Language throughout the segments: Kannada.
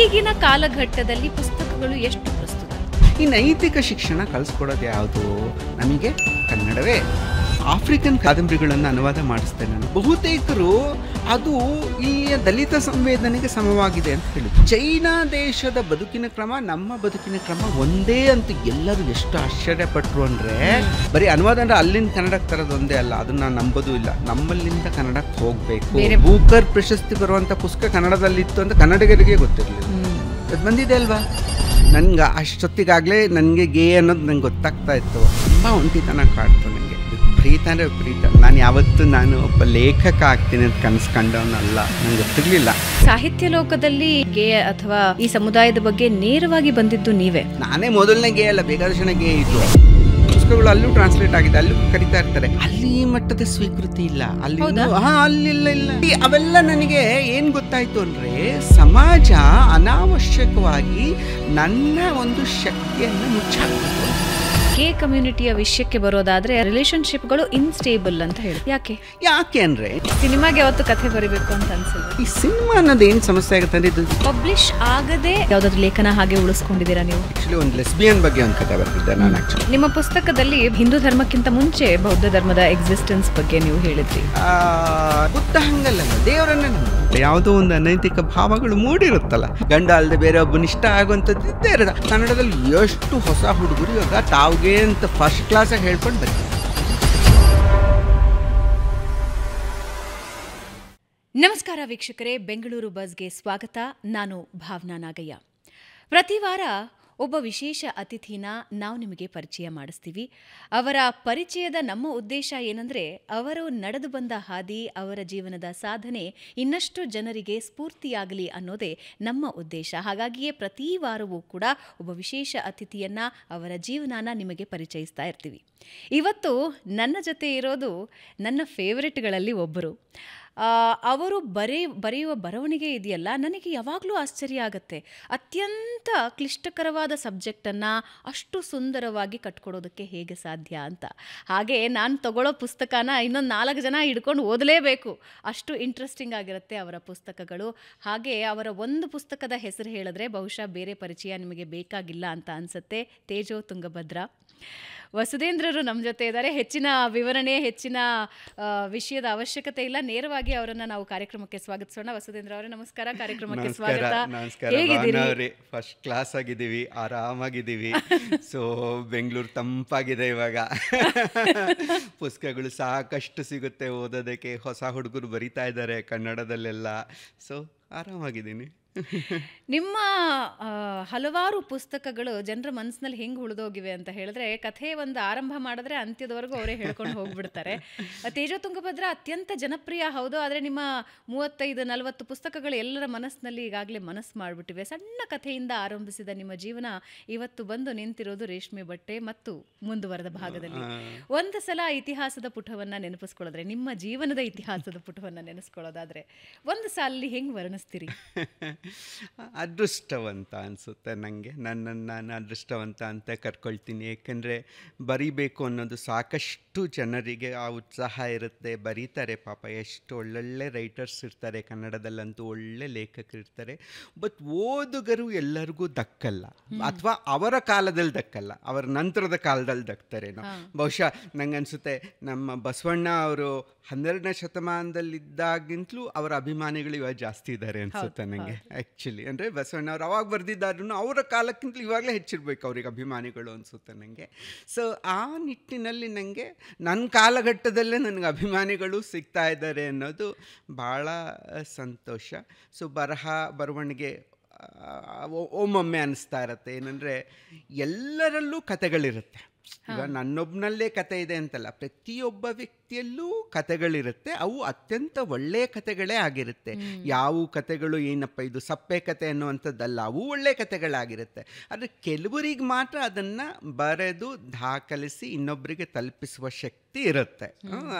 ಈಗಿನ ಕಾಲಘಟ್ಟದಲ್ಲಿ ಪುಸ್ತಕಗಳು ಎಷ್ಟು ಪ್ರಸ್ತುತ? ಈ ನೈತಿಕ ಶಿಕ್ಷಣ ಕಲಿಸ್ಕೊಡೋದು ಯಾವುದು? ನಮಗೆ ಕನ್ನಡವೇ. ಆಫ್ರಿಕನ್ ಕಾದಂಬರಿಗಳನ್ನು ಅನುವಾದ ಮಾಡಿಸ್ತೇನೆ ನಾನು. ಬಹುತೇಕರು ಅದು ಇಲ್ಲಿಯ ದಲಿತ ಸಂವೇದನೆಗೆ ಸಮವಾಗಿದೆ ಅಂತ ಹೇಳಿದ್ರು. ಚೈನಾ ದೇಶದ ಬದುಕಿನ ಕ್ರಮ ನಮ್ಮ ಬದುಕಿನ ಕ್ರಮ ಒಂದೇ ಅಂತ ಎಲ್ಲರೂ ಎಷ್ಟು ಆಶ್ಚರ್ಯಪಟ್ಟರು ಅಂದರೆ, ಬರೀ ಅನುವಾದ ಅಂದರೆ ಅಲ್ಲಿಂದ ಕನ್ನಡಕ್ಕೆ ತರೋದು ಒಂದೇ ಅಲ್ಲ, ಅದನ್ನ ನಂಬೋದು ಇಲ್ಲ. ನಮ್ಮಲ್ಲಿಂದ ಕನ್ನಡಕ್ಕೆ ಹೋಗಬೇಕು. ಬೂಕರ್ ಪ್ರಶಸ್ತಿ ಬರುವಂಥ ಪುಸ್ತಕ ಕನ್ನಡದಲ್ಲಿತ್ತು ಅಂತ ಕನ್ನಡಿಗರಿಗೆ ಗೊತ್ತಿರಲಿಲ್ಲ. ಅದು ಬಂದಿದೆ ಅಲ್ವಾ? ನನ್ಗೆ ಅಷ್ಟೊತ್ತಿಗಾಗಲೇ ನನಗೆ ಗೇ ಅನ್ನೋದು ನಂಗೆ ಗೊತ್ತಾಗ್ತಾ ಇತ್ತು. ತುಂಬ ಒಂಟಿತನ ಕಾಡ್ತು ನನಗೆ. ಪ್ರೀತ ಅಂದರೆ ಪ್ರೀತ. ನಾನು ಒಬ್ಬ ಲೇಖಕ ಆಗ್ತೀನಿ ಅಂತ ಕನಸ್ಕೊಂಡವನಲ್ಲ, ನಂಗೆ ಗೊತ್ತಿರಲಿಲ್ಲ. ಸಾಹಿತ್ಯ ಲೋಕದಲ್ಲಿ ಗೇ ಅಥವಾ ಈ ಸಮುದಾಯದ ಬಗ್ಗೆ ನೇರವಾಗಿ ಬಂದಿದ್ದು ನೀವೇ? ನಾನೇ ಮೊದಲನೇ ಗೇ ಅಲ್ಲ, ಬೇಕಾದಷ್ಟು ಜನ ಗೇ ಇದ್ರು. ಪುಸ್ತಕಗಳು ಅಲ್ಲೂ ಟ್ರಾನ್ಸ್ಲೇಟ್ ಆಗಿದೆ, ಅಲ್ಲೂ ಕರಿತಾ ಇರ್ತಾರೆ. ಅಲ್ಲಿ ಈ ಮಟ್ಟದ ಸ್ವೀಕೃತಿ ಇಲ್ಲ, ಅಲ್ಲಿ ಅಲ್ಲಿಲ್ಲ. ಅವೆಲ್ಲ ನನಗೆ ಏನ್ ಗೊತ್ತಾಯ್ತು ಅಂದ್ರೆ, ಸಮಾಜ ಅನಾವಶ್ಯಕವಾಗಿ ನನ್ನ ಒಂದು ಶಕ್ತಿಯನ್ನು ಮುಚ್ಚಾಕ್ಬೇಕು. ಗೇ ಕಮ್ಯುನಿಟಿಯ ವಿಷಯಕ್ಕೆ ಬರೋದಾದ್ರೆ ರಿಲೇಶನ್ಶಿಪ್ಗಳು ಇನ್ಸ್ಟೇಬಲ್ ಅಂತ ಹೇಳಿ. ಯಾಕೆ ಅಂದ್ರೆ ಸಿನಿಮಾಗೆ ಯಾವತ್ತು ಕಥೆ ಬರೀಬೇಕು ಅಂತ ಅನ್ಸಿಲ್ಲ. ಈ ಸಿನಿಮಾ ಅನ್ನೋದು ಏನ್ ಸಮಸ್ಯೆ ಆಗುತ್ತೆ ಅಂದ್ರೆ, ಇದು ಪಬ್ಲಿಷ್ ಆಗದೆ ಯಾವ್ದಾದ್ರು ಲೇಖನ ಹಾಗೆ ಉಳಿಸ್ಕೊಂಡಿದ್ದೀರಾ ನೀವು? ಆಕ್ಚುಲಿ ಒಂದು ಲೆಸ್ಬಿಯನ್ ಬಗ್ಗೆ ಒಂದು ಕಥೆ ಬರ್ತಿದ್ದೆ ನಾನು. ಆಕ್ಚುಲಿ ನಿಮ್ಮ ಪುಸ್ತಕದಲ್ಲಿ ಹಿಂದೂ ಧರ್ಮಕ್ಕಿಂತ ಮುಂಚೆ ಬೌದ್ಧ ಧರ್ಮದ ಎಕ್ಸಿಸ್ಟೆನ್ಸ್ ಬಗ್ಗೆ ನೀವು ಹೇಳಿದ್ರಿ. ಬುದ್ಧ ಹಂಗಲ್ಲ, ದೇವರನ್ನ ಯಾವುದೋ ಒಂದು ಅನೈತಿಕ ಭಾವಗಳು ಮೂಡಿರುತ್ತಲ್ಲ, ಗಂಡ ಅಲ್ಲದೆ ಬೇರೆ ಒಬ್ಬನ ಇಷ್ಟ ಆಗುವಂಥದ್ದು ಇದ್ದೇ ಇರೋದು. ಕನ್ನಡದಲ್ಲಿ ಎಷ್ಟು ಹೊಸ ಹುಡುಗರು ಇವಾಗ ತಾವ್ಗೆ ಅಂತ ಫಸ್ಟ್ ಕ್ಲಾಸಾಗಿ ಹೇಳ್ಕೊಂಡು ಬರ್ತಾರೆ. ನಮಸ್ಕಾರ ವೀಕ್ಷಕರೇ, ಬೆಂಗಳೂರು ಬಸ್ಗೆ ಸ್ವಾಗತ. ನಾನು ಭಾವನಾ ನಾಗಯ್ಯ. ಪ್ರತಿ ವಾರ ಒಬ್ಬ ವಿಶೇಷ ಅತಿಥಿನ ನಾವು ನಿಮಗೆ ಪರಿಚಯ ಮಾಡಿಸ್ತೀವಿ. ಅವರ ಪರಿಚಯದ ನಮ್ಮ ಉದ್ದೇಶ ಏನಂದರೆ, ಅವರು ನಡೆದು ಬಂದ ಹಾದಿ, ಅವರ ಜೀವನದ ಸಾಧನೆ ಇನ್ನಷ್ಟು ಜನರಿಗೆ ಸ್ಫೂರ್ತಿಯಾಗಲಿ ಅನ್ನೋದೇ ನಮ್ಮ ಉದ್ದೇಶ. ಹಾಗಾಗಿಯೇ ಪ್ರತಿ ವಾರವೂ ಕೂಡ ಒಬ್ಬ ವಿಶೇಷ ಅತಿಥಿಯನ್ನು, ಅವರ ಜೀವನನ ನಿಮಗೆ ಪರಿಚಯಿಸ್ತಾ ಇರ್ತೀವಿ. ಇವತ್ತು ನನ್ನ ಜೊತೆ ಇರೋದು ನನ್ನ ಫೇವರೆಟ್ಗಳಲ್ಲಿ ಒಬ್ಬರು. ಅವರು ಬರೆಯುವ ಬರವಣಿಗೆ ಇದೆಯಲ್ಲ, ನನಗೆ ಯಾವಾಗಲೂ ಆಶ್ಚರ್ಯ ಆಗುತ್ತೆ. ಅತ್ಯಂತ ಕ್ಲಿಷ್ಟಕರವಾದ ಸಬ್ಜೆಕ್ಟನ್ನು ಅಷ್ಟು ಸುಂದರವಾಗಿ ಕಟ್ಕೊಡೋದಕ್ಕೆ ಹೇಗೆ ಸಾಧ್ಯ ಅಂತ. ಹಾಗೆ ನಾನು ತಗೊಳ್ಳೋ ಪುಸ್ತಕನ ಇನ್ನೊಂದು 4 ಜನ ಹಿಡ್ಕೊಂಡು ಓದಲೇಬೇಕು, ಅಷ್ಟು ಇಂಟ್ರೆಸ್ಟಿಂಗ್ ಆಗಿರುತ್ತೆ ಅವರ ಪುಸ್ತಕಗಳು. ಹಾಗೆ ಅವರ ಒಂದು ಪುಸ್ತಕದ ಹೆಸರು ಹೇಳಿದ್ರೆ ಬಹುಶಃ ಬೇರೆ ಪರಿಚಯ ನಿಮಗೆ ಬೇಕಾಗಿಲ್ಲ ಅಂತ ಅನಿಸುತ್ತೆ. ತೇಜೋ ತುಂಗಭದ್ರಾ. ವಸುಧೇಂದ್ರರು ನಮ್ಮ ಜೊತೆ ಇದ್ದಾರೆ. ಹೆಚ್ಚಿನ ವಿವರಣೆ, ಹೆಚ್ಚಿನ ವಿಷಯದ ಅವಶ್ಯಕತೆ ಇಲ್ಲ, ನೇರವಾಗಿ ಅವರನ್ನು ನಾವು ಕಾರ್ಯಕ್ರಮಕ್ಕೆ ಸ್ವಾಗತಿಸೋಣ. ವಸುಧೇಂದ್ರ ಅವರೇ ನಮಸ್ಕಾರ, ಕಾರ್ಯಕ್ರಮಕ್ಕೆ ಸ್ವಾಗತ. ಹೇಗಿದ್ದೀರಿ? ಫಸ್ಟ್ ಕ್ಲಾಸ್ ಆಗಿದ್ದೀವಿ, ಆರಾಮಾಗಿದ್ದೀವಿ. ಸೊ ಬೆಂಗಳೂರು ತಂಪಾಗಿದೆ ಇವಾಗ. ಪುಸ್ತಕಗಳು ಸಾಕಷ್ಟು ಸಿಗುತ್ತೆ ಓದೋದಕ್ಕೆ, ಹೊಸ ಹುಡುಗರು ಬರಿತಾ ಇದ್ದಾರೆ ಕನ್ನಡದಲ್ಲೆಲ್ಲ. ಸೊ ಆರಾಮಾಗಿದ್ದೀನಿ. ನಿಮ್ಮ ಹಲವಾರು ಪುಸ್ತಕಗಳು ಜನರ ಮನಸ್ಸಿನಲ್ಲಿ ಹೆಂಗೆ ಉಳಿದೋಗಿವೆ ಅಂತ ಹೇಳಿದ್ರೆ, ಕಥೆ ಒಂದು ಆರಂಭ ಮಾಡಿದ್ರೆ ಅಂತ್ಯದವರೆಗೂ ಅವರೇ ಹೇಳ್ಕೊಂಡು ಹೋಗ್ಬಿಡ್ತಾರೆ. ತೇಜೋ ತುಂಗಭದ್ರಾ ಅತ್ಯಂತ ಜನಪ್ರಿಯ, ಹೌದು. ಆದರೆ ನಿಮ್ಮ 35-40 ಪುಸ್ತಕಗಳು ಎಲ್ಲರ ಮನಸ್ಸಿನಲ್ಲಿ ಈಗಾಗಲೇ ಮನಸ್ಸು ಮಾಡಿಬಿಟ್ಟಿವೆ. ಸಣ್ಣ ಕಥೆಯಿಂದ ಆರಂಭಿಸಿದ ನಿಮ್ಮ ಜೀವನ ಇವತ್ತು ಬಂದು ನಿಂತಿರೋದು ರೇಷ್ಮೆ ಬಟ್ಟೆ ಮತ್ತು ಮುಂದುವರೆದ ಭಾಗದಲ್ಲಿ. ಒಂದು ಸಲ ಇತಿಹಾಸದ ಪುಟವನ್ನು ನೆನಪಿಸ್ಕೊಳ್ಳೋದ್ರೆ, ನಿಮ್ಮ ಜೀವನದ ಇತಿಹಾಸದ ಪುಟವನ್ನು ನೆನೆಸ್ಕೊಳ್ಳೋದಾದ್ರೆ ಒಂದು ಸಾಲಲ್ಲಿ ಹೆಂಗೆ ವರ್ಣಿಸ್ತೀರಿ? ಅದೃಷ್ಟವಂತ ಅನಿಸುತ್ತೆ ನನಗೆ. ನನ್ನನ್ನು ನಾನು ಅದೃಷ್ಟವಂತ ಅಂತ ಕರ್ಕೊಳ್ತೀನಿ. ಏಕೆಂದರೆ ಬರಿಬೇಕು ಅನ್ನೋದು ಸಾಕಷ್ಟು ಜನರಿಗೆ ಆ ಉತ್ಸಾಹ ಇರುತ್ತೆ, ಬರೀತಾರೆ. ಪಾಪ ಎಷ್ಟು ಒಳ್ಳೊಳ್ಳೆ ರೈಟರ್ಸ್ ಇರ್ತಾರೆ ಕನ್ನಡದಲ್ಲಂತೂ, ಒಳ್ಳೆ ಲೇಖಕರು ಇರ್ತಾರೆ. ಬಟ್ ಓದುಗರು ಎಲ್ಲರಿಗೂ ದಕ್ಕಲ್ಲ, ಅಥವಾ ಅವರ ಕಾಲದಲ್ಲಿ ದಕ್ಕಲ್ಲ, ಅವರ ನಂತರದ ಕಾಲದಲ್ಲಿ ದಕ್ತಾರೇನೋ. ಬಹುಶಃ ನಂಗೆ ಅನಿಸುತ್ತೆ ನಮ್ಮ ಬಸವಣ್ಣ ಅವರು 12ನೇ ಶತಮಾನದಲ್ಲಿದ್ದಾಗಿಂತಲೂ ಅವರ ಅಭಿಮಾನಿಗಳು ಇವಾಗ ಜಾಸ್ತಿ ಇದ್ದಾರೆ ಅನಿಸುತ್ತೆ ನನಗೆ. ಆ್ಯಕ್ಚುಲಿ ಅಂದರೆ ಬಸವಣ್ಣ ಅವ್ರು ಅವಾಗ ಬರೆದಿದ್ದಾದ್ರೂ ಅವರ ಕಾಲಕ್ಕಿಂತಲೂ ಇವಾಗಲೇ ಹೆಚ್ಚಿರ್ಬೇಕು ಅವ್ರಿಗೆ ಅಭಿಮಾನಿಗಳು ಅನಿಸುತ್ತೆ ನನಗೆ. ಸೊ ಆ ನಿಟ್ಟಿನಲ್ಲಿ ನನಗೆ ನನ್ನ ಕಾಲಘಟ್ಟದಲ್ಲೇ ನನಗೆ ಅಭಿಮಾನಿಗಳು ಸಿಗ್ತಾ ಇದ್ದಾರೆ ಅನ್ನೋದು ಭಾಳ ಸಂತೋಷ. ಸೊ ಬರವಣಿಗೆ ಒಮ್ಮೊಮ್ಮೆ ಅನ್ನಿಸ್ತಾ ಇರತ್ತೆ ಏನಂದರೆ, ಎಲ್ಲರಲ್ಲೂ ಕಥೆಗಳಿರುತ್ತೆ. ಈಗ ನನ್ನೊಬ್ಬನಲ್ಲೇ ಕತೆ ಇದೆ ಅಂತಲ್ಲ, ಪ್ರತಿಯೊಬ್ಬ ವ್ಯಕ್ತಿಯಲ್ಲೂ ಕತೆಗಳಿರುತ್ತೆ. ಅವು ಅತ್ಯಂತ ಒಳ್ಳೆಯ ಕತೆಗಳೇ ಆಗಿರುತ್ತೆ. ಯಾವ ಕತೆಗಳು ಏನಪ್ಪ ಇದು ಸಪ್ಪೆ ಕತೆ ಅನ್ನುವಂಥದ್ದಲ್ಲ, ಅವು ಒಳ್ಳೆಯ ಕತೆಗಳಾಗಿರುತ್ತೆ. ಆದರೆ ಕೆಲವರಿಗೆ ಮಾತ್ರ ಅದನ್ನು ಬರೆದು ದಾಖಲಿಸಿ ಇನ್ನೊಬ್ಬರಿಗೆ ತಲುಪಿಸುವ ಶಕ್ತಿ ಇರುತ್ತೆ.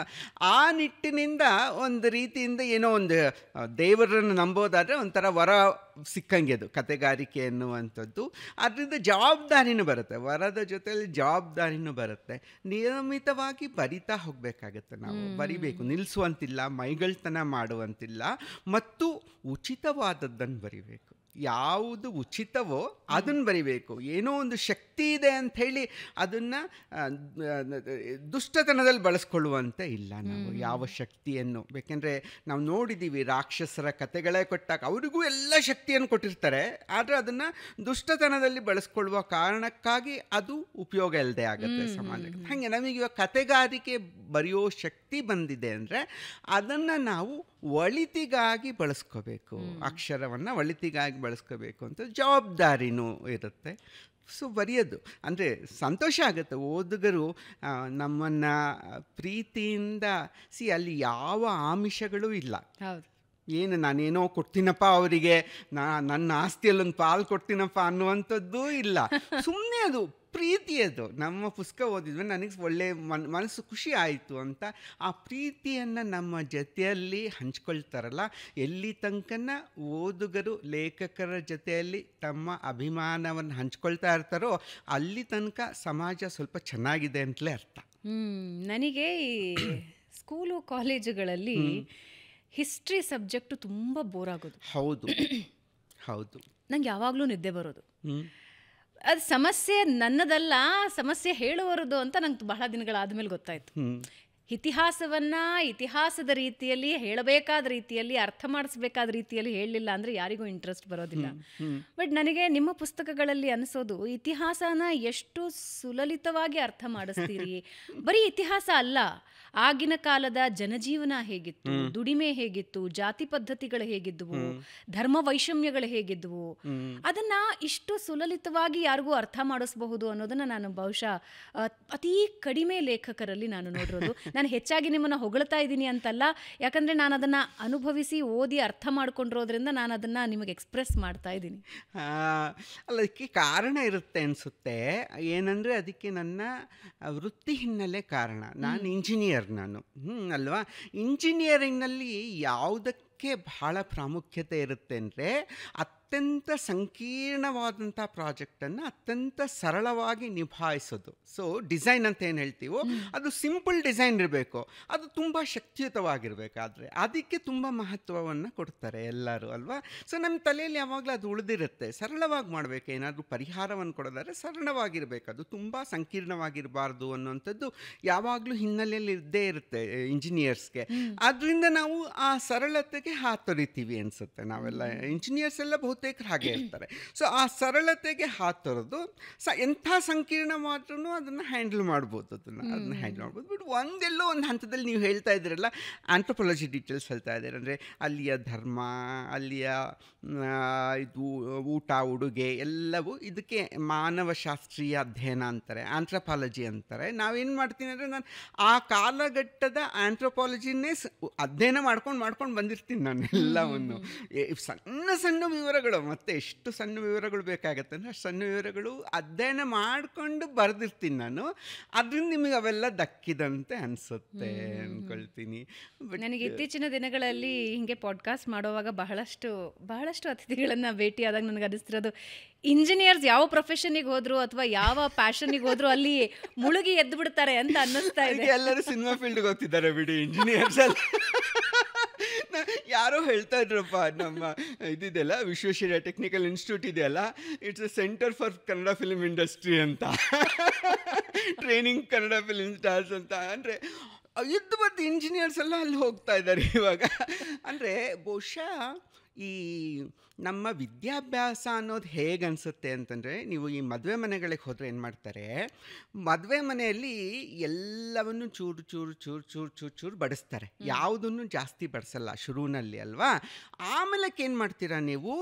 ಆ ನಿಟ್ಟಿನಿಂದ ಒಂದು ರೀತಿಯಿಂದ ಏನೋ ಒಂದು ದೇವರನ್ನು ನಂಬೋದಾದರೆ ಒಂಥರ ವರ ಸಿಕ್ಕಂಗೆ ಅದು ಕತೆಗಾರಿಕೆ ಎನ್ನುವಂಥದ್ದು. ಅದರಿಂದ ಜವಾಬ್ದಾರಿನೂ ಬರುತ್ತೆ, ವರದ ಜೊತೆಯಲ್ಲಿ ಜವಾಬ್ದಾರಿನೂ ಬರುತ್ತೆ. ನಿಯಮಿತವಾಗಿ ಬರಿತಾ ಹೋಗಬೇಕಾಗತ್ತೆ. ನಾವು ಬರಿಬೇಕು, ನಿಲ್ಲಿಸುವಂತಿಲ್ಲ, ಮೈಗಳ್ತನ ಮಾಡುವಂತಿಲ್ಲ, ಮತ್ತು ಉಚಿತವಾದದ್ದನ್ನು ಬರಿಬೇಕು. ಯಾವುದು ಉಚಿತವೋ ಅದನ್ನು ಬರಿಬೇಕು. ಏನೋ ಒಂದು ಶಕ್ತಿ ಇದೆ ಅಂಥೇಳಿ ಅದನ್ನು ದುಷ್ಟತನದಲ್ಲಿ ಬಳಸ್ಕೊಳ್ಳುವಂತ ಇಲ್ಲ ನಾವು ಯಾವ ಶಕ್ತಿಯನ್ನು. ಬೇಕೆಂದರೆ ನಾವು ನೋಡಿದ್ದೀವಿ ರಾಕ್ಷಸರ ಕತೆಗಳೇ ಕೊಟ್ಟಾಗ ಅವರಿಗೂ ಎಲ್ಲ ಶಕ್ತಿಯನ್ನು ಕೊಟ್ಟಿರ್ತಾರೆ, ಆದರೆ ಅದನ್ನು ದುಷ್ಟತನದಲ್ಲಿ ಬಳಸ್ಕೊಳ್ಳುವ ಕಾರಣಕ್ಕಾಗಿ ಅದು ಉಪಯೋಗ ಇಲ್ಲದೆ ಆಗುತ್ತೆ ಸಮಾಜಕ್ಕೆ. ಹಾಗೆ ನಮಗೆ ಇವಾಗ ಕತೆಗಾರಿಕೆ ಬರೆಯೋ ಶಕ್ತಿ ಬಂದಿದೆ ಅಂದರೆ ಅದನ್ನು ನಾವು ಒಳಿತಿಗಾಗಿ ಬಳಸ್ಕೋಬೇಕು, ಅಕ್ಷರವನ್ನು ಒಳಿತಿಗಾಗಿ ಬಳಸ್ಕೋಬೇಕು ಅಂತ ಜವಾಬ್ದಾರಿನೂ ಇರುತ್ತೆ. ಸೊ ಬರೆಯೋದು ಅಂದರೆ ಸಂತೋಷ ಆಗುತ್ತೆ. ಓದುಗರು ನಮ್ಮನ್ನು ಪ್ರೀತಿಯಿಂದ ಅಲ್ಲಿ ಯಾವ ಆಮಿಷಗಳೂ ಇಲ್ಲ. ಹೌದು, ಏನು ನಾನೇನೋ ಕೊಡ್ತೀನಪ್ಪ ಅವರಿಗೆ, ನನ್ನ ಆಸ್ತಿಯಲ್ಲೊಂದು ಪಾಲು ಕೊಡ್ತೀನಪ್ಪ ಅನ್ನುವಂಥದ್ದು ಇಲ್ಲ. ಸುಮ್ಮನೆ ಅದು ಪ್ರೀತಿ. ಅದು ನಮ್ಮ ಪುಸ್ತಕ ಓದಿದ್ವಿ, ನನಗೆ ಒಳ್ಳೆ ಮನಸ್ಸು ಖುಷಿ ಆಯಿತು ಅಂತ ಆ ಪ್ರೀತಿಯನ್ನು ನಮ್ಮ ಜೊತೆಯಲ್ಲಿ ಹಂಚ್ಕೊಳ್ತಾರಲ್ಲ. ಎಲ್ಲಿ ತನಕನ ಓದುಗರು ಲೇಖಕರ ಜೊತೆಯಲ್ಲಿ ತಮ್ಮ ಅಭಿಮಾನವನ್ನು ಹಂಚ್ಕೊಳ್ತಾ ಇರ್ತಾರೋ ಅಲ್ಲಿ ತನಕ ಸಮಾಜ ಸ್ವಲ್ಪ ಚೆನ್ನಾಗಿದೆ ಅಂತಲೇ ಅರ್ಥ. ನನಗೆ ಈ ಸ್ಕೂಲು ಕಾಲೇಜುಗಳಲ್ಲಿ ಹಿಸ್ಟ್ರಿ ಸಬ್ಜೆಕ್ಟು ತುಂಬ ಬೋರ್ ಆಗೋದು. ಹೌದು ಹೌದು, ನಂಗೆ ಯಾವಾಗಲೂ ನಿದ್ದೆ ಬರೋದು. ಅದು ಸಮಸ್ಯೆ ನನ್ನದಲ್ಲ, ಸಮಸ್ಯೆ ಹೇಳುವರದು ಅಂತ ನಂಗೆ ಬಹಳ ದಿನಗಳಾದಮೇಲೆ ಗೊತ್ತಾಯಿತು. ಇತಿಹಾಸವನ್ನು ಇತಿಹಾಸದ ರೀತಿಯಲ್ಲಿ ಹೇಳಬೇಕಾದ ರೀತಿಯಲ್ಲಿ ಅರ್ಥ ಮಾಡಿಸ್ಬೇಕಾದ ರೀತಿಯಲ್ಲಿ ಹೇಳಲಿಲ್ಲ ಅಂದರೆ ಯಾರಿಗೂ ಇಂಟ್ರೆಸ್ಟ್ ಬರೋದಿಲ್ಲ. ಬಟ್ ನನಗೆ ನಿಮ್ಮ ಪುಸ್ತಕಗಳಲ್ಲಿ ಅನಿಸೋದು ಇತಿಹಾಸನ ಎಷ್ಟು ಸುಲಲಿತವಾಗಿ ಅರ್ಥ ಮಾಡಿಸ್ತೀರಿ. ಬರೀ ಇತಿಹಾಸ ಅಲ್ಲ, ಆಗಿನ ಕಾಲದ ಜನಜೀವನ ಹೇಗಿತ್ತು, ದುಡಿಮೆ ಹೇಗಿತ್ತು, ಜಾತಿ ಪದ್ಧತಿಗಳು ಹೇಗಿದ್ವು, ಧರ್ಮ ವೈಷಮ್ಯಗಳು ಹೇಗಿದ್ವು, ಅದನ್ನ ಇಷ್ಟು ಸುಲಲಿತವಾಗಿ ಯಾರಿಗೂ ಅರ್ಥ ಮಾಡಿಸಬಹುದು ಅನ್ನೋದನ್ನ ನಾನು ಬಹುಶಃ ಅತೀ ಕಡಿಮೆ ಲೇಖಕರಲ್ಲಿ ನಾನು ನೋಡಿರೋದು. ನಾನು ಹೆಚ್ಚಾಗಿ ನಿಮ್ಮನ್ನು ಹೊಗಳ್ತಾ ಇದ್ದೀನಿ ಅಂತಲ್ಲ, ಯಾಕಂದ್ರೆ ನಾನು ಅದನ್ನ ಅನುಭವಿಸಿ ಓದಿ ಅರ್ಥ ಮಾಡ್ಕೊಂಡಿರೋದ್ರಿಂದ ನಾನು ಅದನ್ನ ನಿಮಗೆ ಎಕ್ಸ್ಪ್ರೆಸ್ ಮಾಡ್ತಾ ಇದ್ದೀನಿ. ಅದಕ್ಕೆ ಕಾರಣ ಇರುತ್ತೆ ಅನಿಸುತ್ತೆ. ಏನಂದರೆ ಅದಕ್ಕೆ ನನ್ನ ವೃತ್ತಿ ಹಿನ್ನೆಲೆ ಕಾರಣ. ನಾನು ಇಂಜಿನಿಯರ್, ನಾನು ಅಲ್ವಾ. ಇಂಜಿನಿಯರಿಂಗ್ನಲ್ಲಿ ಯಾವುದಕ್ಕೆ ಬಹಳ ಪ್ರಾಮುಖ್ಯತೆ ಇರುತ್ತೆ ಅಂದರೆ ಅತ್ಯಂತ ಸಂಕೀರ್ಣವಾದಂಥ ಪ್ರಾಜೆಕ್ಟನ್ನು ಅತ್ಯಂತ ಸರಳವಾಗಿ ನಿಭಾಯಿಸೋದು. ಸೊ ಡಿಸೈನ್ ಅಂತ ಏನು ಹೇಳ್ತೀವೋ ಅದು ಸಿಂಪಲ್ ಡಿಸೈನ್ ಇರಬೇಕು, ಅದು ತುಂಬ ಶಕ್ತಿಯುತವಾಗಿರಬೇಕಾದ್ರೆ ಅದಕ್ಕೆ ತುಂಬ ಮಹತ್ವವನ್ನು ಕೊಡ್ತಾರೆ ಎಲ್ಲರೂ ಅಲ್ವಾ. ಸೊ ನಮ್ಮ ತಲೆಯಲ್ಲಿ ಯಾವಾಗಲೂ ಅದು ಉಳಿದಿರುತ್ತೆ. ಸರಳವಾಗಿ ಮಾಡಬೇಕು, ಏನಾದರೂ ಪರಿಹಾರವನ್ನು ಕೊಡೋದಾದ್ರೆ ಸರಳವಾಗಿರಬೇಕು, ಅದು ತುಂಬ ಸಂಕೀರ್ಣವಾಗಿರಬಾರ್ದು ಅನ್ನುವಂಥದ್ದು ಯಾವಾಗಲೂ ಹಿನ್ನೆಲೆಯಲ್ಲಿ ಇದ್ದೇ ಇರುತ್ತೆ ಇಂಜಿನಿಯರ್ಸ್ಗೆ. ಆದ್ದರಿಂದ ನಾವು ಆ ಸರಳತೆಗೆ ಹಾತೊರಿತೀವಿ ಅನಿಸುತ್ತೆ. ನಾವೆಲ್ಲ ಇಂಜಿನಿಯರ್ಸ್ ಎಲ್ಲ ಬಹುತೇಕ ಹಾಗೆ ಇರ್ತಾರೆ. ಸೊ ಆ ಸರಳತೆಗೆ ಹಾತೊರೆದು ಎಂಥ ಸಂಕೀರ್ಣವಾದ್ರೂ ಅದನ್ನು ಹ್ಯಾಂಡಲ್ ಮಾಡ್ಬೋದು, ಅದನ್ನು ಹ್ಯಾಂಡಲ್ ಮಾಡ್ಬೋದು. ಬಟ್ ಒಂದೆಲ್ಲೋ ಒಂದು ಹಂತದಲ್ಲಿ ನೀವು ಹೇಳ್ತಾ ಇದ್ದೀರಲ್ಲ, ಆಂಥ್ರೋಪಾಲಜಿ ಡೀಟೇಲ್ಸ್ ಹೇಳ್ತಾ ಇದ್ದೀರ, ಅಂದರೆ ಅಲ್ಲಿಯ ಧರ್ಮ, ಅಲ್ಲಿಯ ಇದು ಊಟ ಉಡುಗೆ ಎಲ್ಲವೂ ಇದಕ್ಕೆ ಮಾನವಶಾಸ್ತ್ರೀಯ ಅಧ್ಯಯನ ಅಂತಾರೆ, ಆಂಥ್ರೋಪಾಲಜಿ ಅಂತಾರೆ. ನಾವೇನು ಮಾಡ್ತೀನಿ ಅಂದರೆ ನಾನು ಆ ಕಾಲಘಟ್ಟದ ಆಂಥ್ರೋಪಾಲಜಿನೇ ಅಧ್ಯಯನ ಮಾಡ್ಕೊಂಡು ಬಂದಿರ್ತೀನಿ ನಾನು ಎಲ್ಲವನ್ನು. ಸಣ್ಣ ಸಣ್ಣ ವಿವರಗಳು, ಮತ್ತು ಎಷ್ಟು ಸಣ್ಣ ವಿವರಗಳು ಬೇಕಾಗತ್ತೆ ಅಂದರೆ ಅಷ್ಟು ಸಣ್ಣ ವಿವರಗಳು ಅಧ್ಯಯನ ಮಾಡಿಕೊಂಡು ಬರೆದಿರ್ತೀನಿ ನಾನು. ಅದರಿಂದ ನಿಮಗೆ ಅವೆಲ್ಲ ದಕ್ಕಿದಂತೆ ಅನಿಸುತ್ತೆ ಅಂದ್ಕೊಳ್ತೀನಿ. ನನಗೆ ಇತ್ತೀಚಿನ ದಿನಗಳಲ್ಲಿ ಹೀಗೆ ಪಾಡ್ಕಾಸ್ಟ್ ಮಾಡುವಾಗ ಬಹಳಷ್ಟು ಅತಿಥಿಗಳನ್ನು ಭೇಟಿಯಾದಾಗ ನನಗೆ ಅನಿಸ್ತಿರೋದು, ಇಂಜಿನಿಯರ್ಸ್ ಯಾವ ಪ್ರೊಫೆಷನ್ಗೆ ಹೋದ್ರು ಅಥವಾ ಯಾವ ಪ್ಯಾಷನ್ಗೆ ಹೋದ್ರು ಅಲ್ಲಿ ಮುಳುಗಿ ಎದ್ದು ಬಿಡ್ತಾರೆ ಅಂತ ಅನ್ನಿಸ್ತಾ ಇದೆ. ಎಲ್ಲರೂ ಸಿನಿಮಾ ಫೀಲ್ಡ್ಗೆ ಹೋಗ್ತಿದ್ದಾರೆ ಬಿಡಿ ಇಂಜಿನಿಯರ್ಸ್ ಅಲ್ಲಿ. ಯಾರೋ ಹೇಳ್ತಾ ಇದ್ರಪ್ಪ, ನಮ್ಮ ಇದಿದೆಯಲ್ಲ ವಿಶ್ವೇಶ್ವರಯ್ಯ ಟೆಕ್ನಿಕಲ್ ಇನ್ಸ್ಟಿಟ್ಯೂಟ್ ಇದೆಯಲ್ಲ, it's a centre for Kannada film industry ಅಂತ, ಟ್ರೈನಿಂಗ್ ಕನ್ನಡ ಫಿಲ್ಮ್ ಸ್ಟಾರ್ಸ್ ಅಂತ. ಅಂದರೆ ಇದ್ದು ಬಂದು ಇಂಜಿನಿಯರ್ಸ್ ಎಲ್ಲ ಅಲ್ಲಿ ಹೋಗ್ತಾ ಇದ್ದಾರೆ ಇವಾಗ. ಅಂದರೆ ಬಹುಶಃ ಈ ನಮ್ಮ ವಿದ್ಯಾಭ್ಯಾಸ ಅನ್ನೋದು ಹೇಗೆ ಅನಿಸುತ್ತೆ ಅಂತಂದರೆ, ನೀವು ಈ ಮದುವೆ ಮನೆಗಳಿಗೆ ಹೋದರೆ ಏನು ಮಾಡ್ತಾರೆ, ಮದುವೆ ಮನೆಯಲ್ಲಿ ಎಲ್ಲವನ್ನು ಚೂರು ಚೂರು ಚೂರು ಚೂರು ಚೂರು ಚೂರು ಬಡಿಸ್ತಾರೆ, ಯಾವುದನ್ನು ಜಾಸ್ತಿ ಬಡಿಸಲ್ಲ ಶುರುವಿನಲ್ಲಿ ಅಲ್ವಾ. ಆಮೇಲೆ ಏನು ಮಾಡ್ತೀರಾ ನೀವು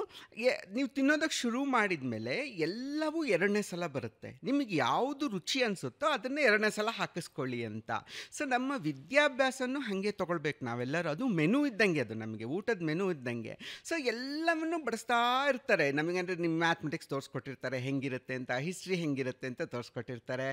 ತಿನ್ನೋದಕ್ಕೆ ಶುರು ಮಾಡಿದ ಮೇಲೆ ಎಲ್ಲವೂ ಎರಡನೇ ಸಲ ಬರುತ್ತೆ. ನಿಮಗೆ ಯಾವುದು ರುಚಿ ಅನಿಸುತ್ತೋ ಅದನ್ನೇ ಎರಡನೇ ಸಲ ಹಾಕಿಸ್ಕೊಳ್ಳಿ ಅಂತ. ಸೊ ನಮ್ಮ ವಿದ್ಯಾಭ್ಯಾಸನೂ ಹಾಗೆ ತೊಗೊಳ್ಬೇಕು ನಾವೆಲ್ಲರೂ. ಅದು ಮೆನು ಇದ್ದಂಗೆ, ಅದು ನಮಗೆ ಊಟದ ಮೆನು ಇದ್ದಂಗೆ. ಸೊ ಎಲ್ಲವನ್ನು ಬಡಿಸ್ತಾ ಇರ್ತಾರೆ ನಮಗೆ. ಅಂದರೆ ನಿಮ್ಮ ಮ್ಯಾಥಮೆಟಿಕ್ಸ್ ತೋರಿಸ್ಕೊಟ್ಟಿರ್ತಾರೆ ಹೆಂಗಿರುತ್ತೆ ಅಂತ, ಹಿಸ್ಟ್ರಿ ಹೆಂಗಿರುತ್ತೆ ಅಂತ ತೋರಿಸ್ಕೊಟ್ಟಿರ್ತಾರೆ,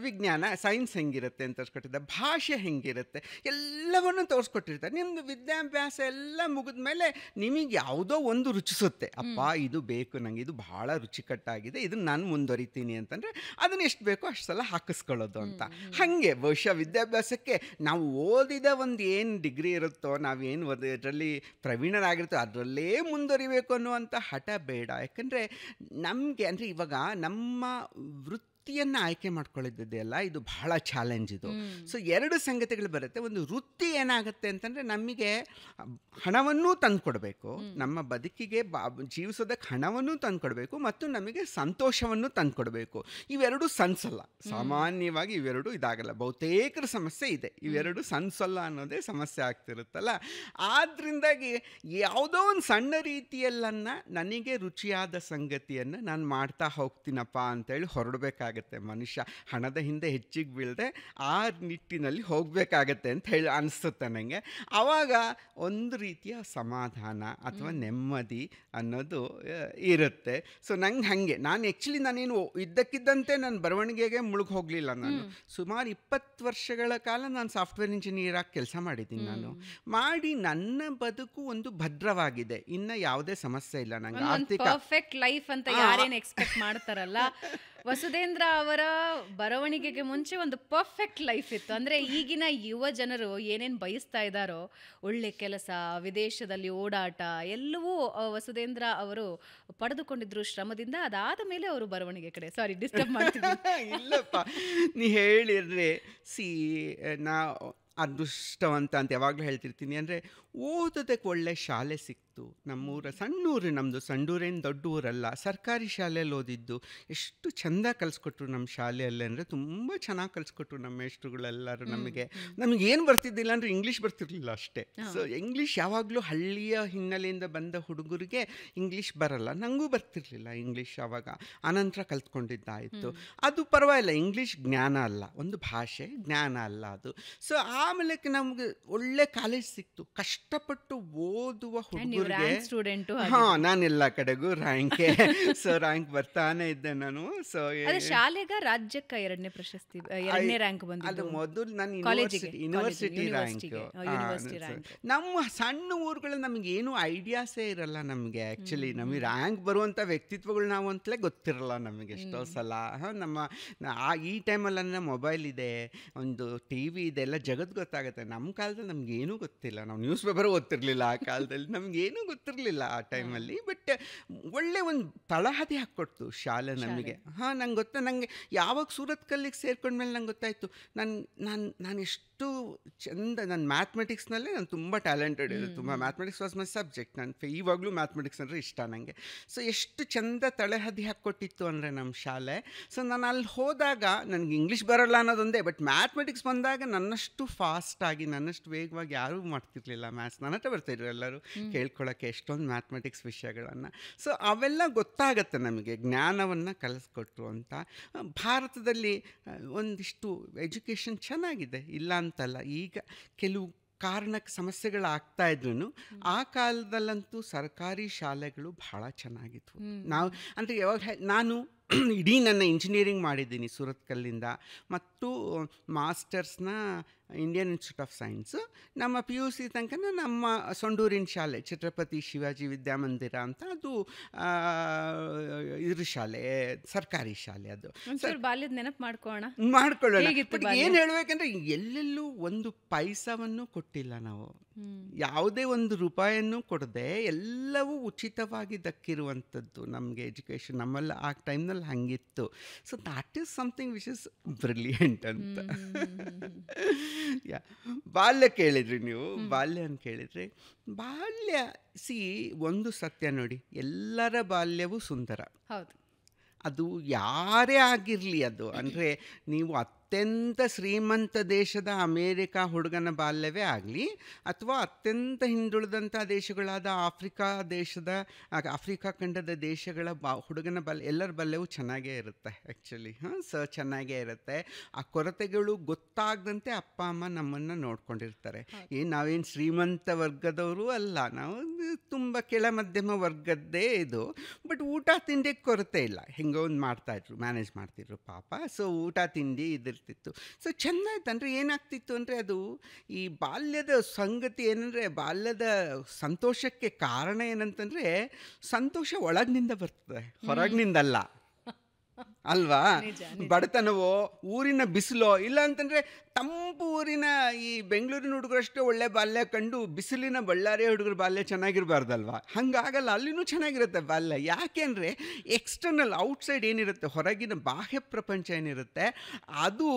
ವಿಜ್ಞಾನ ಸೈನ್ಸ್ ಹೆಂಗಿರುತ್ತೆ ಅಂತ ತೋರಿಸ್ಕೊಟ್ಟಿರ್ತಾರೆ, ಭಾಷೆ ಹೆಂಗಿರುತ್ತೆ ಎಲ್ಲವನ್ನು ತೋರಿಸ್ಕೊಟ್ಟಿರ್ತಾರೆ. ನಿಮ್ಮದು ವಿದ್ಯಾಭ್ಯಾಸ ಎಲ್ಲ ಮುಗಿದ ಮೇಲೆ ನಿಮಗೆ ಯಾವುದೋ ಒಂದು ರುಚಿಸುತ್ತೆ, ಅಪ್ಪ ಇದು ಬೇಕು ನನಗೆ, ಇದು ಭಾಳ ರುಚಿಕಟ್ಟಾಗಿದೆ, ಇದನ್ನು ನಾನು ಮುಂದುವರಿತೀನಿ ಅಂತಂದರೆ ಅದನ್ನು ಎಷ್ಟು ಬೇಕೋ ಅಷ್ಟು ಸಲ ಹಾಕಿಸ್ಕೊಳ್ಳೋದು ಅಂತ. ಹಾಗೆ ಬಹುಶಃ ವಿದ್ಯಾಭ್ಯಾಸಕ್ಕೆ ನಾವು ಓದಿದ ಒಂದು ಏನು ಡಿಗ್ರಿ ಇರುತ್ತೋ, ನಾವೇನು ಇದರಲ್ಲಿ ಪ್ರವೀಣರಾಗಿರ್ತೋ ಅದರಲ್ಲಿ ಅದರಲ್ಲೇ ಮುಂದುವರಿಬೇಕು ಅನ್ನುವಂಥ ಹಠ ಬೇಡ. ಯಾಕಂದರೆ ನಮಗೆ ಅಂದರೆ ಇವಾಗ ನಮ್ಮ ವೃತ್ತಿಯನ್ನು ಆಯ್ಕೆ ಮಾಡ್ಕೊಳ್ಳಿದ್ದೆಯಲ್ಲ, ಇದು ಬಹಳ ಚಾಲೆಂಜ್ ಇದು. ಸೊ 2 ಸಂಗತಿಗಳು ಬರುತ್ತೆ. ಒಂದು ವೃತ್ತಿ ಏನಾಗುತ್ತೆ ಅಂತಂದರೆ ನಮಗೆ ಹಣವನ್ನೂ ತಂದುಕೊಡ್ಬೇಕು, ನಮ್ಮ ಬದುಕಿಗೆ ಜೀವಿಸೋದಕ್ಕೆ ಹಣವನ್ನೂ ತಂದುಕೊಡ್ಬೇಕು, ಮತ್ತು ನಮಗೆ ಸಂತೋಷವನ್ನು ತಂದುಕೊಡ್ಬೇಕು. ಇವೆರಡು ಸನ್ಸಲ್ಲ, ಸಾಮಾನ್ಯವಾಗಿ ಇವೆರಡು ಇದಾಗಲ್ಲ. ಬಹುತೇಕರ ಸಮಸ್ಯೆ ಇದೆ, ಇವೆರಡು ಸನ್ಸಲ್ಲ ಅನ್ನೋದೇ ಸಮಸ್ಯೆ ಆಗ್ತಿರುತ್ತಲ್ಲ. ಆದ್ದರಿಂದಾಗಿ ಯಾವುದೋ ಒಂದು ಸಣ್ಣ ರೀತಿಯಲ್ಲನ್ನ ನನಗೆ ರುಚಿಯಾದ ಸಂಗತಿಯನ್ನು ನಾನು ಮಾಡ್ತಾ ಹೋಗ್ತೀನಪ್ಪ ಅಂತೇಳಿ ಹೊರಡಬೇಕಾಗುತ್ತೆ. ಮನುಷ್ಯ ಹಣದ ಹಿಂದೆ ಹೆಚ್ಚಿಗೆ ಬೀಳದೆ ಆ ನಿಟ್ಟಿನಲ್ಲಿ ಹೋಗಬೇಕಾಗತ್ತೆ ಅಂತ ಹೇಳಿ ಅನಿಸುತ್ತೆ ನನಗೆ. ಆವಾಗ ಒಂದು ರೀತಿಯ ಸಮಾಧಾನ ಅಥವಾ ನೆಮ್ಮದಿ ಅನ್ನೋದು ಇರುತ್ತೆ. ಸೊ ನಂಗೆ ಹಾಗೆ ನಾನೇನು ಇದ್ದಕ್ಕಿದ್ದಂತೆ ನನ್ನ ಬರವಣಿಗೆಗೆ ಮುಳುಗಿ ಹೋಗಲಿಲ್ಲ. ನಾನು ಸುಮಾರು 20 ವರ್ಷಗಳ ಕಾಲ ನಾನು ಸಾಫ್ಟ್ವೇರ್ ಇಂಜಿನಿಯರಾಗಿ ಕೆಲಸ ಮಾಡಿದ್ದೀನಿ. ನಾನು ಮಾಡಿ ನನ್ನ ಬದುಕು ಒಂದು ಭದ್ರವಾಗಿದೆ, ಇನ್ನು ಯಾವುದೇ ಸಮಸ್ಯೆ ಇಲ್ಲ ನಂಗೆ. ಆರ್ಥಿಕ ಪರ್ಫೆಕ್ಟ್ ಲೈಫ್ ಅಂತ ಯಾರೇನು ಎಕ್ಸ್ಪೆಕ್ಟ್ ಮಾಡ್ತಾರಲ್ಲ, ವಸುಧೇಂದ್ರ ಅವರ ಬರವಣಿಗೆಗೆ ಮುಂಚೆ ಒಂದು ಪರ್ಫೆಕ್ಟ್ ಲೈಫ್ ಇತ್ತು. ಅಂದರೆ ಈಗಿನ ಯುವ ಜನರು ಏನೇನು ಬಯಸ್ತಾ ಇದ್ದಾರೋ, ಒಳ್ಳೆ ಕೆಲಸ, ವಿದೇಶದಲ್ಲಿ ಓಡಾಟ, ಎಲ್ಲವೂ ವಸುಧೇಂದ್ರ ಅವರು ಪಡೆದುಕೊಂಡಿದ್ರು ಶ್ರಮದಿಂದ. ಅದಾದ ಮೇಲೆ ಅವರು ಬರವಣಿಗೆ ಕಡೆ, ಸಾರಿ ಡಿಸ್ಟರ್ಬ್ ಮಾಡ್ತಿದ್ದೀನಿ. ಇಲ್ಲಪ್ಪ, ನೀ ಹೇಳಿದ್ರೆ ನಾ ಅದೃಷ್ಟವಂತ ಅಂತ ಯಾವಾಗಲೂ ಹೇಳ್ತಿರ್ತೀನಿ. ಅಂದರೆ ಓದೋದಕ್ಕೆ ಒಳ್ಳೆ ಶಾಲೆ ಸಿಕ್ತು. ನಮ್ಮೂರ ಸಣ್ಣೂರು, ನಮ್ಮದು ಸಣ್ಣೂರೇನು ದೊಡ್ಡ ಊರಲ್ಲ, ಸರ್ಕಾರಿ ಶಾಲೆಯಲ್ಲಿ ಓದಿದ್ದು. ಎಷ್ಟು ಚೆಂದ ಕಲಿಸ್ಕೊಟ್ರು ನಮ್ಮ ಶಾಲೆಯಲ್ಲಿ, ಅಂದರೆ ತುಂಬ ಚೆನ್ನಾಗಿ ಕಲಿಸ್ಕೊಟ್ರು ನಮ್ಮ ಮೇಷ್ಟ್ರುಗಳೆಲ್ಲರೂ. ನಮಗೇನು ಬರ್ತಿದ್ದಿಲ್ಲ ಅಂದರೆ ಇಂಗ್ಲೀಷ್ ಬರ್ತಿರ್ಲಿಲ್ಲ ಅಷ್ಟೇ. ಸೊ ಇಂಗ್ಲೀಷ್ ಯಾವಾಗಲೂ ಹಳ್ಳಿಯ ಹಿನ್ನೆಲೆಯಿಂದ ಬಂದ ಹುಡುಗರಿಗೆ ಇಂಗ್ಲೀಷ್ ಬರಲ್ಲ, ನನಗೂ ಬರ್ತಿರ್ಲಿಲ್ಲ ಇಂಗ್ಲೀಷ್. ಆವಾಗ ಆನಂತರ ಕಲ್ತ್ಕೊಂಡಿದ್ದಾಯಿತು. ಅದು ಪರವಾಗಿಲ್ಲ, ಇಂಗ್ಲೀಷ್ ಜ್ಞಾನ ಅಲ್ಲ, ಒಂದು ಭಾಷೆ ಜ್ಞಾನ ಅಲ್ಲ ಅದು. ಸೊ ಆಮೇಲೆ ನಮ್ಗೆ ಒಳ್ಳೆ ಕಾಲೇಜ್ ಸಿಕ್ತು. ಕಷ್ಟಪಟ್ಟು ಓದುವ ಹುಡುಗರಿಗೆ, ನಾನೆಲ್ಲ ಕಡೆಗೂ ರ್ಯಾಂಕೆ, ಸೊ ರ್ಯಾಂಕ್ ಬರ್ತಾನೆ ಇದ್ದೆ ನಾನು. ಸೊ ಶಾಲೆಗ ರಾಜ್ಯಕ್ಕೆ 2ನೇ ಪ್ರಶಸ್ತಿ, 2ನೇ ರ್ಯಾಂಕ್ ಬಂದಿದ್ದು. ಅದು ಮೊದಲು ನಾನು ಯೂನಿವರ್ಸಿಟಿ ರ್ಯಾಂಕ್. ನಮ್ಮ ಸಣ್ಣ ಊರುಗಳು ನಮಗೇನು ಐಡಿಯಾಸೇ ಇರಲ್ಲ ನಮಗೆ. ಆ್ಯಕ್ಚುಲಿ ನಮಗೆ ರ್ಯಾಂಕ್ ಬರುವಂಥ ವ್ಯಕ್ತಿತ್ವಗಳು ನಾವು ಅಂತಲೇ ಗೊತ್ತಿರಲ್ಲ ನಮಗೆ ಎಷ್ಟೋ ಸಲ. ಈ ಟೈಮಲ್ಲ ಮೊಬೈಲ್ ಇದೆ, ಒಂದು ಟಿ ವಿ ಇದೆ, ಎಲ್ಲ ಜಗತ್ತು ಗೊತ್ತಾಗುತ್ತೆ. ನಮ್ಮ ಕಾಲದಲ್ಲಿ ನಮಗೇನೂ ಗೊತ್ತಿಲ್ಲ, ನಾವು ನ್ಯೂಸ್ ಪೇಪರ್ ಓದ್ತಿರ್ಲಿಲ್ಲ ಆ ಕಾಲದಲ್ಲಿ, ನಮಗೇನೂ ಗೊತ್ತಿರಲಿಲ್ಲ ಆ ಟೈಮಲ್ಲಿ. ಬಟ್ ಒಳ್ಳೆ ಒಂದು ತಳಹದಿ ಹಾಕ್ಕೊಡ್ತು ಶಾಲೆ ನಮಗೆ. ನಂಗೆ ಗೊತ್ತಾ, ನನಗೆ ಯಾವಾಗ ಸೂರತ್ ಕಲ್ಲಿಗೆ ಸೇರ್ಕೊಂಡ್ಮೇಲೆ ನಂಗೆ ಗೊತ್ತಾಯಿತು ನಾನು ಎಷ್ಟು ಚೆಂದ. ನಾನು ಮ್ಯಾಥಮೆಟಿಕ್ಸ್ನಲ್ಲೇ ನಾನು ತುಂಬ ಟ್ಯಾಲೆಂಟೆಡ್ ಇದೆ, ತುಂಬ ಮ್ಯಾಥಮೆಟಿಕ್ಸ್ ವಾಸ್ ಮೈ ಸಬ್ಜೆಕ್ಟ್. ನಾನು ಇವಾಗಲೂ ಮ್ಯಾಥಮೆಟಿಕ್ಸ್ ಅಂದರೆ ಇಷ್ಟ ನನಗೆ. ಸೊ ಎಷ್ಟು ಚೆಂದ ತಳಹದಿ ಹಾಕ್ಕೊಟ್ಟಿತ್ತು ಅಂದರೆ ನಮ್ಮ ಶಾಲೆ. ಸೊ ನಾನು ಅಲ್ಲಿ ಹೋದಾಗ ನನಗೆ ಇಂಗ್ಲೀಷ್ ಬರೋಲ್ಲ ಅನ್ನೋದೊಂದೇ, ಬಟ್ ಮ್ಯಾಥಮೆಟಿಕ್ಸ್ ಬಂದಾಗ ನನ್ನಷ್ಟು ಫಾಸ್ಟಾಗಿ, ನನ್ನಷ್ಟು ವೇಗವಾಗಿ ಯಾರೂ ಮಾಡ್ತಿರ್ಲಿಲ್ಲ ಮ್ಯಾಥ್ಸ್. ನನ್ನ ಹತ್ರ ಬರ್ತಾಯಿದ್ರು ಎಲ್ಲರೂ ಕೇಳ್ಕೊಳ್ಳೋಕ್ಕೆ ಎಷ್ಟೊಂದು ಮ್ಯಾಥಮೆಟಿಕ್ಸ್ ವಿಷಯಗಳನ್ನು. ಸೊ ಅವೆಲ್ಲ ಗೊತ್ತಾಗತ್ತೆ ನಮಗೆ, ಜ್ಞಾನವನ್ನು ಕಲಿಸ್ಕೊಟ್ರು ಅಂತ. ಭಾರತದಲ್ಲಿ ಒಂದಿಷ್ಟು ಎಜುಕೇಷನ್ ಚೆನ್ನಾಗಿದೆ, ಇಲ್ಲ ಅಂತಲ್ಲ. ಈಗ ಕೆಲವು ಕಾರಣಕ್ಕೆ ಸಮಸ್ಯೆಗಳಾಗ್ತಾ ಇದ್ರೂ ಆ ಕಾಲದಲ್ಲಂತೂ ಸರ್ಕಾರಿ ಶಾಲೆಗಳು ಭಾಳ ಚೆನ್ನಾಗಿದ್ವು. ನಾವು ಅಂದರೆ ಯಾವಾಗ ನಾನು ಇಡೀ ನನ್ನ ಇಂಜಿನಿಯರಿಂಗ್ ಮಾಡಿದ್ದೀನಿ ಸೂರತ್ ಕಲ್ಲಿಂದ, ಮತ್ತು ಮಾಸ್ಟರ್ಸ್ನ ಇಂಡಿಯನ್ ಇನ್ಸ್ಟಿಟ್ಯೂಟ್ ಆಫ್ ಸೈನ್ಸು. ನಮ್ಮ PUC ತನಕ ನಮ್ಮ ಸೊಂಡೂರಿನ ಶಾಲೆ ಛತ್ರಪತಿ ಶಿವಾಜಿ ವಿದ್ಯಾಮಂದಿರ ಅಂತ, ಅದು ಇದ್ರ ಶಾಲೆ, ಸರ್ಕಾರಿ ಶಾಲೆ. ಅದು ಬಾಲ್ಯದ ನೆನಪು ಮಾಡ್ಕೊಳ್ಳೋಣ. ಬಟ್ ಏನು ಹೇಳಬೇಕಂದ್ರೆ ಎಲ್ಲೆಲ್ಲೂ ಒಂದು ಪೈಸವನ್ನು ಕೊಟ್ಟಿಲ್ಲ ನಾವು, ಯಾವುದೇ ಒಂದು ರೂಪಾಯಿಯನ್ನು ಕೊಡದೆ ಎಲ್ಲವೂ ಉಚಿತವಾಗಿ ದಕ್ಕಿರುವಂಥದ್ದು ನಮಗೆ ಎಜುಕೇಷನ್. ನಮ್ಮಲ್ಲಿ ಆ ಟೈಮ್ನಲ್ಲಿ ಹಂಗಿತ್ತು. So that is something which is brilliant ಅಂತ. ಬಾಲ್ಯ ಕೇಳಿದ್ರಿ ನೀವು, ಬಾಲ್ಯ ಅಂತ ಕೇಳಿದ್ರಿ. ಬಾಲ್ಯ ಒಂದು ಸತ್ಯ ನೋಡಿ, ಎಲ್ಲರ ಬಾಲ್ಯವು ಸುಂದರ. ಹೌದು, ಅದು ಯಾರೇ ಆಗಿರಲಿ. ಅದು ಅಂದರೆ ನೀವು ಅತ್ಯಂತ ಶ್ರೀಮಂತ ದೇಶದ ಅಮೇರಿಕಾ ಹುಡುಗನ ಬಾಲ್ಯವೇ ಆಗಲಿ, ಅಥವಾ ಅತ್ಯಂತ ಹಿಂದುಳಿದಂಥ ದೇಶಗಳಾದ ಆಫ್ರಿಕಾ ಖಂಡದ ದೇಶಗಳ ಹುಡುಗನ ಬಾಲ್ಯ, ಎಲ್ಲರ ಬಾಲ್ಯವೂ ಚೆನ್ನಾಗೇ ಇರುತ್ತೆ ಆ್ಯಕ್ಚುಲಿ. ಚೆನ್ನಾಗೇ ಇರುತ್ತೆ. ಆ ಕೊರತೆಗಳು ಗೊತ್ತಾಗದಂತೆ ಅಪ್ಪ ಅಮ್ಮ ನಮ್ಮನ್ನು ನೋಡ್ಕೊಂಡಿರ್ತಾರೆ. ನಾವೇನು ಶ್ರೀಮಂತ ವರ್ಗದವರು ಅಲ್ಲ, ನಾವು ತುಂಬ ಕೆಳ ಮಧ್ಯಮ ವರ್ಗದ್ದೇ ಇದು. ಬಟ್ ಊಟ ತಿಂಡಿಗೆ ಕೊರತೆ ಇಲ್ಲ, ಹೆಂಗೋ ಒಂದು ಮಾಡ್ತಾಯಿದ್ರು, ಮ್ಯಾನೇಜ್ ಮಾಡ್ತಿದ್ರು ಪಾಪ. ಸೊ ಊಟ ತಿಂಡಿ ಇದಿರ್ತಿತ್ತು. ಸೊ ಚೆಂದಾಯ್ತಂದರೆ ಏನಾಗ್ತಿತ್ತು ಅಂದರೆ, ಅದು ಈ ಬಾಲ್ಯದ ಸಂಗತಿ ಏನಂದರೆ, ಬಾಲ್ಯದ ಸಂತೋಷಕ್ಕೆ ಕಾರಣ ಏನಂತಂದರೆ, ಸಂತೋಷ ಒಳಗಿನಿಂದ ಬರ್ತದೆ, ಹೊರಗಿನಿಂದಲ್ಲ. ಅಲ್ವಾ? ನಿಜ, ನಿಜ. ಬಡತನವೋ, ಊರಿನ ಬಿಸಿಲೋ, ಇಲ್ಲ ಅಂತಂದರೆ ತಂಪು ಊರಿನ ಈ ಬೆಂಗಳೂರಿನ ಹುಡುಗರಷ್ಟೇ ಒಳ್ಳೆ ಬಾಲ್ಯ ಕಂಡು ಬಿಸಿಲಿನ ಬಳ್ಳಾರಿ ಹುಡುಗರ ಬಾಲ್ಯ ಚೆನ್ನಾಗಿರಬಾರ್ದಲ್ವಾ? ಹಾಗಾಗಲ್ಲ, ಅಲ್ಲಿನೂ ಚೆನ್ನಾಗಿರುತ್ತೆ ಬಾಲ್ಯ. ಯಾಕೆ ಅಂದರೆ ಎಕ್ಸ್ಟರ್ನಲ್ ಔಟ್ಸೈಡ್ ಏನಿರುತ್ತೆ, ಹೊರಗಿನ ಬಾಹ್ಯ ಪ್ರಪಂಚ ಏನಿರುತ್ತೆ, ಅದು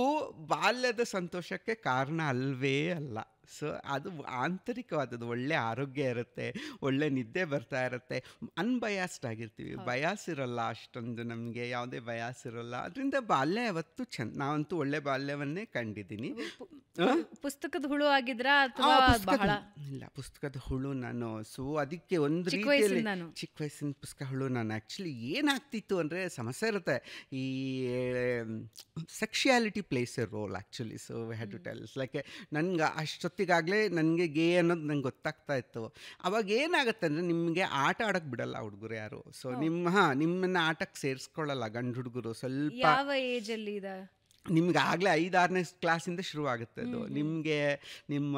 ಬಾಲ್ಯದ ಸಂತೋಷಕ್ಕೆ ಕಾರಣ ಅಲ್ವೇ ಅಲ್ಲ. ಸೊ ಅದು ಆಂತರಿಕವಾದದ್ದು. ಒಳ್ಳೆ ಆರೋಗ್ಯ ಇರುತ್ತೆ, ಒಳ್ಳೆ ನಿದ್ದೆ ಬರ್ತಾ ಇರುತ್ತೆ, ಅನ್ಬಯಾಸ್ಡ್ ಆಗಿರ್ತೀವಿ, ಬಯಾಸ್ ಇರೋಲ್ಲ ಅಷ್ಟೊಂದು, ನಮಗೆ ಯಾವುದೇ ಬಯಾಸ್ ಇರೋಲ್ಲ. ಅದರಿಂದ ಬಾಲ್ಯ ಯಾವತ್ತೂ ನಾವಂತೂ ಒಳ್ಳೆ ಬಾಲ್ಯವನ್ನೇ ಕಂಡಿದ್ದೀನಿ. ಪುಸ್ತಕದ ಹುಳು ಆಗಿದ್ರ ಅಥವಾ ಬಹಳ ಇಲ್ಲ, ಪುಸ್ತಕದ ಹುಳು ನಾನು. ಸೊ ಅದಕ್ಕೆ ಒಂದು ಚಿಕ್ಕ ರೀತಿಯಲ್ಲಿ ವಯಸ್ಸಿಂದಾನು? ಚಿಕ್ಕ ವಯಸ್ಸಿನ ಪುಸ್ತಕ ಹುಳು ನಾನು. ಆ್ಯಕ್ಚುಲಿ ಏನಾಗ್ತಿತ್ತು ಅಂದರೆ, ಸಮಸ್ಯೆ ಇರುತ್ತೆ, ಈ sexuality plays a role actually. So we had to tell like, ನನಗೆ ಅಷ್ಟೊತ್ತಿಗಾಗಲೇ ನನಗೆ ಗೇ ಅನ್ನೋದು ನಂಗೆ ಗೊತ್ತಾಗ್ತಾ ಇತ್ತು. ಅವಾಗ ಏನಾಗುತ್ತೆ ಅಂದರೆ, ನಿಮಗೆ ಆಟ ಆಡೋಕ್ಕೆ ಬಿಡಲ್ಲ ಹುಡುಗರು ಯಾರು. ಸೊ ನಿಮ್ಮನ್ನು ಆಟಕ್ಕೆ ಸೇರಿಸ್ಕೊಳ್ಳಲ್ಲ ಗಂಡು ಹುಡುಗರು. ಸ್ವಲ್ಪ ಯಾವ ಏಜಲ್ಲಿ ಇದೆ? ನಿಮ್ಗೆ ಆಗಲೇ 5-6ನೇ ಕ್ಲಾಸಿಂದ ಶುರುವಾಗುತ್ತೆ ಅದು. ನಿಮಗೆ ನಿಮ್ಮ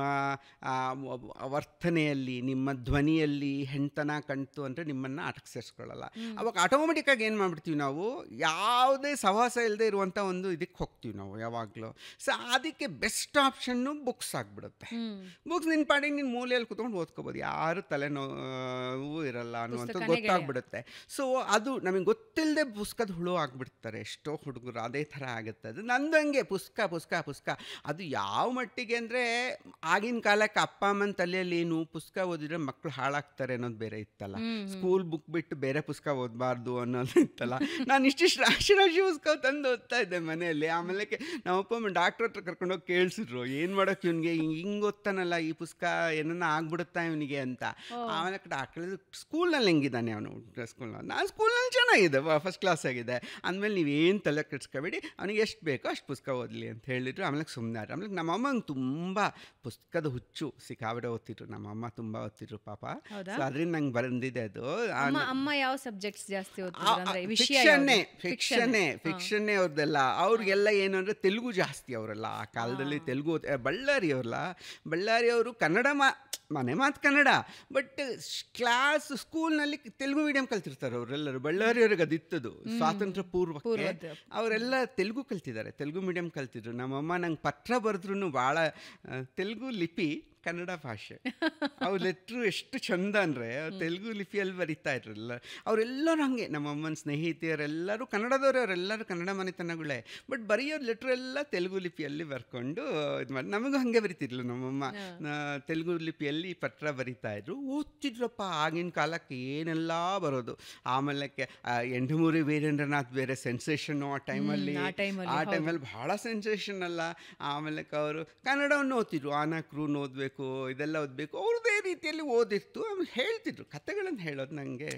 ವರ್ತನೆಯಲ್ಲಿ, ನಿಮ್ಮ ಧ್ವನಿಯಲ್ಲಿ ಹೆಣ್ತನ ಕಂತು ಅಂದರೆ ನಿಮ್ಮನ್ನು ಆಟಕ್ಕೆ ಸೇರಿಸ್ಕೊಳ್ಳಲ್ಲ. ಅವಾಗ ಆಟೋಮೆಟಿಕ್ಕಾಗಿ ಏನು ಮಾಡಿಬಿಡ್ತೀವಿ ನಾವು, ಯಾವುದೇ ಸಹವಾಸ ಇಲ್ಲದೆ ಇರುವಂಥ ಒಂದು ಇದಕ್ಕೆ ಹೋಗ್ತೀವಿ ನಾವು ಯಾವಾಗಲೂ. ಸೊ ಅದಕ್ಕೆ ಬೆಸ್ಟ್ ಆಪ್ಷನ್ನು ಬುಕ್ಸ್ ಆಗಿಬಿಡುತ್ತೆ. ಬುಕ್ಸ್ ನಿನ್ನ ಪಾಡಿಗೆ ನಿನ್ನ ಮೂಲೆಯಲ್ಲಿ ಕೂತ್ಕೊಂಡು ಓದ್ಕೋಬೋದು, ಯಾರು ತಲೆನೋವು ಇರಲ್ಲ ಅನ್ನುವಂಥದ್ದು ಗೊತ್ತಾಗ್ಬಿಡುತ್ತೆ. ಸೊ ಅದು ನಮಗೆ ಗೊತ್ತಿಲ್ಲದೆ ಪುಸ್ತಕದ ಹುಳು ಆಗಿಬಿಡ್ತಾರೆ ಎಷ್ಟೋ ಹುಡುಗರು. ಅದೇ ಥರ ಆಗುತ್ತೆ ಅದು. ನಂದಂಗೆ ಪುಸ್ತಕ ಅದು ಯಾವ ಮಟ್ಟಿಗೆ ಅಂದರೆ, ಆಗಿನ ಕಾಲಕ್ಕೆ ಅಪ್ಪ ಅಮ್ಮನ ತಲೆಯಲ್ಲಿ ಏನು, ಪುಸ್ತಕ ಓದಿದ್ರೆ ಮಕ್ಕಳು ಹಾಳಾಗ್ತಾರೆ ಅನ್ನೋದು ಬೇರೆ ಇತ್ತಲ್ಲ. ಸ್ಕೂಲ್ ಬುಕ್ ಬಿಟ್ಟು ಬೇರೆ ಪುಸ್ತಕ ಓದಬಾರ್ದು ಅನ್ನೋದು ಇತ್ತಲ್ಲ. ನಾನು ಇಷ್ಟಿಷ್ಟು ರಾಶಿ ಪುಸ್ತಕ ತಂದು ಓದ್ತಾ ಇದ್ದೆ ಮನೆಯಲ್ಲಿ. ಆಮೇಲೆ ನಮ್ಮಪ್ಪ ಅಮ್ಮ ಡಾಕ್ಟ್ರ್ ಹತ್ರ ಕರ್ಕೊಂಡೋಗಿ ಕೇಳಿಸಿದ್ರು, ಏನು ಮಾಡೋಕೆ ಇವನಿಗೆ ಹಿಂಗೆ ಓದ್ತಾನಲ್ಲ, ಈ ಪುಸ್ತಕ ಏನನ್ನ ಆಗ್ಬಿಡುತ್ತಾ ಇವನಿಗೆ ಅಂತ. ಆಮೇಲೆ ಡಾಕ್ಟ್ರ್ ಸ್ಕೂಲ್ನಲ್ಲಿ ಹೆಂಗಿದ್ದಾನೆ ಅವನು, ಸ್ಕೂಲ್ನಲ್ಲಿ. ನಾನು ಸ್ಕೂಲ್ನಲ್ಲಿ ಚೆನ್ನಾಗಿದೆ, ಫಸ್ಟ್ ಕ್ಲಾಸ್ ಆಗಿದೆ. ಅಂದಮೇಲೆ ನೀವೇನು ತಲೆ ಕೆಡ್ಸ್ಕೊಬೇಡಿ, ಅವನಿಗೆ ಎಷ್ಟು ಬೇಕೋ ಅಷ್ಟು ಪುಸ್ತಕ ಓದಲಿ ಅಂತ ಹೇಳಿದ್ರು. ಆಮೇಲೆ ಸುಮ್ಮನೆ. ಆಮೇಲೆ ನಮ್ಮಮ್ಮಂಗೆ ತುಂಬ ಪುಸ್ತಕದ ಹುಚ್ಚು, ಸಿಕ್ಕಾಬಿಡೆ ಓದ್ತಿದ್ರು. ನಮ್ಮಮ್ಮ ತುಂಬ ಓದ್ತಿದ್ರು ಪಾಪ. ಸೊ ಅದರಿಂದ ನಂಗೆ ಬಂದಿದೆ ಅದು. ಅಮ್ಮ ಯಾವ ಸಬ್ಜೆಕ್ಟ್ಸ್ ಜಾಸ್ತಿ ಫಿಕ್ಷನ್ನೇ ಅವ್ರದ್ದೆಲ್ಲ. ಅವ್ರಿಗೆಲ್ಲ ಏನು ಅಂದರೆ ತೆಲುಗು ಜಾಸ್ತಿ ಅವರೆಲ್ಲ ಆ ಕಾಲದಲ್ಲಿ. ತೆಲುಗು ಬಳ್ಳಾರಿಯವರು ಕನ್ನಡ ಮನೆ ಮಾತು ಕನ್ನಡ, ಬಟ್ ಸ್ಕೂಲ್ನಲ್ಲಿ ತೆಲುಗು ಮೀಡಿಯಂ ಕಲ್ತಿರ್ತಾರೆ ಅವರೆಲ್ಲರೂ. ಬಳ್ಳಾರಿಯವ್ರಿಗೆ ಅದಿತ್ತದು ಸ್ವಾತಂತ್ರ್ಯ ಪೂರ್ವಕ್ಕೆ. ಅವರೆಲ್ಲ ತೆಲುಗು ಕಲ್ತಿದ್ದಾರೆ, ತೆಲುಗು ಮೀಡಿಯಂ ಕಲ್ತಿದ್ರು. ನಮ್ಮಮ್ಮ ನಂಗೆ ಪತ್ರ ಬರೆದ್ರೂ ಭಾಳ ತೆಲುಗು ಲಿಪಿ ಕನ್ನಡ ಭಾಷೆ. ಅವ್ರ ಲೆಟ್ರು ಎಷ್ಟು ಚಂದ ಅಂದರೆ ತೆಲುಗು ಲಿಪಿಯಲ್ಲಿ ಬರಿತಾ ಇರಲ್ಲ. ಅವರೆಲ್ಲರೂ ಹಾಗೆ, ನಮ್ಮಮ್ಮನ ಸ್ನೇಹಿತೆಯರೆಲ್ಲರೂ ಕನ್ನಡದವರು, ಅವರೆಲ್ಲರೂ ಕನ್ನಡ ಮನೆತನಗಳೇ, ಬಟ್ ಬರೆಯೋ ಲೆಟ್ರು ಎಲ್ಲ ತೆಲುಗು ಲಿಪಿಯಲ್ಲಿ ಬರ್ಕೊಂಡು ಇದು ಮಾಡಿ. ನಮಗೂ ಹಾಗೆ ಬರಿತಿರ್ಲು ನಮ್ಮಮ್ಮ, ತೆಲುಗು ಲಿಪಿಯಲ್ಲಿ ಪತ್ರ ಬರಿತಾಯಿದ್ರು. ಓದ್ತಿದ್ರಪ್ಪ ಆಗಿನ ಕಾಲಕ್ಕೆ ಏನೆಲ್ಲ ಬರೋದು. ಆಮೇಲೆ ಎಂಡಮೂರಿ ವೀರೇಂದ್ರನಾಥ್ ಬೇರೆ ಸೆನ್ಸೇಷನ್ನು ಆ ಟೈಮಲ್ಲಿ ಭಾಳ ಸೆನ್ಸೇಷನ್ ಅಲ್ಲ. ಆಮೇಲೆ ಅವರು ಕನ್ನಡವನ್ನು ಓದ್ತಿದ್ರು, ಆನಕ್ರೂನ್ ಓದಬೇಕು, ಇದೆಲ್ಲ ಓದಬೇಕು, ಅವ್ರದ್ದೇ ರೀತಿಯಲ್ಲಿ ಓದಿತ್ತು. ಆಮೇಲೆ ಹೇಳ್ತಿದ್ರು, ಕಥೆಗಳನ್ನು ಹೇಳೋದು ನನಗೆ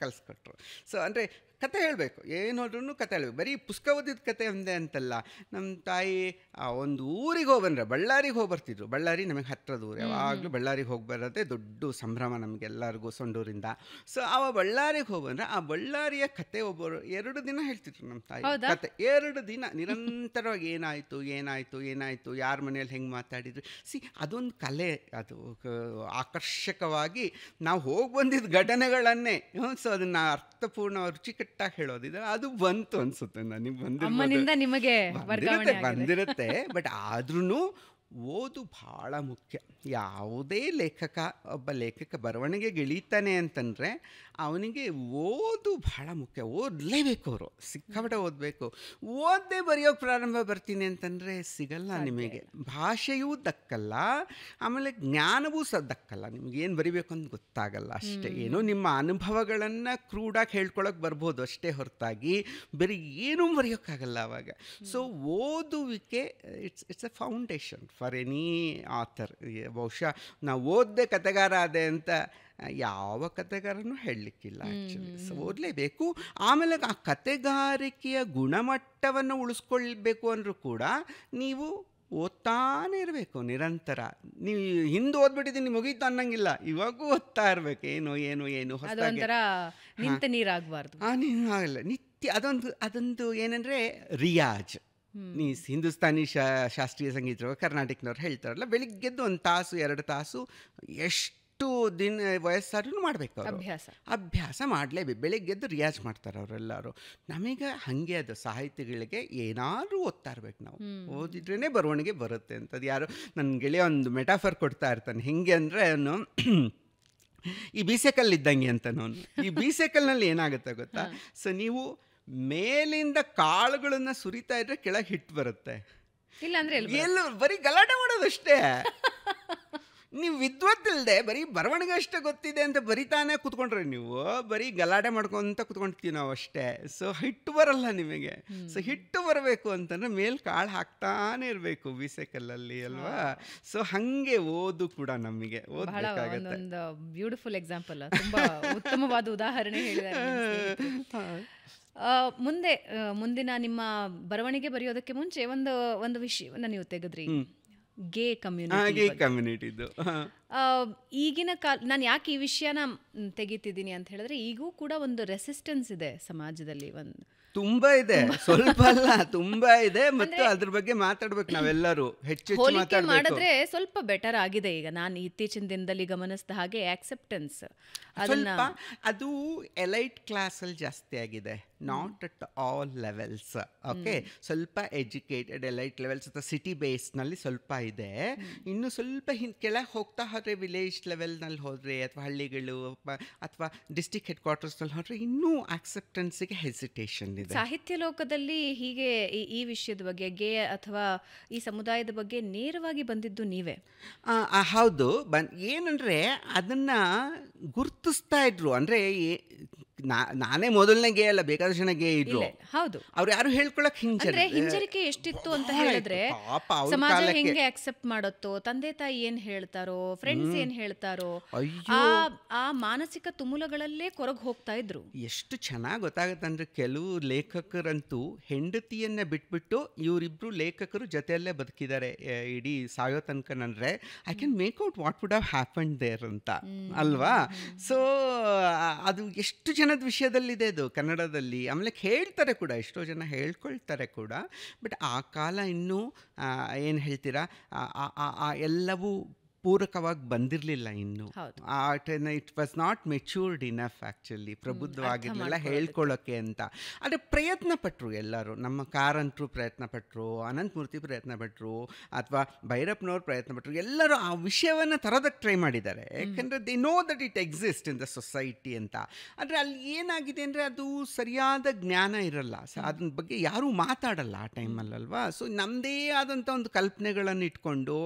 ಕಲಿಸ್ಕೊಟ್ರು. ಸೊ ಅಂದರೆ ಕತೆ ಹೇಳಬೇಕು, ಏನಾದ್ರೂ ಕತೆ ಹೇಳಬೇಕು. ಬರೀ ಪುಸ್ತಕ ಓದಿದ ಕತೆ ಒಂದೇ ಅಂತಲ್ಲ. ನಮ್ಮ ತಾಯಿ ಒಂದು ಊರಿಗೆ ಹೋಗ್ಬಂದ್ರೆ ಬಳ್ಳಾರಿಗೆ ಹೋಗ್ಬರ್ತಿದ್ರು. ಬಳ್ಳಾರಿ ನಮಗೆ ಹತ್ತಿರದ ಊರು, ಯಾವಾಗಲೂ ಬಳ್ಳಾರಿಗೆ ಹೋಗಿ ಬರೋದೇ ದೊಡ್ಡ ಸಂಭ್ರಮ ನಮಗೆಲ್ಲರಿಗೂ ಸೊಂಡೂರಿಂದ. ಸೊ ಅವ ಬಳ್ಳಾರಿಗೆ ಹೋಗ್ಬಂದ್ರೆ ಆ ಬಳ್ಳಾರಿಯ ಕತೆ ಒಬ್ಬರು 2 ದಿನ ಹೇಳ್ತಿದ್ರು ನಮ್ಮ ತಾಯಿ. ಕತೆ 2 ದಿನ ನಿರಂತರವಾಗಿ ಏನಾಯಿತು, ಯಾರ ಮನೆಯಲ್ಲಿ ಹೆಂಗೆ ಮಾತಾಡಿದ್ರು. ಅದೊಂದು ಕಲೆ, ಅದು ಆಕರ್ಷಕವಾಗಿ ನಾವು ಹೋಗಿ ಬಂದಿದ್ದ ಘಟನೆಗಳನ್ನೇ. ಸೊ ಅದನ್ನು ಅರ್ಥಪೂರ್ಣ ರುಚಿಕಟ್ಟಾಗಿ ಹೇಳೋದಿದೆ. ಅದು ಬಂತು ಅನ್ಸುತ್ತೆ ನನಗೆ, ಬಂದಿರುತ್ತೆ. ಬಟ್ ಆದ್ರೂ ಓದು ಭಾಳ ಮುಖ್ಯ. ಯಾವುದೇ ಒಬ್ಬ ಲೇಖಕ ಬರವಣಿಗೆಗೆ ಇಳಿತಾನೆ ಅಂತಂದರೆ ಅವನಿಗೆ ಓದು ಭಾಳ ಮುಖ್ಯ. ಓದಲೇಬೇಕು, ಅವರು ಸಿಕ್ಕಾಪಟ್ಟೆ ಓದಬೇಕು. ಓದದೆ ಬರೆಯೋಕ್ಕೆ ಪ್ರಾರಂಭ ಬರ್ತೀನಿ ಅಂತಂದರೆ ಸಿಗಲ್ಲ ನಿಮಗೆ. ಭಾಷೆಯೂ ದಕ್ಕಲ್ಲ, ಆಮೇಲೆ ಜ್ಞಾನವೂ ದಕ್ಕಲ್ಲ. ನಿಮಗೇನು ಬರಿಬೇಕು ಅಂತ ಗೊತ್ತಾಗಲ್ಲ ಅಷ್ಟೇ. ಏನೋ ನಿಮ್ಮ ಅನುಭವಗಳನ್ನು ಕ್ರೂಡಾಗಿ ಹೇಳ್ಕೊಳಕ್ಕೆ ಬರ್ಬೋದು ಅಷ್ಟೇ ಹೊರತಾಗಿ ಬೇರೆ ಏನೂ ಬರೆಯೋಕ್ಕಾಗಲ್ಲ ಆವಾಗ. ಸೊ ಓದುವಿಕೆ it's A foundation for any author. ಬಹುಶಃ ನಾವು ಓದದೆ ಕತೆಗಾರ ಆದೆ ಅಂತ ಯಾವ ಕತೆಗಾರನೂ ಹೇಳಲಿಕ್ಕಿಲ್ಲ ಆ್ಯಕ್ಚುಲಿ. ಸೊ ಓದಲೇಬೇಕು. ಆಮೇಲೆ ಆ ಕತೆಗಾರಿಕೆಯ ಗುಣಮಟ್ಟವನ್ನು ಉಳಿಸ್ಕೊಳ್ಬೇಕು ಅಂದರೂ ಕೂಡ ನೀವು ಓದ್ತಾನೆ ಇರಬೇಕು ನಿರಂತರ. ನೀವು ಹಿಂದೆ ಓದ್ಬಿಟ್ಟಿದ್ದೀನಿ ಮುಗೀತು ಅನ್ನಂಗಿಲ್ಲ, ಇವಾಗೂ ಓದ್ತಾ ಇರಬೇಕು. ಏನು ನಿಂತ ನೀರಾಗಬಾರ್ದು. ಆಗಲ್ಲ, ನಿತ್ಯ ಅದೊಂದು ಏನಂದರೆ ರಿಯಾಜ್. ನೀ ಹಿಂದೂಸ್ತಾನಿ ಶಾಸ್ತ್ರೀಯ ಸಂಗೀತ ಕರ್ನಾಟಕನವ್ರು ಹೇಳ್ತಾರಲ್ಲ, ಬೆಳಿಗ್ಗೆದ್ದು 1 ತಾಸು 2 ತಾಸು ಎಷ್ಟು ದಿನ ವಯಸ್ಸಾದ್ರೂ ಮಾಡಬೇಕು ಅವರು, ಅಭ್ಯಾಸ ಅಭ್ಯಾಸ ಮಾಡಲೇಬೇಕು. ಬೆಳಿಗ್ಗೆದ್ದು ರಿಯಾಜ್ ಮಾಡ್ತಾರೆ ಅವರೆಲ್ಲರೂ. ನಮಗೆ ಹಾಗೆ ಅದು ಸಾಹಿತಿಗಳಿಗೆ ಏನಾದರೂ ಓದ್ತಾ ಇರ್ಬೇಕು ನಾವು, ಓದಿದ್ರೇ ಬರವಣಿಗೆ ಬರುತ್ತೆ ಅಂತದ್ದು. ಯಾರು ನನ್ನ ಗೆಳೆಯ ಒಂದು ಮೆಟಾಫರ್ ಕೊಡ್ತಾ ಇರ್ತಾನೆ, ಹೆಂಗೆ ಅಂದರೆ ಅವನು ಈ ಬೀಸೆಕಲ್ಲು ಇದ್ದಂಗೆ ಅಂತ. ನಾನು ಈ ಬೀಸೆಕಲ್ನಲ್ಲಿ ಏನಾಗುತ್ತೆ ಗೊತ್ತಾ, ಸೊ ನೀವು ಮೇಲಿಂದ ಕಾಳುಗಳನ್ನು ಸುರಿತಾ ಇದ್ರೆ ಕೆಳಗೆ ಹಿಟ್ಟು ಬರುತ್ತೆ, ಇಲ್ಲ ಅಂದರೆ ಎಲ್ಲ ಬರೀ ಗಲಾಟೆ ಮಾಡೋದಷ್ಟೇ. ನೀವು ವಿದ್ವತ್ತಿಲ್ಲದೆ ಬರೀ ಬರವಣಿಗೆ ಅಷ್ಟೇ ಗೊತ್ತಿದೆ ಅಂತ ಬರಿತಾನೆ ಕೂತ್ಕೊಂಡ್ರೆ ನೀವು ಬರೀ ಗಲಾಟೆ ಮಾಡ್ಕೊಂತ ಕೂತ್ಕೊಂಡ್ತೀವಿ ನಾವು ಅಷ್ಟೇ. ಸೊ ಹಿಟ್ಟು ಬರಲ್ಲ ನಿಮಗೆ. ಸೊ ಹಿಟ್ಟು ಬರಬೇಕು ಅಂತಂದ್ರೆ ಮೇಲ್ ಕಾಳು ಹಾಕ್ತಾನೆ ಇರಬೇಕು ಬೀಸೆಕಲ್ಲಲ್ಲಿ ಅಲ್ವಾ. ಸೊ ಹಾಗೆ ಓದು ಕೂಡ ನಮಗೆ ಓದಬೇಕಾಗತ್ತೆ. ಒಂದು ಬ್ಯೂಟಿಫುಲ್ ಎಕ್ಸಾಂಪಲ್, ತುಂಬಾ ಉತ್ತಮವಾದ ಉದಾಹರಣೆ ಹೇಳಿದ್ದಾರೆ. ಮುಂದಿನ ನಿಮ್ಮ ಬರವಣಿಗೆ ಬರೆಯೋದಕ್ಕೆ ಮುಂಚೆ ಒಂದು ವಿಷಯವನ್ನು ನೀವು ತೆಗೆದ್ರಿ, ಗೇ ಕಮ್ಯುನಿಟಿದು. ಈಗಿನ ಕಾಲ ನಾನು ಯಾಕೆ ಈ ವಿಷಯನ ತೆಗಿತಿದ್ದೀನಿ ಅಂತ ಹೇಳಿದ್ರೆ, ಈಗೂ ಕೂಡ ಒಂದು ರೆಸಿಸ್ಟೆನ್ಸ್ ಇದೆ ಸಮಾಜದಲ್ಲಿ. ತುಂಬಾ ಇದೆ, ಸ್ವಲ್ಪ ಅಲ್ಲ ತುಂಬಾ ಇದೆ. ಮತ್ತು ಅದ್ರ ಬಗ್ಗೆ ಮಾತಾಡ್ಬೇಕು ನಾವೆಲ್ಲರೂ, ಹೆಚ್ಚು ಮಾಡಿದ್ರೆ ಸ್ವಲ್ಪ ಬೆಟರ್ ಆಗಿದೆ. ಈಗ ನಾನು ಇತ್ತೀಚಿನ ದಿನದಲ್ಲಿ ಗಮನಿಸಿದ ಹಾಗೆ ಆಕ್ಸೆಪ್ಟೆನ್ಸ್ ಸ್ವಲ್ಪ ಅದು ಎಲೈಟ್ ಕ್ಲಾಸಲ್ಲಿ ಜಾಸ್ತಿ ಆಗಿದೆ, not at all levels. Okay, ಸ್ವಲ್ಪ ಎಜುಕೇಟೆಡ್ ಎಲೈಟ್ ಲೆವೆಲ್ಸ್ ಅಥವಾ ಸಿಟಿ ಬೇಸ್ನಲ್ಲಿ ಸ್ವಲ್ಪ ಇದೆ. ಇನ್ನು ಸ್ವಲ್ಪ ಕೆಳಗೆ ಹೋಗ್ತಾ ಹೋದರೆ ವಿಲೇಜ್ ಲೆವೆಲ್ನಲ್ಲಿ ಹೋದರೆ ಅಥವಾ ಹಳ್ಳಿಗಳು ಅಥವಾ ಡಿಸ್ಟ್ರಿಕ್ಟ್ ಹೆಡ್ ಕ್ವಾರ್ಟರ್ಸ್ನಲ್ಲಿ ಹೋದರೆ ಇನ್ನೂ ಆಕ್ಸೆಪ್ಟೆನ್ಸಿಗೆ ಹೆಸಿಟೇಷನ್ ಇದೆ. ಸಾಹಿತ್ಯ ಲೋಕದಲ್ಲಿ ಹೀಗೆ ಈ ವಿಷಯದ ಬಗ್ಗೆ, ಗೇ ಅಥವಾ ಈ ಸಮುದಾಯದ ಬಗ್ಗೆ ನೇರವಾಗಿ ಬಂದಿದ್ದು ನೀವೇ? ಹೌದು. ಏನಂದರೆ ಅದನ್ನು ಗುರುತಿಸ್ತಾ ಇದ್ರು. ಅಂದರೆ ನಾನೇ ಮೊದಲನೇ ಗೇ ಅಲ್ಲ, ಬೇಕಾದಷ್ಟು ಜನ ಗೇ ಇದ್ರು. ಹೌದು, ಅವ್ರು ಯಾರು ಹೇಳ್ಕೊಳಕ್ ಹಿಂಜರಿಕೆ ಎಷ್ಟಿತ್ತು ಅಂತ ಹೇಳಿದ್ರೆ, ಸಮಾಜ ಹೆಂಗೆ ಅಕ್ಸೆಪ್ಟ್ ಮಾಡುತ್ತೋ, ತಂದೆ ತಾಯಿ ಏನ್ ಹೇಳ್ತಾರೋ, ಫ್ರೆಂಡ್ಸ್ ಏನ್ ಹೇಳ್ತಾರೋ, ಆ ಮಾನಸಿಕ ತುಮುಲಗಳಲ್ಲೇ ಕೊರಗ್ ಹೋಗ್ತಾ ಇದ್ರು. ಎಷ್ಟು ಚೆನ್ನಾಗಿ ಗೊತ್ತಾಗುತ್ತೆ ಅಂದ್ರೆ, ಕೆಲವು ಲೇಖಕರಂತೂ ಹೆಂಡತಿಯನ್ನ ಬಿಟ್ಬಿಟ್ಟು ಇವರಿಬ್ರು ಲೇಖಕರು ಜೊತೆಯಲ್ಲೇ ಬದುಕಿದ್ದಾರೆ ಇಡೀ ಸಾಯೋ ತನಕ. ಅಂದ್ರೆ I can make out what would have happened there ಅಂತ ಅಲ್ವಾ. ಸೊ ಅದು ಎಷ್ಟು ಜನದ ವಿಷಯದಲ್ಲಿದೆ ಅದು ಕನ್ನಡದಲ್ಲಿ. ಆಮೇಲೆ ಹೇಳ್ತಾರೆ ಕೂಡ, ಎಷ್ಟೋ ಜನ ಹೇಳ್ಕೊಳ್ತಾರೆ ಕೂಡ. ಬಟ್ ಆ ಕಾಲ ಇನ್ನೂ ಏನು ಹೇಳ್ತೀರಾ, ಎಲ್ಲವೂ ಪೂರಕವಾಗಿ ಬಂದಿರಲಿಲ್ಲ ಇನ್ನು. It was not matured enough actually, ಪ್ರಬುದ್ಧವಾಗಿರಲಿಲ್ಲ ಹೇಳ್ಕೊಳ್ಳೋಕ್ಕೆ ಅಂತ. ಆದರೆ ಪ್ರಯತ್ನ ಪಟ್ಟರು ಎಲ್ಲರೂ. ನಮ್ಮ ಕಾರಂತರು ಪ್ರಯತ್ನ ಪಟ್ಟರು, ಅನಂತಮೂರ್ತಿ ಪ್ರಯತ್ನ ಪಟ್ಟರು, ಅಥವಾ ಭೈರಪ್ಪನವ್ರು ಪ್ರಯತ್ನ ಪಟ್ಟರು. ಎಲ್ಲರೂ ಆ ವಿಷಯವನ್ನು ತರೋದಕ್ಕೆ ಟ್ರೈ ಮಾಡಿದ್ದಾರೆ. ಯಾಕೆಂದರೆ they know that it exist in the society ಅಂತ. ಆದರೆ ಅಲ್ಲಿ ಏನಾಗಿದೆ ಅಂದರೆ, ಅದು ಸರಿಯಾದ ಜ್ಞಾನ ಇರಲ್ಲ, ಅದ್ರ ಬಗ್ಗೆ ಯಾರೂ ಮಾತಾಡಲ್ಲ ಆ ಟೈಮಲ್ಲಲ್ವಾ. ಸೊ ನಮ್ಮದೇ ಆದಂಥ ಒಂದು ಕಲ್ಪನೆಗಳನ್ನು ಇಟ್ಕೊಂಡು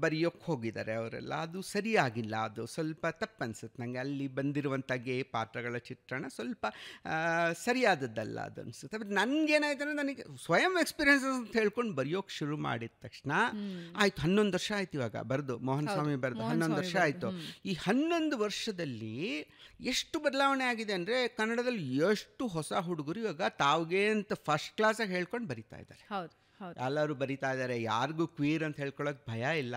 ಬರೆಯೋಕ್ಕೆ ಹೋಗಿದ್ದಾರೆ ಅವರೆಲ್ಲ. ಅದು ಸರಿಯಾಗಿಲ್ಲ, ಅದು ಸ್ವಲ್ಪ ತಪ್ಪನ್ಸುತ್ತೆ ನನಗೆ. ಅಲ್ಲಿ ಬಂದಿರುವಂಥ ಗೇ ಪಾತ್ರಗಳ ಚಿತ್ರಣ ಸ್ವಲ್ಪ ಸರಿಯಾದದ್ದಲ್ಲ ಅದು ಅನಿಸುತ್ತೆ. ಬಟ್ ನನಗೇನಾಯ್ತು ಅಂದರೆ, ನನಗೆ ಸ್ವಯಂ ಎಕ್ಸ್ಪೀರಿಯನ್ಸಸ್ ಅಂತ ಹೇಳ್ಕೊಂಡು ಬರೆಯೋಕ್ಕೆ ಶುರು ಮಾಡಿದ ತಕ್ಷಣ ಆಯಿತು, 11 ವರ್ಷ ಆಯ್ತು ಇವಾಗ ಬರೆದು, ಮೋಹನ್ ಸ್ವಾಮಿ ಬರೆದು 11 ವರ್ಷ ಆಯಿತು. ಈ 11 ವರ್ಷದಲ್ಲಿ ಎಷ್ಟು ಬದಲಾವಣೆ ಆಗಿದೆ ಅಂದರೆ, ಕನ್ನಡದಲ್ಲಿ ಎಷ್ಟು ಹೊಸ ಹುಡುಗರು ಇವಾಗ ತಾವ್ಗೆ ಅಂತ ಫಸ್ಟ್ ಕ್ಲಾಸಾಗಿ ಹೇಳ್ಕೊಂಡು ಬರಿತಾ ಇದ್ದಾರೆ. ಎಲ್ಲರೂ ಬರಿತಾ ಇದ್ದಾರೆ, ಯಾರಿಗೂ ಕ್ವೀರ್ ಅಂತ ಹೇಳ್ಕೊಳಕ್ಕೆ ಭಯ ಇಲ್ಲ.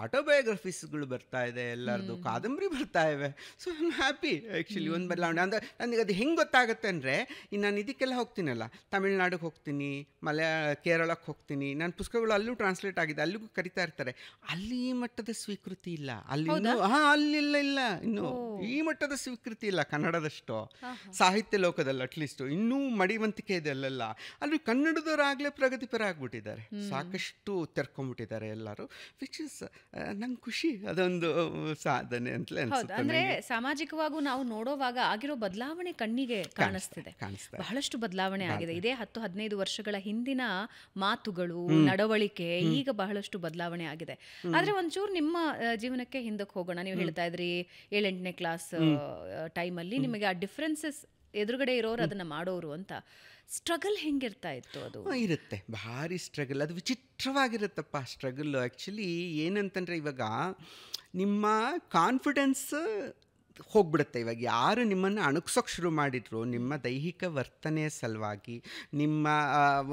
ಆಟೋಬಯೋಗ್ರಫೀಸ್ಗಳು ಬರ್ತಾ ಇದೆ, ಎಲ್ಲರದು ಕಾದಂಬರಿ ಬರ್ತಾ ಇವೆ. So I am happy actually. ಒಂದು ಬದಲಾವಣೆ ಅಂದರೆ ನನಗೆ ಅದು ಹೆಂಗೆ ಗೊತ್ತಾಗುತ್ತೆ ಅಂದರೆ, ನಾನು ಇದಕ್ಕೆಲ್ಲ ಹೋಗ್ತೀನಲ್ಲ, ತಮಿಳ್ನಾಡಿಗೆ ಹೋಗ್ತೀನಿ, ಕೇರಳಕ್ಕೆ ಹೋಗ್ತೀನಿ, ನನ್ನ ಪುಸ್ತಕಗಳು ಅಲ್ಲೂ ಟ್ರಾನ್ಸ್ಲೇಟ್ ಆಗಿದೆ, ಅಲ್ಲಿಗೂ ಕರಿತಾ ಇರ್ತಾರೆ. ಅಲ್ಲಿ ಈ ಮಟ್ಟದ ಸ್ವೀಕೃತಿ ಇಲ್ಲ, ಅಲ್ಲಿ ಅಲ್ಲಿಲ್ಲ ಇನ್ನು ಈ ಮಟ್ಟದ ಸ್ವೀಕೃತಿ ಇಲ್ಲ ಕನ್ನಡದಷ್ಟು ಸಾಹಿತ್ಯ ಲೋಕದಲ್ಲಿ. ಅಟ್ಲೀಸ್ಟು ಇನ್ನೂ ಮಡಿವಂತಿಕೆ ಇದೆ ಅಲ್ಲೆಲ್ಲ. ಅಲ್ಲಿ ಕನ್ನಡದವರಾಗಲೇ ಪ್ರಗತಿಪರ ಬಿಟ್ಟಿದ್ದಾರೆ, ಸಾಕಷ್ಟು ತೆರ್ಕೊಂಡ್ಬಿಟ್ಟಿದ್ದಾರೆ ಎಲ್ಲರೂ, ವಿಚ್ ಇಸ್ ನಂಗೆ ಖುಷಿ. ಅದೊಂದು ಸಾಧನೆ ಅಂತಲೇ ಅನ್ಸುತ್ತೆ. ಅಂದ್ರೆ ಸಾಮಾಜಿಕವಾಗೂ ನಾವು ನೋಡೋವಾಗ ಆಗಿರೋ ಬದಲಾವಣೆ ಕಣ್ಣಿಗೆ ಕಾಣಿಸ್ತಿದೆ. ಬಹಳಷ್ಟು ಬದಲಾವಣೆ ಆಗಿದೆ. ಇದೇ 10-15 ವರ್ಷಗಳ ಹಿಂದಿನ ಮಾತುಗಳು, ನಡವಳಿಕೆ ಈಗ ಬಹಳಷ್ಟು ಬದಲಾವಣೆ ಆಗಿದೆ. ಆದ್ರೆ ಒಂಚೂರು ನಿಮ್ಮ ಜೀವನಕ್ಕೆ ಹಿಂದಕ್ಕೆ ಹೋಗೋಣ. ನೀವು ಹೇಳ್ತಾ ಇದ್ರಿ 7-8ನೇ ಕ್ಲಾಸ್ ಟೈಮಲ್ಲಿ ನಿಮಗೆ ಆ ಡಿಫ್ರೆನ್ಸಸ್ ಎದುರುಗಡೆ ಇರೋರು ಅದನ್ನ ಮಾಡೋರು ಅಂತ. ಸ್ಟ್ರಗಲ್ ಹೆಂಗಿರ್ತಾ ಇತ್ತು? ಅದು ಇರುತ್ತೆ, ಭಾರಿ ಸ್ಟ್ರಗಲ್. ಅದು ವಿಚಿತ್ರವಾಗಿರುತ್ತಪ್ಪ ಸ್ಟ್ರಗಲ್. ಆ್ಯಕ್ಚುಲಿ ಏನಂತಂದರೆ, ಇವಾಗ ನಿಮ್ಮ ಕಾನ್ಫಿಡೆನ್ಸ್ ಹೋಗ್ಬಿಡುತ್ತೆ. ಇವಾಗ ಯಾರು ನಿಮ್ಮನ್ನು ಅಣುಕ್ಸೋಕ್ಕೆ ಶುರು ಮಾಡಿದ್ರು, ನಿಮ್ಮ ದೈಹಿಕ ವರ್ತನೆಯ ಸಲುವಾಗಿ, ನಿಮ್ಮ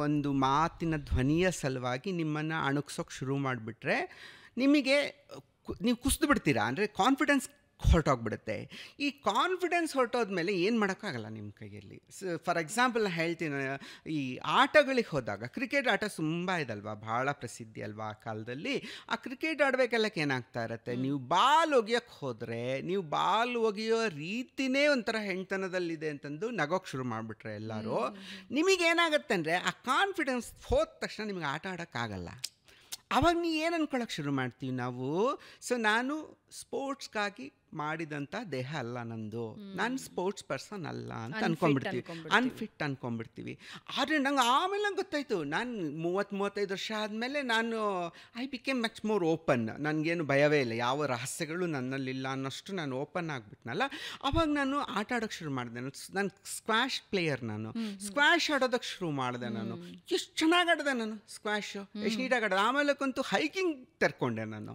ಒಂದು ಮಾತಿನ ಧ್ವನಿಯ ಸಲುವಾಗಿ ನಿಮ್ಮನ್ನು ಅಣುಕ್ಸೋಕ್ಕೆ ಶುರು ಮಾಡಿಬಿಟ್ರೆ, ನಿಮಗೆ ನೀವು ಕುಸಿದು ಬಿಡ್ತೀರಾ. ಅಂದರೆ ಕಾನ್ಫಿಡೆನ್ಸ್ ಹೊರಟೋಗ್ಬಿಡುತ್ತೆ. ಈ ಕಾನ್ಫಿಡೆನ್ಸ್ ಹೊರಟೋದ್ಮೇಲೆ ಏನು ಮಾಡೋಕ್ಕಾಗಲ್ಲ ನಿಮ್ಮ ಕೈಯಲ್ಲಿ. ಫಾರ್ ಎಕ್ಸಾಂಪಲ್ ಹೇಳ್ತೀನಿ, ಈ ಆಟಗಳಿಗೆ ಹೋದಾಗ ಕ್ರಿಕೆಟ್ ಆಟ ತುಂಬ ಇದಲ್ವಾ, ಭಾಳ ಪ್ರಸಿದ್ಧಿ ಅಲ್ವಾ ಆ ಕಾಲದಲ್ಲಿ. ಆ ಕ್ರಿಕೆಟ್ ಆಡಬೇಕೆಲ್ಲಕ್ಕೆ ಏನಾಗ್ತಾ ಇರುತ್ತೆ, ನೀವು ಬಾಲ್ ಒಗೆಯೋಕ್ಕೆ ಹೋದರೆ ನೀವು ಬಾಲ್ ಒಗೆಯೋ ರೀತಿನೇ ಒಂಥರ ಹೆಣ್ತನದಲ್ಲಿದೆ ಅಂತಂದು ನಗೋಕ್ಕೆ ಶುರು ಮಾಡಿಬಿಟ್ರೆ ಎಲ್ಲರೂ, ನಿಮಗೇನಾಗುತ್ತೆ ಅಂದರೆ ಆ ಕಾನ್ಫಿಡೆನ್ಸ್ ಹೋದ ತಕ್ಷಣ ನಿಮಗೆ ಆಟ ಆಡೋಕ್ಕಾಗಲ್ಲ. ಆವಾಗ ನೀವು ಏನು ಅಂದ್ಕೊಳ್ಳೋಕೆ ಶುರು ಮಾಡ್ತೀವಿ ನಾವು, ಸೊ ನಾನು ಸ್ಪೋರ್ಟ್ಸ್ಗಾಗಿ ಮಾಡಿದಂಥ ದೇಹ ಅಲ್ಲ ನಂದು, ನಾನು ಸ್ಪೋರ್ಟ್ಸ್ ಪರ್ಸನ್ ಅಲ್ಲ ಅಂತ ಅನ್ಕೊಂಡ್ಬಿಡ್ತೀವಿ, ಅನ್ಫಿಟ್ ಅನ್ಕೊಂಡ್ಬಿಡ್ತೀವಿ. ಆದರೆ ನಂಗೆ ಆಮೇಲೆ ಗೊತ್ತಾಯಿತು, ನಾನು 30-35 ವರ್ಷ ಆದಮೇಲೆ ನಾನು I became much more open. ನನಗೇನು ಭಯವೇ ಇಲ್ಲ, ಯಾವ ರಹಸ್ಯಗಳು ನನ್ನಲ್ಲಿಲ್ಲ ಅನ್ನೋಷ್ಟು ನಾನು ಓಪನ್ ಆಗಿಬಿಟ್ನಲ್ಲ. ಆವಾಗ ನಾನು ಆಟ ಆಡೋಕ್ಕೆ ಶುರು ಮಾಡಿದೆ. ನಾನು ಸ್ಕ್ವಾಷ್ ಪ್ಲೇಯರ್, ನಾನು ಸ್ಕ್ವಾಷ್ ಆಡೋದಕ್ಕೆ ಶುರು ಮಾಡಿದೆ. ನಾನು ಎಷ್ಟು ಚೆನ್ನಾಗಿ ಆಡಿದೆ, ನಾನು ಸ್ಕ್ವಾಶು ಎಷ್ಟು ನೀಟಾಗಿ ಆಡೋದು. ಆಮೇಲಕ್ಕಂತೂ ಹೈಕಿಂಗ್ ತೆರ್ಕೊಂಡೆ. ನಾನು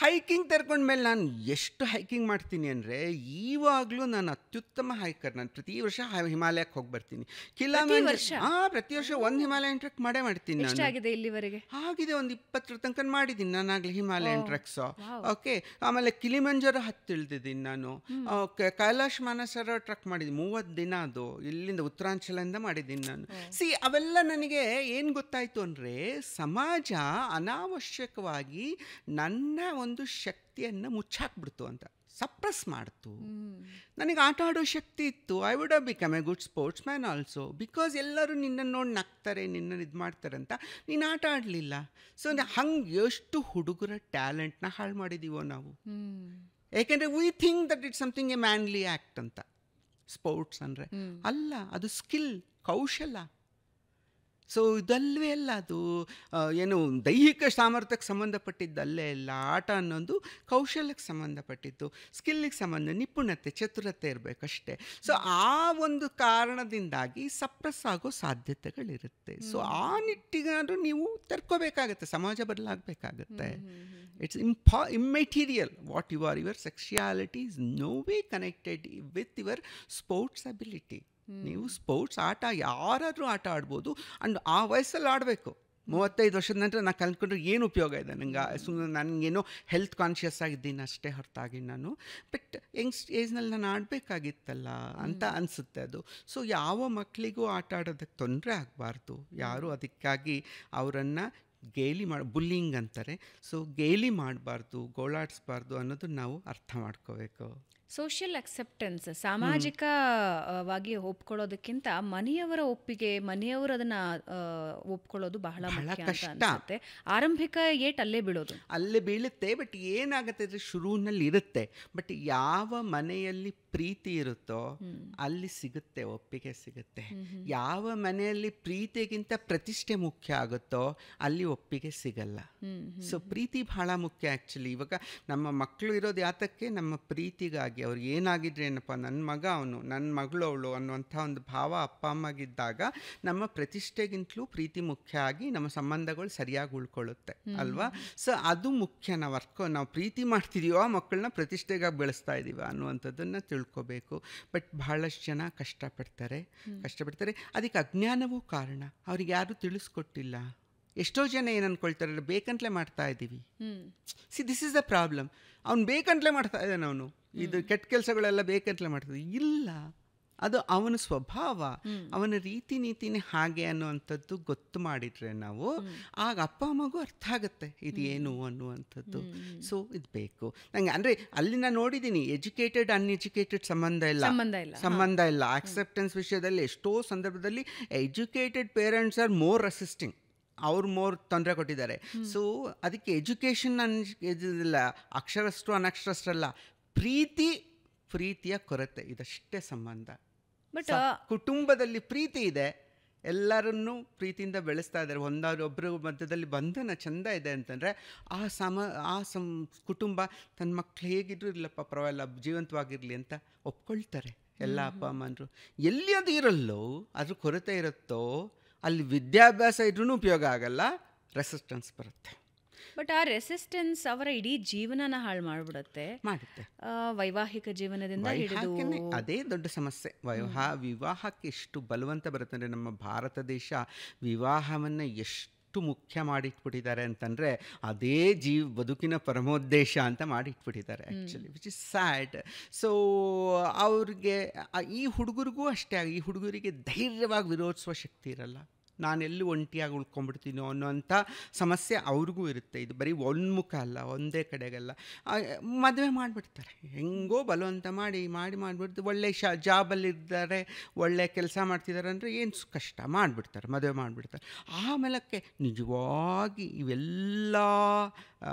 ಹೈಕಿಂಗ್ ತೆರ್ಕೊಂಡ್ಮೇಲೆ ನಾನು ಎಷ್ಟು ಹೈಕಿಂಗ್ ಮಾಡ್ತೀನಿ ಅಂದರೆ, ಈವಾಗಲೂ ನಾನು ಅತ್ಯುತ್ತಮ ಹೈಕರ್. ನಾನು ಪ್ರತಿ ವರ್ಷ ಹಿಮಾಲಯಕ್ಕೆ ಹೋಗಿ ಬರ್ತೀನಿ. ಪ್ರತಿ ವರ್ಷ ಒಂದು ಹಿಮಾಲಯನ್ ಟ್ರೆಕ್ ಮಾಡೇ ಮಾಡ್ತೀನಿ. ನಾನು ಇಲ್ಲಿವರೆಗೆ ಆಗಿದೆ ಒಂದು 20 ತನಕ ಮಾಡಿದ್ದೀನಿ ನಾನಾಗಲಿ ಹಿಮಾಲಯನ್ ಟ್ರೆಕ್ಸು. ಓಕೆ, ಆಮೇಲೆ ಕಿಲಿಮಂಜಾರೋ ಹತ್ತಿಳಿದಿದ್ದೀನಿ ನಾನು. ಕೈಲಾಶ್ ಮಾನಸರ ಟ್ರೆಕ್ ಮಾಡಿದ್ದೀನಿ 30 ದಿನ. ಅದು ಇಲ್ಲಿಂದ ಉತ್ತರಾಂಚಲದಿಂದ ಮಾಡಿದ್ದೀನಿ ನಾನು. ಅವೆಲ್ಲ ನನಗೆ ಏನು ಗೊತ್ತಾಯಿತು ಅಂದರೆ, ಸಮಾಜ ಅನಾವಶ್ಯಕವಾಗಿ ನನ್ನ ಒಂದು ಶಕ್ತಿಯನ್ನು ಮುಚ್ಚಾಕ್ಬಿಡ್ತು ಅಂತ, ಸಪ್ರೆಸ್ ಮಾಡ್ತು. ನನಗೆ ಆಟ ಆಡೋ ಶಕ್ತಿ ಇತ್ತು. I would have become A good sports man also, because ಎಲ್ಲರೂ ನಿನ್ನನ್ನು ನೋಡಿ ನಗ್ತಾರೆ, ನಿನ್ನನ್ನು ಇದು ಮಾಡ್ತಾರೆ ಅಂತ ನೀನು ಆಟ ಆಡಲಿಲ್ಲ. ಸೊ ಹಂಗೆ ಎಷ್ಟು ಹುಡುಗರ ಟ್ಯಾಲೆಂಟ್ನ ಹಾಳು ಮಾಡಿದ್ದೀವೋ ನಾವು. ಏಕೆಂದರೆ we think that it's something A manly act ಅಂತ. ಸ್ಪೋರ್ಟ್ಸ್ ಅಂದರೆ ಅಲ್ಲ, ಅದು ಸ್ಕಿಲ್, ಕೌಶಲ. ಸೊ ಇದಲ್ವೇ ಅಲ್ಲ, ಅದು ಏನು ದೈಹಿಕ ಸಾಮರ್ಥ್ಯಕ್ಕೆ ಸಂಬಂಧಪಟ್ಟಿದ್ದಲ್ಲೇ ಇಲ್ಲ. ಆಟ ಅನ್ನೋದು ಕೌಶಲ್ಯಕ್ಕೆ ಸಂಬಂಧಪಟ್ಟಿದ್ದು, ಸ್ಕಿಲ್ಲಿಗೆ ಸಂಬಂಧ, ನಿಪುಣತೆ, ಚತುರತೆ ಇರಬೇಕಷ್ಟೇ. ಸೊ ಆ ಒಂದು ಕಾರಣದಿಂದಾಗಿ ಸಪ್ರೆಸ್ ಆಗೋ ಸಾಧ್ಯತೆಗಳಿರುತ್ತೆ. ಸೊ ಆ ನಿಟ್ಟಿಗಾದ್ರೂ ನೀವು ತೆರ್ಕೋಬೇಕಾಗತ್ತೆ, ಸಮಾಜ ಬದಲಾಗಬೇಕಾಗತ್ತೆ. It's immaterial what you are. Your sexuality is no way connected with your sports ability. ನೀವು ಸ್ಪೋರ್ಟ್ಸ್ ಆಟ ಯಾರಾದರೂ ಆಟ ಆಡ್ಬೋದು. ಆ್ಯಂಡ್ ಆ ವಯಸ್ಸಲ್ಲಿ ಆಡಬೇಕು. 35 ವರ್ಷದ ನಂತರ ನಾನು ಕಲ್ತ್ಕೊಂಡ್ರೆ ಏನು ಉಪಯೋಗ ಇದೆ ನನಗೆ? ಸುಮ್ಮನೆ ನನಗೇನೋ ಹೆಲ್ತ್ ಕಾನ್ಷಿಯಸ್ ಆಗಿದ್ದೀನಿ ಅಷ್ಟೇ ಹೊರತಾಗಿ ನಾನು ಬಟ್ ಏಜ್ನಲ್ಲಿ ನಾನು ಆಡಬೇಕಾಗಿತ್ತಲ್ಲ ಅಂತ ಅನಿಸುತ್ತೆ ಅದು. ಸೊ ಯಾವ ಮಕ್ಕಳಿಗೂ ಆಟ ಆಡೋದಕ್ಕೆ ತೊಂದರೆ ಆಗಬಾರ್ದು. ಯಾರು ಅದಕ್ಕಾಗಿ ಅವರನ್ನು ಗೇಲಿ ಬುಲ್ಲಿಂಗ್ ಅಂತಾರೆ. ಸೊ ಗೇಲಿ ಮಾಡಬಾರ್ದು, ಗೋಳಾಡಿಸ್ಬಾರ್ದು ಅನ್ನೋದು ನಾವು ಅರ್ಥ ಮಾಡ್ಕೋಬೇಕು. ಸೋಷಿಯಲ್ ಅಕ್ಸೆಪ್ಟೆನ್ಸ್, ಸಾಮಾಜಿಕವಾಗಿ ಒಪ್ಕೊಳ್ಳೋದಕ್ಕಿಂತ ಮನೆಯವರ ಒಪ್ಪಿಗೆ, ಮನೆಯವರು ಅದನ್ನ ಒಪ್ಕೊಳ್ಳೋದು ಬಹಳ ಮುಖ್ಯ ಅಂತ ಅನ್ಸುತ್ತೆ. ಆರಂಭಿಕ ಏಟ್ ಅಲ್ಲೇ ಬೀಳುತ್ತೆ. ಬಟ್ ಏನಾಗುತ್ತೆ ಅಂದರೆ ಶುರುವಿನಲ್ಲಿ ಇರುತ್ತೆ, ಬಟ್ ಯಾವ ಮನೆಯಲ್ಲಿ ಪ್ರೀತಿ ಇರುತ್ತೋ ಅಲ್ಲಿ ಸಿಗುತ್ತೆ, ಒಪ್ಪಿಗೆ ಸಿಗುತ್ತೆ. ಯಾವ ಮನೆಯಲ್ಲಿ ಪ್ರೀತಿಗಿಂತ ಪ್ರತಿಷ್ಠೆ ಮುಖ್ಯ ಆಗುತ್ತೋ ಅಲ್ಲಿ ಒಪ್ಪಿಗೆ ಸಿಗಲ್ಲ. ಸೊ ಪ್ರೀತಿ ಬಹಳ ಮುಖ್ಯ ಆ್ಯಕ್ಚುಲಿ. ಇವಾಗ ನಮ್ಮ ಮಕ್ಕಳು ಇರೋದು ಯಾತಕ್ಕೆ? ನಮ್ಮ ಪ್ರೀತಿಗಾಗಿ. ಅವ್ರು ಏನಾಗಿದ್ರೆ ಏನಪ್ಪ, ನನ್ನ ಮಗ ಅವನು, ನನ್ನ ಮಗಳು ಅವಳು ಅನ್ನುವಂಥ ಒಂದು ಭಾವ ಅಪ್ಪ ಅಮ್ಮಗಿದ್ದಾಗ ನಮ್ಮ ಪ್ರತಿಷ್ಠೆಗಿಂತಲೂ ಪ್ರೀತಿ ಮುಖ್ಯ ಆಗಿ ನಮ್ಮ ಸಂಬಂಧಗಳು ಸರಿಯಾಗಿ ಉಳ್ಕೊಳ್ಳುತ್ತೆ ಅಲ್ವಾ? ಸೊ ಅದು ಮುಖ್ಯ. ನಾವು ಪ್ರೀತಿ ಮಾಡ್ತಿದೀವೋ ಮಕ್ಕಳನ್ನ ಪ್ರತಿಷ್ಠೆಗಾಗಿ ಬೆಳೆಸ್ತಾ ಇದ್ದೀವ ಅನ್ನುವಂಥದ್ದನ್ನು ತಿಳ್ಕೊಬೇಕು. ಬಟ್ ಬಹಳಷ್ಟು ಜನ ಕಷ್ಟಪಡ್ತಾರೆ. ಅದಕ್ಕೆ ಅಜ್ಞಾನವೂ ಕಾರಣ. ಅವ್ರಿಗೆ ಯಾರೂ ತಿಳಿಸ್ಕೊಟ್ಟಿಲ್ಲ. ಎಷ್ಟೋ ಜನ ಏನು ಅಂದ್ಕೊಳ್ತಾರೆ, ಬೇಕಂತಲೇ ಮಾಡ್ತಾ ಇದ್ದೀವಿ. This is the problem. ಅವ್ನು ಬೇಕಂತಲೇ ಮಾಡ್ತಾ ಇದ್ದಾನೆ, ಅವನು ಇದು ಕೆಟ್ಟ ಕೆಲಸಗಳೆಲ್ಲ ಬೇಕಂತಲೇ ಮಾಡ್ತಾನೆ. ಇಲ್ಲ, ಅದು ಅವನ ಸ್ವಭಾವ, ಅವನ ರೀತಿ ನೀತಿನೇ ಹಾಗೆ ಅನ್ನುವಂಥದ್ದು ಗೊತ್ತು ಮಾಡಿಟ್ರೆ ನಾವು, ಆಗ ಅಪ್ಪ ಅಮ್ಮಗೂ ಅರ್ಥ ಆಗುತ್ತೆ ಇದು ಏನು ಅನ್ನುವಂಥದ್ದು. ಸೊ ಇದು ಬೇಕು ನಂಗೆ. ಅಂದರೆ ಅಲ್ಲಿ ನಾನು ನೋಡಿದ್ದೀನಿ, ಎಜುಕೇಟೆಡ್ ಅನ್ಎಜುಕೇಟೆಡ್ ಸಂಬಂಧ ಇಲ್ಲ. ಆಕ್ಸೆಪ್ಟೆನ್ಸ್ ವಿಷಯದಲ್ಲಿ ಎಷ್ಟೋ ಸಂದರ್ಭದಲ್ಲಿ educated parents are more resisting, ಅವ್ರು ಮೋರ್ ತೊಂದರೆ ಕೊಟ್ಟಿದ್ದಾರೆ. ಸೊ ಅದಕ್ಕೆ ಎಜುಕೇಷನ್ ಇಲ್ಲ, ಅಕ್ಷರಸ್ಥರು ಅನಕ್ಷರಸ್ಥರಲ್ಲ, ಪ್ರೀತಿಯ ಕೊರತೆ, ಇದಷ್ಟೇ ಸಂಬಂಧ. ಬಟ್ ಕುಟುಂಬದಲ್ಲಿ ಪ್ರೀತಿ ಇದೆ, ಎಲ್ಲರನ್ನೂ ಪ್ರೀತಿಯಿಂದ ಬೆಳೆಸ್ತಾ ಇದ್ದಾರೆ, ಒಂದೊಬ್ಬರ ಮಧ್ಯದಲ್ಲಿ ಬಂಧನ ಚೆಂದ ಇದೆ ಅಂತಂದರೆ ಆ ಕುಟುಂಬ ತನ್ನ ಮಕ್ಕಳು ಹೇಗಿದ್ರು ಇಲ್ಲಪ್ಪ ಪರವಾಗಿಲ್ಲ, ಜೀವಂತವಾಗಿರಲಿ ಅಂತ ಒಪ್ಕೊಳ್ತಾರೆ ಎಲ್ಲ ಅಪ್ಪ ಅಮ್ಮನರು. ಎಲ್ಲಿ ಅದು ಇರಲ್ಲೋ, ಅದ್ರ ಕೊರತೆ ಇರುತ್ತೋ ಅಲ್ಲಿ ವಿದ್ಯಾಭ್ಯಾಸ ಇದ್ರೂ ಉಪಯೋಗ ಆಗಲ್ಲ, ರೆಸಿಸ್ಟೆನ್ಸ್ ಬರುತ್ತೆ. ಬಟ್ ಆ ರೆಸಿಸ್ಟೆನ್ಸ್ ಅವರ ಇಡೀ ಜೀವನನ ಹಾಳು ಮಾಡುತ್ತೆ. ವೈವಾಹಿಕ ಜೀವನದಿಂದ ಹಿಡಿದು ಅದೇ ದೊಡ್ಡ ಸಮಸ್ಯೆ. ವಿವಾಹಕ್ಕೆ ಎಷ್ಟು ಬಲವಂತ ಬರುತ್ತೆ ಅಂದರೆ, ನಮ್ಮ ಭಾರತ ದೇಶ ವಿವಾಹವನ್ನು ಎಷ್ಟು ಎಷ್ಟು ಮುಖ್ಯ ಮಾಡಿಟ್ಬಿಟ್ಟಿದ್ದಾರೆ ಅಂತಂದರೆ ಅದೇ ಬದುಕಿನ ಪರಮೋದ್ದೇಶ ಅಂತ ಮಾಡಿಟ್ಬಿಟ್ಟಿದ್ದಾರೆ actually, which is sad. So ಅವ್ರಿಗೆ ಈ ಹುಡುಗರಿಗೂ ಅಷ್ಟೇ, ಈ ಹುಡುಗರಿಗೆ ಧೈರ್ಯವಾಗಿ ವಿರೋಧಿಸುವ ಶಕ್ತಿ ಇರಲ್ಲ. ನಾನೆಲ್ಲಿ ಒಂಟಿಯಾಗಿ ಉಳ್ಕೊಂಡ್ಬಿಡ್ತೀನೋ ಅನ್ನೋಂಥ ಸಮಸ್ಯೆ ಅವ್ರಿಗೂ ಇರುತ್ತೆ. ಇದು ಬರೀ ಒಂದು ಮುಖ ಅಲ್ಲ, ಒಂದೇ ಕಡೆಗಲ್ಲ. ಮದುವೆ ಮಾಡಿಬಿಡ್ತಾರೆ, ಹೆಂಗೋ ಬಲವಂತ ಮಾಡಿಬಿಡ್ತು. ಒಳ್ಳೆ ಜಾಬಲ್ಲಿದ್ದಾರೆ, ಒಳ್ಳೆ ಕೆಲಸ ಮಾಡ್ತಿದ್ದಾರೆ ಅಂದರೆ ಏನು ಕಷ್ಟ, ಮಾಡಿಬಿಡ್ತಾರೆ, ಮದುವೆ ಮಾಡಿಬಿಡ್ತಾರೆ. ಆಮೇಲಕ್ಕೆ ನಿಜವಾಗಿ ಇವೆಲ್ಲ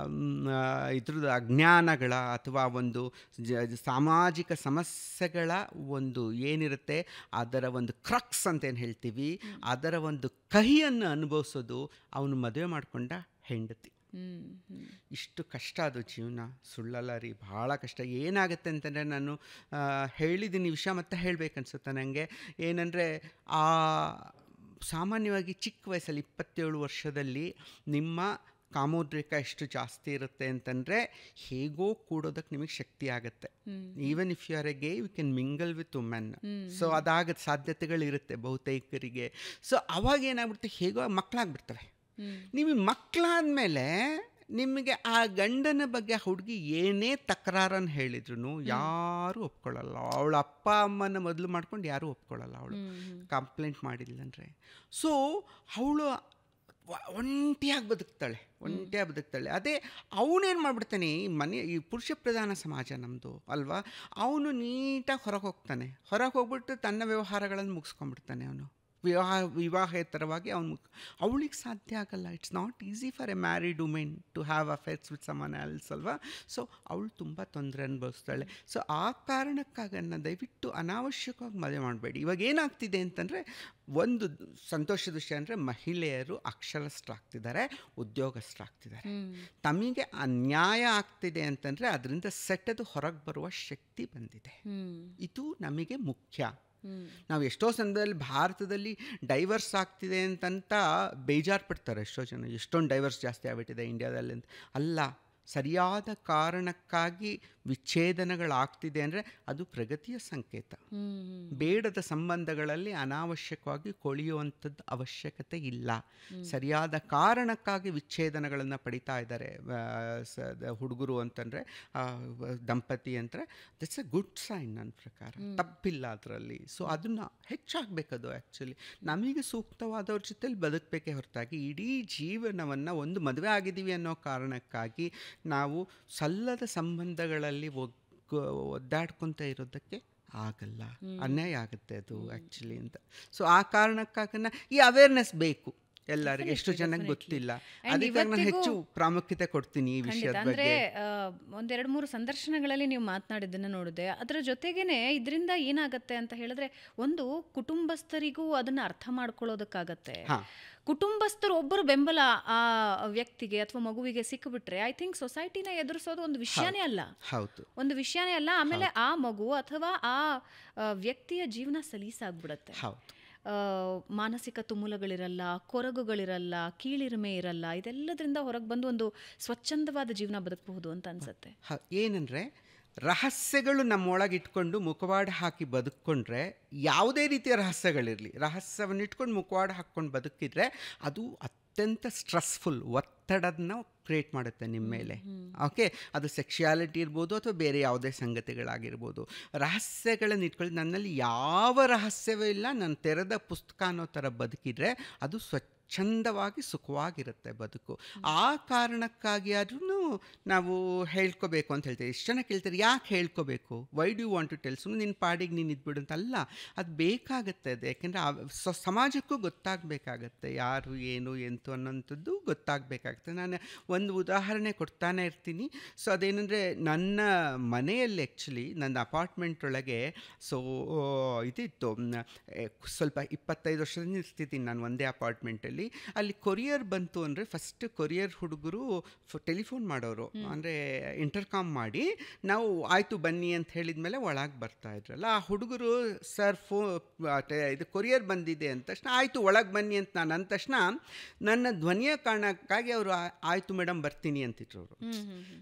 ಇದ್ರದ್ದು ಅಜ್ಞಾನಗಳ ಅಥವಾ ಒಂದು ಸಾಮಾಜಿಕ ಸಮಸ್ಯೆಗಳ ಒಂದು ಏನಿರುತ್ತೆ ಅದರ ಒಂದು ಕ್ರಕ್ಸ್ ಅಂತೇನು ಹೇಳ್ತೀವಿ, ಅದರ ಒಂದು ಕಹಿಯನ್ನು ಅನುಭವಿಸೋದು ಅವನು ಮದುವೆ ಮಾಡಿಕೊಂಡ ಹೆಂಡತಿ. ಇಷ್ಟು ಕಷ್ಟ ಅದು ಜೀವನ, ಸುಳ್ಳಲ್ಲ ರೀ, ಭಾಳ ಕಷ್ಟ. ಏನಾಗುತ್ತೆ ಅಂತಂದರೆ ನಾನು ಹೇಳಿದ್ದೀನಿ ವಿಷಯ ಮತ್ತೆ ಹೇಳಬೇಕನ್ಸುತ್ತೆ ನನಗೆ. ಏನಂದರೆ ಸಾಮಾನ್ಯವಾಗಿ ಚಿಕ್ಕ ವಯಸ್ಸಲ್ಲಿ 27 ವರ್ಷದಲ್ಲಿ ನಿಮ್ಮ ಕಾಮೋದ್ರೇಕ ಎಷ್ಟು ಜಾಸ್ತಿ ಇರುತ್ತೆ ಅಂತಂದರೆ ಹೇಗೋ ಕೂಡೋದಕ್ಕೆ ನಿಮಗೆ ಶಕ್ತಿ ಆಗುತ್ತೆ. Even if you are a gay you can mingle with women. So ಅದಾಗದ ಸಾಧ್ಯತೆಗಳಿರುತ್ತೆ ಬಹುತೇಕರಿಗೆ. ಸೊ ಅವಾಗ ಏನಾಗ್ಬಿಡುತ್ತೆ, ಹೇಗೋ ಮಕ್ಕಳಾಗ್ಬಿಡ್ತವೆ. ನೀವು ಮಕ್ಕಳಾದ್ಮೇಲೆ ನಿಮಗೆ ಆ ಗಂಡನ ಬಗ್ಗೆ ಹುಡುಗಿ ಏನೇ ತಕರಾರನ್ನು ಹೇಳಿದ್ರು ಯಾರೂ ಒಪ್ಕೊಳ್ಳಲ್ಲ. ಅವಳ ಅಪ್ಪ ಅಮ್ಮನ ಮೊದಲು ಮಾಡ್ಕೊಂಡು ಯಾರೂ ಒಪ್ಕೊಳ್ಳಲ್ಲ ಅವಳು ಕಂಪ್ಲೇಂಟ್ ಮಾಡಿಲ್ಲಂದರೆ. ಸೊ ಅವಳು ಒಂಟಿಯಾಗಿ ಬದುಕ್ತಾಳೆ. ಅದೇ ಅವನೇನು ಮಾಡ್ಬಿಡ್ತಾನೆ, ಈ ಪುರುಷ ಪ್ರಧಾನ ಸಮಾಜ ನಮ್ಮದು ಅಲ್ವಾ, ಅವನು ನೀಟಾಗಿ ಹೊರಗೆ ಹೋಗ್ಬಿಟ್ಟು ತನ್ನ ವ್ಯವಹಾರಗಳನ್ನು ಮುಗಿಸ್ಕೊಂಡ್ಬಿಡ್ತಾನೆ. ಅವನು ವಿವಾಹೇತರವಾಗಿ ಅವಳಿಗೆ ಸಾಧ್ಯ ಆಗಲ್ಲ. It's not easy for a married women to have affairs with someone else ಅಲ್ವಾ. ಸೊ ಅವಳು ತುಂಬ ತೊಂದರೆ ಅನುಭವಿಸ್ತಾಳೆ. ಸೊ ಆ ಕಾರಣಕ್ಕಾಗನ್ನ ದಯವಿಟ್ಟು ಅನಾವಶ್ಯಕವಾಗಿ ಮದುವೆ ಮಾಡಬೇಡಿ. ಇವಾಗ ಏನಾಗ್ತಿದೆ ಅಂತಂದರೆ, ಒಂದು ಸಂತೋಷದ ವಿಷಯ ಅಂದರೆ ಮಹಿಳೆಯರು ಅಕ್ಷರಸ್ಥರಾಗ್ತಿದ್ದಾರೆ, ಉದ್ಯೋಗಸ್ಥರಾಗ್ತಿದ್ದಾರೆ. ತಮಗೆ ಅನ್ಯಾಯ ಆಗ್ತಿದೆ ಅಂತಂದರೆ ಅದರಿಂದ ಸೆಟ್ಟದು ಹೊರಗೆ ಬರುವ ಶಕ್ತಿ ಬಂದಿದೆ. ಇದು ನಮಗೆ ಮುಖ್ಯ. ನಾವು ಎಷ್ಟೋ ಸಂದರ್ಭದಲ್ಲಿ ಭಾರತದಲ್ಲಿ ಡೈವರ್ಸ್ ಆಗ್ತಿದೆ ಅಂತಂತ ಬೇಜಾರು ಪಡ್ತಾರೆ ಎಷ್ಟೋ ಜನ. ಎಷ್ಟೊಂದು ಡೈವರ್ಸ್ ಜಾಸ್ತಿ ಆಗ್ಬಿಟ್ಟಿದೆ ಇಂಡಿಯಾದಲ್ಲಿ ಅಂತ. ಅಲ್ಲ, ಸರಿಯಾದ ಕಾರಣಕ್ಕಾಗಿ ವಿಚ್ಛೇದನಗಳಾಗ್ತಿದೆ ಅಂದರೆ ಅದು ಪ್ರಗತಿಯ ಸಂಕೇತ. ಬೇಡದ ಸಂಬಂಧಗಳಲ್ಲಿ ಅನಾವಶ್ಯಕವಾಗಿ ಕೊಳೆಯುವಂಥದ್ದು ಅವಶ್ಯಕತೆ ಇಲ್ಲ. ಸರಿಯಾದ ಕಾರಣಕ್ಕಾಗಿ ವಿಚ್ಛೇದನಗಳನ್ನು ಪಡಿತಾ ಇದ್ದಾರೆ ಹುಡುಗರು ಅಂತಂದರೆ, ದಂಪತಿ ಅಂದರೆ ದಟ್ಸ್ ಎ ಗುಡ್ ಸೈನ್ ನನ್ನ ಪ್ರಕಾರ, ತಪ್ಪಿಲ್ಲ ಅದರಲ್ಲಿ. ಸೊ ಅದನ್ನು ಹೆಚ್ಚಾಗಬೇಕದು. ಆ್ಯಕ್ಚುಲಿ ನಮಗೆ ಸೂಕ್ತವಾದವ್ರ ಜೊತೆಲಿ ಬದುಕಬೇಕೇ ಹೊರತಾಗಿ ಇಡೀ ಜೀವನವನ್ನು ಒಂದು ಮದುವೆ ಆಗಿದ್ದೀವಿ ಅನ್ನೋ ಕಾರಣಕ್ಕಾಗಿ ನಾವು ಸಲ್ಲದ ಸಂಬಂಧಗಳಲ್ಲಿ ಒದ್ದಾಡ್ಕೊತ ಇರೋದಕ್ಕೆ ಆಗಲ್ಲ, ಅನ್ಯಾಯ ಆಗುತ್ತೆ ಅದು ಆ್ಯಕ್ಚುಲಿ ಅಂತ. ಸೊ ಆ ಕಾರಣಕ್ಕಾಗಿ ಈ ಅವೇರ್ನೆಸ್ ಬೇಕು ಎಲ್ಲರಿಗೆ. ಎಷ್ಟು ಜನಕ್ಕೆ ಗೊತ್ತಿಲ್ಲ, ಅದಕ್ಕೆ ನಾನು ಹೆಚ್ಚು ಪ್ರಾಮುಖ್ಯತೆ ಕೊಡ್ತೀನಿ ಈ ವಿಷಯದ ಬಗ್ಗೆ. ಒಂದೆರಡು ಮೂರು ಸಂದರ್ಶನಗಳಲ್ಲಿ ನೀವು ಮಾತನಾಡಿದ್ದನ್ನು ನೋಡಿದೆ. ಅದರ ಜೊತೆಗೇನೆ ಇದರಿಂದ ಏನಾಗತ್ತೆ ಅಂತ ಹೇಳಿದ್ರೆ, ಒಂದು ಕುಟುಂಬಸ್ಥರಿಗೂ ಅದನ್ನು ಅರ್ಥ ಮಾಡ್ಕೊಳ್ಳೋದಕ್ಕಾಗತ್ತೆ. ಕುಟುಂಬಸ್ಥರು ಒಬ್ಬರು ಬೆಂಬಲ ಆ ವ್ಯಕ್ತಿಗೆ ಅಥವಾ ಮಗುವಿಗೆ ಸಿಕ್ಕಿಬಿಟ್ರೆ ಐ ಥಿಂಕ್ ಸೊಸೈಟಿನ ಎದುರಿಸೋದು ಒಂದು ವಿಷಯನೇ ಅಲ್ಲ. ಆಮೇಲೆ ಆ ಮಗು ಅಥವಾ ಆ ವ್ಯಕ್ತಿಯ ಜೀವನ ಸಲೀಸಾಗ್ಬಿಡತ್ತೆ. ಮಾನಸಿಕ ತುಮುಲಗಳಿರಲ್ಲ, ಕೊರಗುಗಳಿರಲ್ಲ, ಕೀಳಿರಿಮೆ ಇರಲ್ಲ. ಇದೆಲ್ಲದರಿಂದ ಹೊರಗೆ ಬಂದು ಒಂದು ಸ್ವಚ್ಛಂದವಾದ ಜೀವನ ಬದುಕಬಹುದು ಅಂತ ಅನ್ಸುತ್ತೆ. ಏನಂದ್ರೆ ರಹಸ್ಯಗಳು ನಮ್ಮೊಳಗೆ ಇಟ್ಕೊಂಡು ಮುಖವಾಡ ಹಾಕಿ ಬದುಕೊಂಡ್ರೆ, ಯಾವುದೇ ರೀತಿಯ ರಹಸ್ಯಗಳಿರಲಿ, ರಹಸ್ಯವನ್ನು ಇಟ್ಕೊಂಡು ಮುಖವಾಡ ಹಾಕ್ಕೊಂಡು ಬದುಕಿದ್ರೆ ಅದು ಅತ್ಯಂತ ಸ್ಟ್ರೆಸ್ಫುಲ್, ಒತ್ತಡನ ಕ್ರಿಯೇಟ್ ಮಾಡುತ್ತೆ ನಿಮ್ಮ ಮೇಲೆ. ಓಕೆ, ಅದು ಸೆಕ್ಷುಯಾಲಿಟಿ ಇರ್ಬೋದು ಅಥವಾ ಬೇರೆ ಯಾವುದೇ ಸಂಗತಿಗಳಾಗಿರ್ಬೋದು. ರಹಸ್ಯಗಳನ್ನು ಇಟ್ಕೊಳ್ಳಿ. ನನ್ನಲ್ಲಿ ಯಾವ ರಹಸ್ಯವೇ ಇಲ್ಲ, ನಾನು ತೆರೆದ ಪುಸ್ತಕ ಅನ್ನೋ ಥರ ಬದುಕಿದ್ರೆ ಅದು ಚಂದವಾಗಿ ಸುಖವಾಗಿರುತ್ತೆ ಬದುಕು. ಆ ಕಾರಣಕ್ಕಾಗಿ ಆದ್ರೂ ನಾವು ಹೇಳ್ಕೋಬೇಕು ಅಂತ ಹೇಳ್ತೇವೆ. ಎಷ್ಟು ಜನ ಕೇಳ್ತಾರೆ, ಯಾಕೆ ಹೇಳ್ಕೋಬೇಕು, why do you want to tell, ಸುಮ್ಮನೆ ನಿನ್ನ ಪಾಡಿಗೆ ನೀನು ಇದ್ಬಿಡು ಅಂತ. ಅಲ್ಲ, ಅದು ಬೇಕಾಗುತ್ತೆ. ಅದು ಯಾಕೆಂದರೆ ಸಮಾಜಕ್ಕೂ ಗೊತ್ತಾಗಬೇಕಾಗತ್ತೆ ಯಾರು ಏನು ಎಂತು ಅನ್ನೋಂಥದ್ದು ಗೊತ್ತಾಗಬೇಕಾಗತ್ತೆ. ನಾನು ಒಂದು ಉದಾಹರಣೆ ಕೊಡ್ತಾನೆ ಇರ್ತೀನಿ. ಸೊ ಅದೇನೆಂದರೆ, ನನ್ನ ಮನೆಯಲ್ಲಿ ಆ್ಯಕ್ಚುಲಿ ನನ್ನ ಅಪಾರ್ಟ್ಮೆಂಟ್ ಒಳಗೆ ಇದಿತ್ತು. ಸ್ವಲ್ಪ 25 ವರ್ಷದಿಂದ ಇರ್ತಿದ್ದೀನಿ ನಾನು ಒಂದೇ ಅಪಾರ್ಟ್ಮೆಂಟಲ್ಲಿ. ಅಲ್ಲಿ ಕೊರಿಯರ್ ಬಂತು ಅಂದರೆ ಫಸ್ಟ್ ಕೊರಿಯರ್ ಹುಡುಗರು ಟೆಲಿಫೋನ್ ಮಾಡೋರು, ಅಂದರೆ ಇಂಟರ್ಕಾಮ್ ಮಾಡಿ ನಾವು ಆಯಿತು ಬನ್ನಿ ಅಂತ ಹೇಳಿದ ಮೇಲೆ ಒಳಗೆ ಬರ್ತಾ ಇದ್ರಲ್ಲ, ಆ ಹುಡುಗರು ಸರ್ ಇದು ಕೊರಿಯರ್ ಬಂದಿದೆ ಅಂದ ತಕ್ಷಣ ಆಯಿತು ಒಳಗೆ ಬನ್ನಿ ಅಂತ ನಾನು ಅಂದ ತಕ್ಷಣ ನನ್ನ ಧ್ವನಿಯ ಕಾರಣಕ್ಕಾಗಿ ಅವರು ಆಯಿತು ಮೇಡಮ್ ಬರ್ತೀನಿ ಅಂತಿದ್ರು ಅವರು.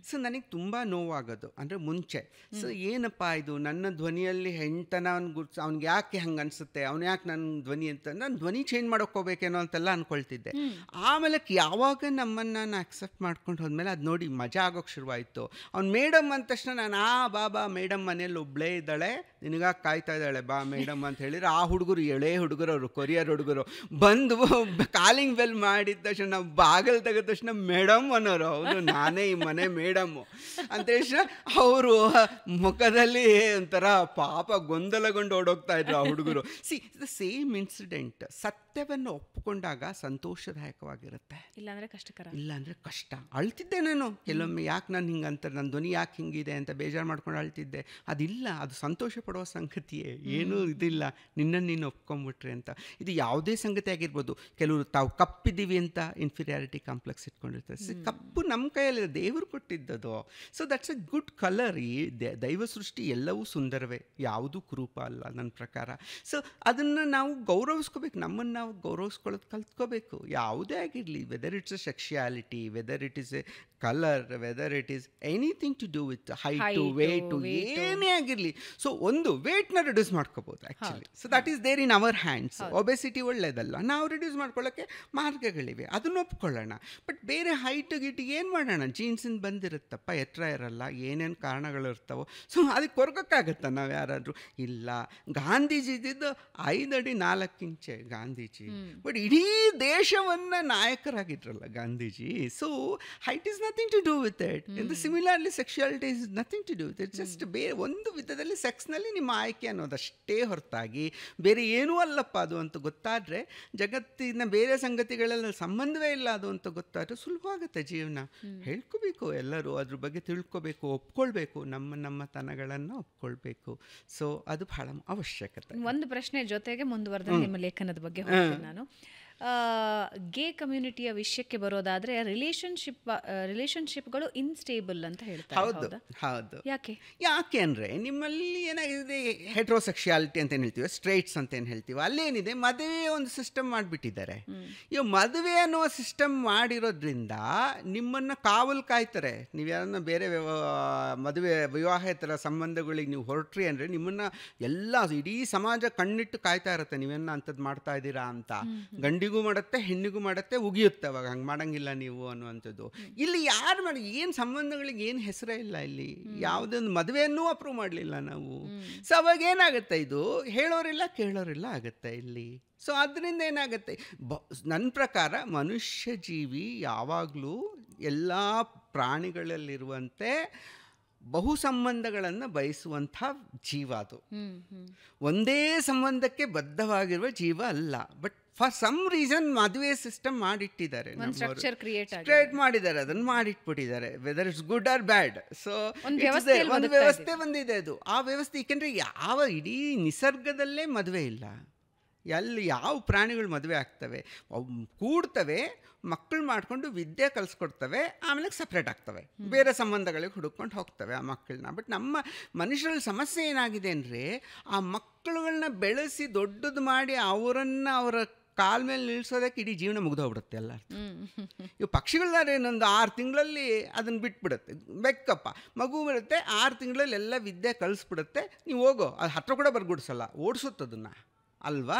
ಸೊ ನನಗೆ ತುಂಬ ನೋವಾಗೋದು, ಅಂದರೆ ಮುಂಚೆ. ಸೊ ಏನಪ್ಪ ಇದು ನನ್ನ ಧ್ವನಿಯಲ್ಲಿ ಹೆಣ್ತನ ಅವ್ನಿಗೆ ಯಾಕೆ ಹಂಗೆ ಅನಿಸುತ್ತೆ, ಅವ್ನು ಯಾಕೆ ನನ್ನ ಧ್ವನಿ ಅಂತ ನಾನು ಧ್ವನಿ ಚೇಂಜ್ ಮಾಡೋಕೆ ಹೋಗ್ಬೇಕೇನೋ ಅಂತೆಲ್ಲ ಅಂದ್ಕೊಳ್ತಿದ್ದೆ. ಆಮೇಲೆ ಯಾವಾಗ ನಮ್ಮನ್ನು ನಾನು ಅಕ್ಸೆಪ್ಟ್ ಮಾಡ್ಕೊಂಡು ಹೋದ್ಮೇಲೆ ಅದು ನೋಡಿ ಮಜಾ ಆಗೋಕ್ಕೆ ಶುರುವಾಯಿತು. ಅವ್ನು ಮೇಡಮ್ ಅಂದ ತಕ್ಷಣ ನಾನು ಬಾ ಮೇಡಮ್ ಮನೇಲಿ ಒಬ್ಬಳೇ ಇದ್ದಾಳೆ, ನಿನಗಾಗಿ ಕಾಯ್ತಾ ಇದ್ದಾಳೆ, ಬಾ ಮೇಡಮ್ ಅಂತ ಹೇಳಿದ್ರೆ ಆ ಹುಡುಗರು ಎಳೆ ಹುಡುಗರು, ಅವರು ಕೊರಿಯರ್ ಹುಡುಗರು ಬಂದು ಕಾಲಿಂಗ್ ಬೆಲ್ ಮಾಡಿದ ತಕ್ಷಣ ನಾವು ಬಾಗಿಲು ತೆಗೆದ ತಕ್ಷಣ ಮೇಡಮ್ ಅನ್ನೋರು. ಹೌದು, ನಾನೇ ಈ ಮನೆ ಮೇಡಮ್ಮು ಅಂತ ತಕ್ಷಣ ಅವರು ಮುಖದಲ್ಲಿ ಒಂಥರ ಪಾಪ ಗೊಂದಲಗೊಂಡು ಓಡೋಗ್ತಾ ಇದ್ರು ಆ ಹುಡುಗರು. C the same incident. ಸತ್ಯವನ್ನು ಒಪ್ಪಿಕೊಂಡಾಗ ಸಂತೋಷದಾಯಕವಾಗಿರುತ್ತೆ, ಇಲ್ಲಾಂದರೆ ಕಷ್ಟ. ಅಳ್ತಿದ್ದೆ ನಾನು ಕೆಲವೊಮ್ಮೆ, ಯಾಕೆ ನಾನು ಹಿಂಗೆ ಅಂತಾರೆ, ನನ್ನ ಧ್ವನಿ ಯಾಕೆ ಹಿಂಗಿದೆ ಅಂತ ಬೇಜಾರು ಮಾಡ್ಕೊಂಡು ಅಳ್ತಿದ್ದೆ. ಅದಿಲ್ಲ, ಅದು ಸಂತೋಷ ಪಡುವ ಸಂಗತಿಯೇ, ಏನೂ ಇದಿಲ್ಲ, ನಿನ್ನನ್ನು ನೀನು ಒಪ್ಕೊಂಬಿಟ್ರೆ ಅಂತ. ಇದು ಯಾವುದೇ ಸಂಗತಿ ಆಗಿರ್ಬೋದು. ಕೆಲವರು ತಾವು ಕಪ್ಪಿದ್ದೀವಿ ಅಂತ ಇನ್ಫೀರಿಯಾರಿಟಿ ಕಾಂಪ್ಲೆಕ್ಸ್ ಇಟ್ಕೊಂಡಿರ್ತಾರೆ. ಕಪ್ಪು ನಮ್ಮ ಕೈಯಲ್ಲಿ ದೇವರು ಕೊಟ್ಟಿದ್ದದು. So that's a good colour. ಈ ದೈವ ಸೃಷ್ಟಿ ಎಲ್ಲವೂ ಸುಂದರವೇ, ಯಾವುದೂ ಕುರೂಪ ಅಲ್ಲ ನನ್ನ ಪ್ರಕಾರ. ಸೊ ಅದನ್ನು ನಾವು ಗೌರವಿಸ್ಕೋಬೇಕು, ನಮ್ಮನ್ನು ನಾವು ಗೌರವಿಸ್ಕೊಳ್ಳೋದು ಕಲ್ತ್ಕೋಬೇಕು. ಯಾವುದೇ ಆಗಿರಲಿ, whether it's a sexuality, whether it is a colour, whether it is anything to do with height, weight, ಏನೇ ಆಗಿರಲಿ. ಸೊ ಒಂದು ವೇಟ್ನ ರಿಡ್ಯೂಸ್ ಮಾಡ್ಕೋಬೋದು actually. So that is there in our hands. Obesity ಒಳ್ಳೆಯದಲ್ಲ, ನಾವು ರಿಡ್ಯೂಸ್ ಮಾಡ್ಕೊಳ್ಳೋಕ್ಕೆ ಮಾರ್ಗಗಳಿವೆ, ಅದನ್ನು ಒಪ್ಕೊಳ್ಳೋಣ. ಬಟ್ ಬೇರೆ ಹೈಟು ಗಿಟಿಗೆ ಏನು ಮಾಡೋಣ? ಜೀನ್ಸಿಂದ ಬಂದಿರುತ್ತಪ್ಪ, ಎತ್ತರ ಇರಲ್ಲ, ಏನೇನು ಕಾರಣಗಳು ಇರ್ತಾವೋ. ಸೊ ಅದಕ್ಕೆ ಕೊರಗಕ್ಕಾಗತ್ತಾ ನಾವು ಯಾರಾದರೂ? ಇಲ್ಲ. ಗಾಂಧೀಜಿ ಇದ್ದಿದ್ದು 5 ಅಡಿ 4 ಇಂಚೆ ಗಾಂಧೀಜಿ, ಬಟ್ ಇಡೀ ದೇಶವನ್ನು ನಾಯಕರಾಗಿದ್ರಲ್ಲ Gandhiji. So height is nothing to do with it. Similarly sexuality is nothing to do with it. Just ಬೇರೆ ಒಂದು ವಿಧದಲ್ಲಿ ಸೆಕ್ಸ್ನಲ್ಲಿ ನಿಮ್ಮ ಆಯ್ಕೆ ಅನ್ನೋದಷ್ಟೇ ಹೊರತಾಗಿ ಬೇರೆ ಏನೂ ಅಲ್ಲಪ್ಪ ಅದು ಅಂತ ಗೊತ್ತಾದರೆ, ಜಗತ್ತಿನ ಬೇರೆ ಸಂಗತಿಗಳೆಲ್ಲ ಸಂಬಂಧವೇ ಇಲ್ಲ ಅದು ಅಂತ ಗೊತ್ತಾದರೆ ಸುಲಭವಾಗುತ್ತೆ ಜೀವನ. ಹೇಳ್ಕೋಬೇಕು, ಎಲ್ಲರೂ ಅದ್ರ ಬಗ್ಗೆ ತಿಳ್ಕೊಬೇಕು, ಒಪ್ಕೊಳ್ಬೇಕು, ನಮ್ಮ ತನಗಳನ್ನು ಒಪ್ಕೊಳ್ಬೇಕು. ಸೊ ಅದು ಬಹಳ ಅವಶ್ಯಕತೆ. ಒಂದು ಪ್ರಶ್ನೆ ಜೊತೆಗೆ ಮುಂದುವರೆದ ನಿಮ್ಮ ಲೇಖನದ ಬಗ್ಗೆ ಹೋಗ್ತೀನಿ ನಾನು. ಗೇ ಕಮ್ಯುನಿಟಿಯ ವಿಷಯಕ್ಕೆ ಬರೋದಾದ್ರೆ ರಿಲೇಶನ್ಶಿಪ್ಗಳು ಇನ್ಸ್ಟೇಬಲ್ ಅಂತ ಹೇಳ್ತಾರೆ. ಹೌದು. ಯಾಕೆ ಅಂದರೆ ನಿಮ್ಮಲ್ಲಿ ಏನಾಗಿದೆ, ಹೆಟ್ರೋಸೆಕ್ಷುಯಾಲಿಟಿ ಅಂತ ಏನು ಹೇಳ್ತೀವಿ, ಸ್ಟ್ರೈಟ್ಸ್ ಅಂತ ಏನು ಹೇಳ್ತೀವಿ, ಅಲ್ಲೇನಿದೆ, ಮದುವೆ ಒಂದು ಸಿಸ್ಟಮ್ ಮಾಡಿಬಿಟ್ಟಿದ್ದಾರೆ. ಇವಾಗ ಮದುವೆ ಅನ್ನೋ ಸಿಸ್ಟಮ್ ಮಾಡಿರೋದ್ರಿಂದ ನಿಮ್ಮನ್ನು ಕಾವಲು ಕಾಯ್ತಾರೆ. ನೀವು ಯಾರನ್ನ ಬೇರೆ ಮದುವೆ ವಿವಾಹೇತರ ಸಂಬಂಧಗಳಿಗೆ ನೀವು ಹೊರಟ್ರಿ ಅಂದರೆ ನಿಮ್ಮನ್ನು ಎಲ್ಲ ಇಡೀ ಸಮಾಜ ಕಣ್ಣಿಟ್ಟು ಕಾಯ್ತಾ ಇರುತ್ತೆ, ನೀವೇನ ಅಂಥದ್ದು ಮಾಡ್ತಾ ಇದ್ದೀರಾ ಅಂತ. ಗಂಡಿಗೂ ಮಾಡುತ್ತೆ, ಹೆಣ್ಣಿಗೂ ಮಾಡುತ್ತೆ, ಉಗಿಯುತ್ತೆ ಅವಾಗ, ಹಂಗೆ ಮಾಡೋಂಗಿಲ್ಲ ನೀವು ಅನ್ನುವಂಥದ್ದು. ಇಲ್ಲಿ ಯಾರು ಮಾಡಿ ಏನು ಸಂಬಂಧಗಳಿಗೆ ಏನು ಹೆಸರೇ ಇಲ್ಲ. ಇಲ್ಲಿ ಯಾವುದೊಂದು ಮದುವೆಯನ್ನೂ ಅಪ್ರೂವ್ ಮಾಡಲಿಲ್ಲ ನಾವು. ಸೊ ಅವಾಗ ಏನಾಗುತ್ತೆ, ಇದು ಹೇಳೋರಿಲ್ಲ ಕೇಳೋರಿಲ್ಲ ಆಗುತ್ತೆ ಇಲ್ಲಿ. ಸೊ ಅದರಿಂದ ಏನಾಗುತ್ತೆ, ನನ್ನ ಪ್ರಕಾರ ಮನುಷ್ಯ ಜೀವಿ ಯಾವಾಗಲೂ ಎಲ್ಲ ಪ್ರಾಣಿಗಳಲ್ಲಿರುವಂತೆ ಬಹು ಸಂಬಂಧಗಳನ್ನು ಬಯಸುವಂಥ ಜೀವ. ಅದು ಒಂದೇ ಸಂಬಂಧಕ್ಕೆ ಬದ್ಧವಾಗಿರುವ ಜೀವ ಅಲ್ಲ. ಬಟ್ ಫಾರ್ ಸಮ್ ರೀಸನ್ ಮದುವೆ ಸಿಸ್ಟಮ್ ಮಾಡಿಟ್ಟಿದ್ದಾರೆ, ಕ್ರಿಯೇಟ್ ಮಾಡಿದ್ದಾರೆ, ಅದನ್ನು ಮಾಡಿಟ್ಬಿಟ್ಟಿದ್ದಾರೆ, whether it's good or bad. So ಒಂದು ವ್ಯವಸ್ಥೆ ಬಂದಿದೆ ಅದು. ಆ ವ್ಯವಸ್ಥೆ ಏಕೆಂದರೆ ಯಾವ ಇಡೀ ನಿಸರ್ಗದಲ್ಲೇ ಮದುವೆ ಇಲ್ಲ. ಎಲ್ಲಿ ಯಾವ ಪ್ರಾಣಿಗಳು ಮದುವೆ ಆಗ್ತವೆ, ಕೂಡ್ತವೆ, ಮಕ್ಕಳು ಮಾಡಿಕೊಂಡು ವಿದ್ಯೆ ಕಲಿಸ್ಕೊಡ್ತವೆ, ಆಮೇಲೆ ಸಪ್ರೇಟ್ ಆಗ್ತವೆ, ಬೇರೆ ಸಂಬಂಧಗಳಿಗೆ ಹುಡುಕೊಂಡು ಹೋಗ್ತವೆ ಆ ಮಕ್ಕಳನ್ನ. ಬಟ್ ನಮ್ಮ ಮನುಷ್ಯರಲ್ಲಿ ಸಮಸ್ಯೆ ಏನಾಗಿದೆ ಅಂದರೆ, ಆ ಮಕ್ಕಳುಗಳನ್ನ ಬೆಳೆಸಿ ದೊಡ್ಡದು ಮಾಡಿ ಅವರನ್ನು ಅವರ ಕಾಲ ಮೇಲೆ ನಿಲ್ಲಿಸೋದಕ್ಕೆ ಇಡೀ ಜೀವನ ಮುಗಿದೋಗ್ಬಿಡುತ್ತೆ ಎಲ್ಲ. ಇವು ಪಕ್ಷಿಗಳಾದ್ರೆ ಇನ್ನೊಂದು 6 ತಿಂಗಳಲ್ಲಿ ಅದನ್ನು ಬಿಟ್ಬಿಡುತ್ತೆ. ಬೆಕ್ಕಪ್ಪ ಮಗು ಬರುತ್ತೆ, 6 ತಿಂಗಳಲ್ಲಿ ಎಲ್ಲ ವಿದ್ಯೆ ಕಲಿಸ್ಬಿಡುತ್ತೆ, ನೀವು ಹೋಗೋ, ಅದು ಹತ್ರ ಕೂಡ ಬರ್ಗುಡ್ಸಲ್ಲ, ಓಡಿಸುತ್ತದನ್ನು ಅಲ್ವಾ.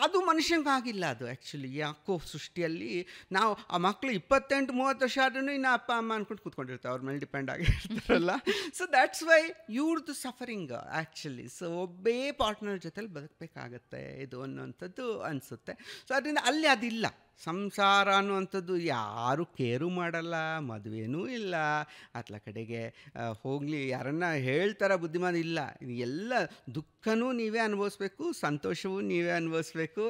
ಅದು ಮನುಷ್ಯಂಗಾಗಿಲ್ಲ ಅದು ಆ್ಯಕ್ಚುಲಿ. ಯಾಕೋ ಸೃಷ್ಟಿಯಲ್ಲಿ ನಾವು ಆ ಮಕ್ಕಳು 28-30 ವರ್ಷ ಆದ್ರೂ ಇನ್ನು ಅಪ್ಪ ಅಮ್ಮ ಅಂದ್ಕೊಂಡು ಕೂತ್ಕೊಂಡಿರ್ತಾರೆ, ಅವ್ರ ಮೇಲೆ ಡಿಪೆಂಡ್ ಆಗಿರ್ತಾರಲ್ಲ. ಸೊ ದ್ಯಾಟ್ಸ್ ವೈ ಇವ್ರದ್ದು ಸಫರಿಂಗ್ ಆ್ಯಕ್ಚುಲಿ. ಸೊ ಒಬ್ಬೇ ಪಾರ್ಟ್ನರ್ ಜೊತೆಲಿ ಬದುಕಬೇಕಾಗತ್ತೆ ಇದು ಅನ್ನುವಂಥದ್ದು ಅನಿಸುತ್ತೆ. ಸೊ ಅದರಿಂದ ಅಲ್ಲಿ ಅದಿಲ್ಲ. ಸಂಸಾರ ಅನ್ನುವಂಥದ್ದು ಯಾರು ಕೇರು ಮಾಡಲ್ಲ, ಮದುವೆನೂ ಇಲ್ಲ, ಅತ್ಲ ಕಡೆಗೆ ಹೋಗಲಿ ಯಾರನ್ನ ಹೇಳ್ತಾರ ಬುದ್ಧಿಮಾನ ಇಲ್ಲ. ಎಲ್ಲ ದುಃಖನೂ ನೀವೇ ಅನುಭವಿಸ್ಬೇಕು, ಸಂತೋಷವೂ ನೀವೇ ಅನುಭವಿಸ್ಬೇಕು,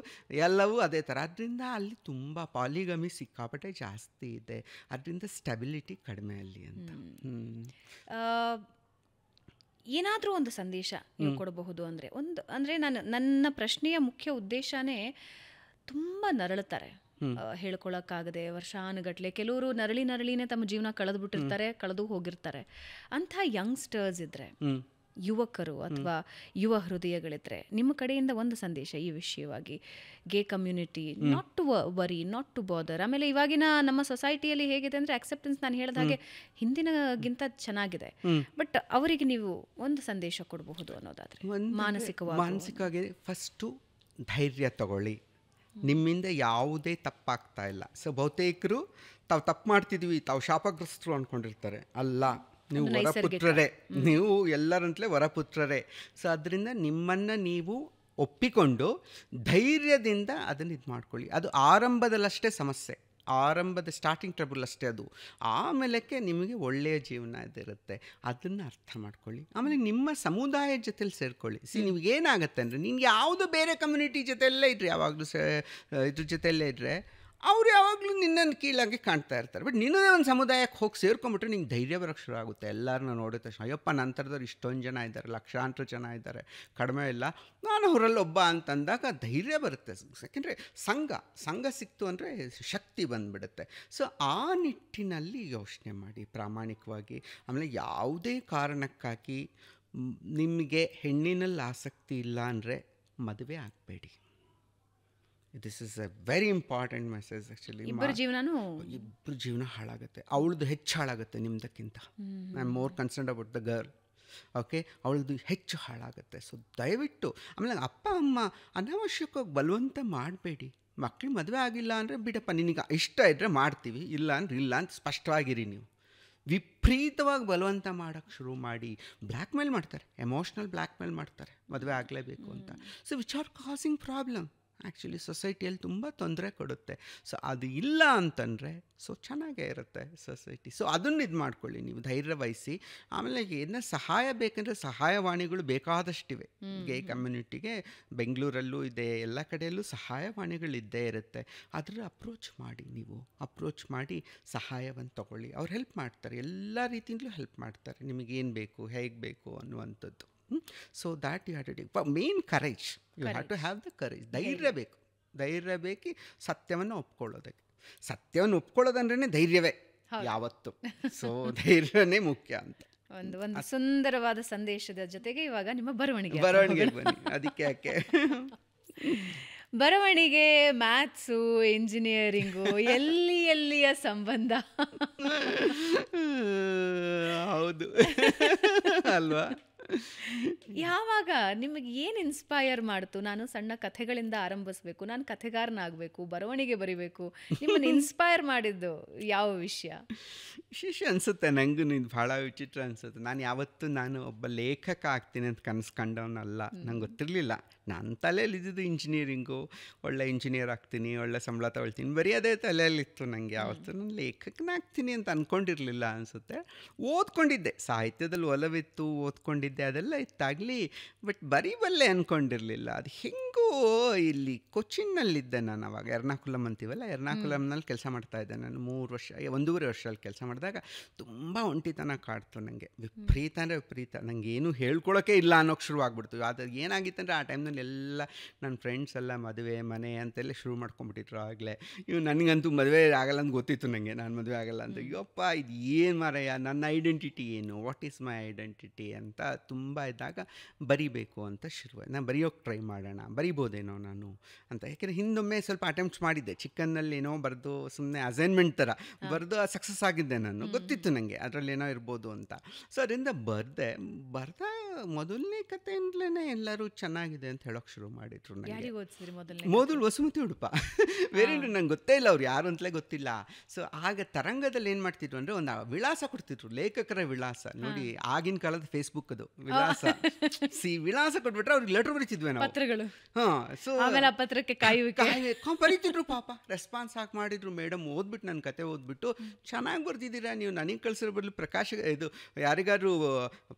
ಎಲ್ಲವೂ ಅದೇ ಥರ. ಅದರಿಂದ ಅಲ್ಲಿ ತುಂಬ ಪಾಲಿಗಮಿ ಸಿಕ್ಕಾಪಟ್ಟೆ ಜಾಸ್ತಿ ಇದೆ, ಅದರಿಂದ ಸ್ಟೆಬಿಲಿಟಿ ಕಡಿಮೆ ಅಲ್ಲಿ ಅಂತ. ಏನಾದರೂ ಒಂದು ಸಂದೇಶ ನೀವು ಕೊಡಬಹುದು ಅಂದರೆ ನನ್ನ ಪ್ರಶ್ನೆಯ ಮುಖ್ಯ ಉದ್ದೇಶನೇ ತುಂಬ ನರಳುತ್ತಾರೆ, ಹೇಳ್ಕೊಳಕ್ಕಾಗದೆ ವರ್ಷಾನುಗಟ್ಲೆ. ಕೆಲವರು ನರಳಿನೇ ತಮ್ಮ ಜೀವನ ಕಳೆದು ಹೋಗಿರ್ತಾರೆ. ಅಂಥ ಯಂಗ್ಸ್ಟರ್ಸ್ ಇದ್ರೆ, ಯುವಕರು ಅಥವಾ ಯುವ ಹೃದಯಗಳಿದ್ರೆ, ನಿಮ್ಮ ಕಡೆಯಿಂದ ಒಂದು ಸಂದೇಶ ಈ ವಿಷಯವಾಗಿ. Gay community not to worry, not to bother. ಆಮೇಲೆ ಇವಾಗಿನ ನಮ್ಮ ಸೊಸೈಟಿಯಲ್ಲಿ ಹೇಗಿದೆ ಅಂದರೆ ಅಕ್ಸೆಪ್ಟೆನ್ಸ್, ನಾನು ಹೇಳಿದ ಹಾಗೆ ಹಿಂದಿನಗಿಂತ ಚೆನ್ನಾಗಿದೆ. ಬಟ್ ಅವರಿಗೆ ನೀವು ಒಂದು ಸಂದೇಶ ಕೊಡಬಹುದು ಅನ್ನೋದಾದರೆ, ಮಾನಸಿಕವಾಗಿ ಫಸ್ಟು ಧೈರ್ಯ ತಗೊಳ್ಳಿ. ನಿಮ್ಮಿಂದ ಯಾವುದೇ ತಪ್ಪಾಗ್ತಾ ಇಲ್ಲ. ಸೊ ಬಹುತೇಕರು ತಾವು ತಪ್ಪು ಮಾಡ್ತಿದ್ವಿ, ತಾವು ಶಾಪಗ್ರಸ್ತರು ಅಂದ್ಕೊಂಡಿರ್ತಾರೆ. ಅಲ್ಲ, ನೀವು ವರಪುತ್ರರೇ, ನೀವು ಎಲ್ಲರಂತಲೇ ವರಪುತ್ರರೇ. ಸೊ ಅದರಿಂದ ನಿಮ್ಮನ್ನು ನೀವು ಒಪ್ಪಿಕೊಂಡು ಧೈರ್ಯದಿಂದ ಅದನ್ನು ಇದು ಮಾಡ್ಕೊಳ್ಳಿ. ಅದು ಆರಂಭದಲ್ಲಷ್ಟೇ ಸಮಸ್ಯೆ, ಆರಂಭದ ಸ್ಟಾರ್ಟಿಂಗ್ ಟ್ರಬಲ್ ಅಷ್ಟೇ ಅದು. ಆಮೇಲಕ್ಕೆ ನಿಮಗೆ ಒಳ್ಳೆಯ ಜೀವನ ಇದಿರುತ್ತೆ. ಅದನ್ನು ಅರ್ಥ ಮಾಡ್ಕೊಳ್ಳಿ. ಆಮೇಲೆ ನಿಮ್ಮ ಸಮುದಾಯದ ಜೊತೆಲಿ ಸೇರಿಕೊಳ್ಳಿ. ನಿಮಗೇನಾಗತ್ತೆ ಅಂದರೆ, ನೀನು ಯಾವುದು ಬೇರೆ ಕಮ್ಯುನಿಟಿ ಜೊತೆಯಲ್ಲೇ ಇಡ್ರಿ, ಯಾವಾಗಲೂ ಇದ್ರ ಜೊತೆಯಲ್ಲೇ ಇದ್ದರೆ ಅವ್ರು ಯಾವಾಗಲೂ ನಿನ್ನನ್ನು ಕೀಳಾಗಿ ಕಾಣ್ತಾ ಇರ್ತಾರೆ. ಬಟ್ ನಿನ್ನದೇ ಒಂದು ಸಮುದಾಯಕ್ಕೆ ಹೋಗಿ ಸೇರ್ಕೊಂಬಿಟ್ರೆ ನಿಂಗೆ ಧೈರ್ಯ ಬರೋಕ್ಕೆ ಶುರು ಆಗುತ್ತೆ. ಎಲ್ಲರನ್ನ ನೋಡಿದ ತಕ್ಷಣ ಅಯ್ಯಪ್ಪ ನಂತರದವ್ರು ಇಷ್ಟೊಂದು ಜನ ಇದ್ದಾರೆ, ಲಕ್ಷಾಂತರ ಜನ ಇದ್ದಾರೆ, ಕಡಿಮೆ ಇಲ್ಲ, ನಾನು ಅವರಲ್ಲೊಬ್ಬ ಅಂತಂದಾಗ ಧೈರ್ಯ ಬರುತ್ತೆ. ಯಾಕೆಂದರೆ ಸಂಘ ಸಿಕ್ತು ಅಂದರೆ ಶಕ್ತಿ ಬಂದುಬಿಡುತ್ತೆ. ಸೊ ಆ ನಿಟ್ಟಿನಲ್ಲಿ ಯೋಚನೆ ಮಾಡಿ ಪ್ರಾಮಾಣಿಕವಾಗಿ. ಆಮೇಲೆ ಯಾವುದೇ ಕಾರಣಕ್ಕಾಗಿ ನಿಮಗೆ ಹೆಣ್ಣಿನಲ್ಲಿ ಆಸಕ್ತಿ ಇಲ್ಲ ಅಂದರೆ ಮದುವೆ ಆಗಬೇಡಿ. This is a very important message actually. ಇಬ್ಬರು ಜೀವನ ಹಾಳಾಗುತ್ತೆ. ಅವಳದು ಹೆಚ್ಚು ಹಾಳಾಗುತ್ತೆ ನಿಮ್ದಕ್ಕಿಂತ. I am more concerned about the girl. Okay, ಅವಳದು ಹೆಚ್ಚು ಹಾಳಾಗುತ್ತೆ. ಸೊ ದಯವಿಟ್ಟು ಆಮೇಲೆ ಅಪ್ಪ ಅಮ್ಮ ಅನಾವಶ್ಯಕವಾಗಿ ಬಲವಂತ ಮಾಡಬೇಡಿ. ಮಕ್ಕಳು ಮದುವೆ ಆಗಿಲ್ಲ ಅಂದರೆ ಬಿಡಪ್ಪ, ನಿನಗೆ ಇಷ್ಟ ಇದ್ದರೆ ಮಾಡ್ತೀವಿ, ಇಲ್ಲ ಅಂದ್ರೆ ಇಲ್ಲ ಅಂತ ಸ್ಪಷ್ಟವಾಗಿರಿ. ನೀವು ವಿಪರೀತವಾಗಿ ಬಲವಂತ ಮಾಡೋಕ್ಕೆ ಶುರು ಮಾಡಿ ಬ್ಲ್ಯಾಕ್ ಮೇಲ್ ಮಾಡ್ತಾರೆ, ಎಮೋಷ್ನಲ್ ಬ್ಲ್ಯಾಕ್ ಮೇಲ್ ಮಾಡ್ತಾರೆ ಮದುವೆ ಆಗಲೇಬೇಕು ಅಂತ. So which are causing problem. Actually ಸೊಸೈಟಿಯಲ್ಲಿ ತುಂಬ ತೊಂದರೆ ಕೊಡುತ್ತೆ. ಸೊ ಅದು ಇಲ್ಲ ಅಂತಂದರೆ ಸೊ ಚೆನ್ನಾಗೇ ಇರುತ್ತೆ ಸೊಸೈಟಿ. ಸೊ ಅದನ್ನು ಇದು ಮಾಡ್ಕೊಳ್ಳಿ, ನೀವು ಧೈರ್ಯ ವಹಿಸಿ. ಆಮೇಲೆ ಏನೋ ಸಹಾಯ ಬೇಕಂದರೆ ಸಹಾಯವಾಣಿಗಳು ಬೇಕಾದಷ್ಟಿವೆ. ಗೇ ಕಮ್ಯುನಿಟಿಗೆ ಬೆಂಗಳೂರಲ್ಲೂ ಇದೆ, ಎಲ್ಲ ಕಡೆಯಲ್ಲೂ ಸಹಾಯವಾಣಿಗಳಿದ್ದೇ ಇರುತ್ತೆ. ಅದರ ಅಪ್ರೋಚ್ ಮಾಡಿ, ನೀವು ಅಪ್ರೋಚ್ ಮಾಡಿ ಸಹಾಯವನ್ನು ತಗೊಳ್ಳಿ. ಅವ್ರು ಹೆಲ್ಪ್ ಮಾಡ್ತಾರೆ, ಎಲ್ಲ ರೀತಿಯಿಂದಲೂ ಹೆಲ್ಪ್ ಮಾಡ್ತಾರೆ. ನಿಮಗೇನು ಬೇಕು, ಹೇಗೆ ಬೇಕು ಅನ್ನುವಂಥದ್ದು. So that you have to take main courage. You have to have the courage. ಧೈರ್ಯ ಬೇಕು ಸತ್ಯವನ್ನು ಒಪ್ಕೊಳ್ಳೋದಕ್ಕೆ. ಸತ್ಯವನ್ನು ಒಪ್ಕೊಳ್ಳೋದಂದ್ರೆ ಧೈರ್ಯವೇ ಯಾವತ್ತು. ಸೊ ಧೈರ್ಯನೇ ಮುಖ್ಯ ಅಂತ ಒಂದು ಸುಂದರವಾದ ಸಂದೇಶದ ಜೊತೆಗೆ ಇವಾಗ ನಿಮ್ಮ ಬರವಣಿಗೆ ಬನ್ನಿ. ಅದಕ್ಕೆ ಯಾಕೆ ಬರವಣಿಗೆ, ಮ್ಯಾಥ್ಸು, ಇಂಜಿನಿಯರಿಂಗು ಎಲ್ಲಿಯ ಸಂಬಂಧ? ಹೌದು ಅಲ್ವಾ? ಯಾವಾಗ ನಿಮಗೆ ಏನು ಇನ್ಸ್ಪೈರ್ ಮಾಡ್ತು? ನಾನು ಸಣ್ಣ ಕಥೆಗಳಿಂದ ಆರಂಭಿಸಬೇಕು, ನಾನು ಕಥೆಗಾರನಾಗಬೇಕು, ಬರವಣಿಗೆ ಬರಿಬೇಕು, ನಿಮ್ಮನ್ನು ಇನ್ಸ್ಪೈರ್ ಮಾಡಿದ್ದು ಯಾವ ವಿಷಯ ಅನಿಸುತ್ತೆ. ನನಗೂ ಇದು ಭಾಳ ವಿಚಿತ್ರ ಅನಿಸುತ್ತೆ. ನಾನು ಒಬ್ಬ ಲೇಖಕ ಆಗ್ತೀನಿ ಅಂತ ಕನಸ್ಕೊಂಡವನಲ್ಲ. ನಂಗೆ ಗೊತ್ತಿರಲಿಲ್ಲ. ನನ್ನ ತಲೆಯಲ್ಲಿ ಇದ್ದಿದ್ದು ಇಂಜಿನಿಯರಿಂಗು, ಒಳ್ಳೆ ಇಂಜಿನಿಯರ್ ಆಗ್ತೀನಿ, ಒಳ್ಳೆ ಸಂಬಳ ತಗೊಳ್ತೀನಿ, ಬರೀ ಅದೇ ತಲೆಯಲ್ಲಿತ್ತು ನನಗೆ. ಯಾವತ್ತೂ ನಾನು ಲೇಖಕನಾಗ್ತೀನಿ ಅಂತ ಅಂದ್ಕೊಂಡಿರಲಿಲ್ಲ ಅನಿಸುತ್ತೆ. ಓದ್ಕೊಂಡಿದ್ದೆ, ಸಾಹಿತ್ಯದಲ್ಲಿ ಒಲವಿತ್ತು, ಓದ್ಕೊಂಡಿದ್ದೆ, ಅದೆಲ್ಲ ಇತ್ತಾಗಲಿ. ಬಟ್ ಬರೀಬಲ್ಲೆ ಅಂದ್ಕೊಂಡಿರಲಿಲ್ಲ. ಅದು ಹೆಂಗೂ ಇಲ್ಲಿ ಕೊಚ್ಚಿನ್ನಲ್ಲಿದ್ದೆ ನಾನು ಅವಾಗ. ಎರ್ನಾಕುಲಂ ಅಂತೀವಲ್ಲ, ಎರ್ನಾಕುಲಂನಲ್ಲಿ ಕೆಲಸ ಮಾಡ್ತಾಯಿದ್ದೆ ನಾನು 1.5 ವರ್ಷದಲ್ಲಿ ಕೆಲಸ ಮಾಡಿದಾಗ ತುಂಬ ಒಂಟಿತನ ಕಾಡ್ತು ನನಗೆ. ವಿಪರೀತ ಅಂದರೆ ವಿಪರೀತ. ನನಗೇನು ಹೇಳ್ಕೊಳೋಕ್ಕೆ ಇಲ್ಲ ಅನ್ನೋಕ್ಕೆ ಶುರು ಆಗ್ಬಿಡ್ತು. ಅದು ಏನಾಗಿತ್ತು ಅಂದರೆ, ಆ ಟೈಮ್ನಲ್ಲಿ ಎಲ್ಲ ನನ್ನ ಫ್ರೆಂಡ್ಸ್ ಎಲ್ಲ ಮದುವೆ ಮನೆ ಅಂತೆಲ್ಲ ಶುರು ಮಾಡ್ಕೊಂಡ್ಬಿಟ್ಟಿದ್ರು ಆಗಲೇ. ನನಗಂತೂ ಮದುವೆ ಆಗಲ್ಲ ಅಂತ ಗೊತ್ತಿತ್ತು ನನಗೆ, ನಾನು ಮದುವೆ ಆಗಲ್ಲ ಅಂತ. ಅಯ್ಯಪ್ಪ ಇದು ಏನು ಮಾರಯ್ಯ, ನನ್ನ ಐಡೆಂಟಿಟಿ ಏನು, ವಾಟ್ ಈಸ್ ಮೈ ಐಡೆಂಟಿಟಿ ಅಂತ ತುಂಬ ಇದ್ದಾಗ ಬರಿಬೇಕು ಅಂತ ನಾನು ಬರೆಯೋಕ್ಕೆ ಟ್ರೈ ಮಾಡೋಣ, ಬರಿಬೋದೇನೋ ನಾನು ಅಂತ. ಯಾಕೆಂದರೆ ಹಿಂದೊಮ್ಮೆ ಸ್ವಲ್ಪ ಅಟೆಂಪ್ಟ್ಸ್ ಮಾಡಿದ್ದೆ, ಚಿಕ್ಕನ್ನಲ್ಲಿ ಏನೋ ಬರೆದು ಸುಮ್ಮನೆ ಅಸೈನ್ಮೆಂಟ್ ಥರ ಬರೆದು ಸಕ್ಸಸ್ ಆಗಿದ್ದೆ ನಾನು. ಗೊತ್ತಿತ್ತು ನನಗೆ ಅದರಲ್ಲಿ ಏನೋ ಇರ್ಬೋದು ಅಂತ. ಸೊ ಅದರಿಂದ ಬರ್ದ ಮೊದಲನೇ ಕಥೆಯಿಂದಲೇ ಎಲ್ಲರೂ ಚೆನ್ನಾಗಿದೆ ಅಂತ ಹೇಳೋಕ್ಕೆ ಶುರು ಮಾಡಿದ್ರು ನನಗೆ. ಮೊದಲು ವಸುಮತಿ ಉಡುಪ ಬೇರೆ ನಂಗೆ ಗೊತ್ತೇ ಇಲ್ಲ, ಅವ್ರು ಯಾರು ಅಂತಲೇ ಗೊತ್ತಿಲ್ಲ. ಸೊ ಆಗ ತರಂಗದಲ್ಲಿ ಏನು ಮಾಡ್ತಿದ್ರು ಅಂದರೆ, ಒಂದು ವಿಳಾಸ ಕೊಡ್ತಿದ್ರು, ಲೇಖಕರ ವಿಳಾಸ. ನೋಡಿ, ಆಗಿನ ಕಾಲದ ಫೇಸ್ಬುಕ್ ಅದು ವಿಳಾಸ. ವಿಳಾಸ ಕೊಟ್ಬಿಟ್ರೆ ಅವ್ರಿಗೆ ಲೆಟರ್ ಬರೀತಿದ್ವಿ ನಾವು, ಪತ್ರಗಳು. ಸೊ ಪತ್ರಕ್ಕೆ ಬರೀತಿದ್ರು. ಪಾಪ ರೆಸ್ಪಾನ್ಸ್ ಹಾಕಿ ಮಾಡಿದ್ರು. ಮೇಡಮ್ ಓದ್ಬಿಟ್ಟು ನನ್ನ ಕತೆ ಓದ್ಬಿಟ್ಟು, ಚೆನ್ನಾಗಿ ಬರ್ತಿದ್ದೀರಾ ನೀವು, ನನಗೆ ಕಳಿಸಿರೋ ಬದಲು ಇದು ಯಾರಿಗಾದ್ರು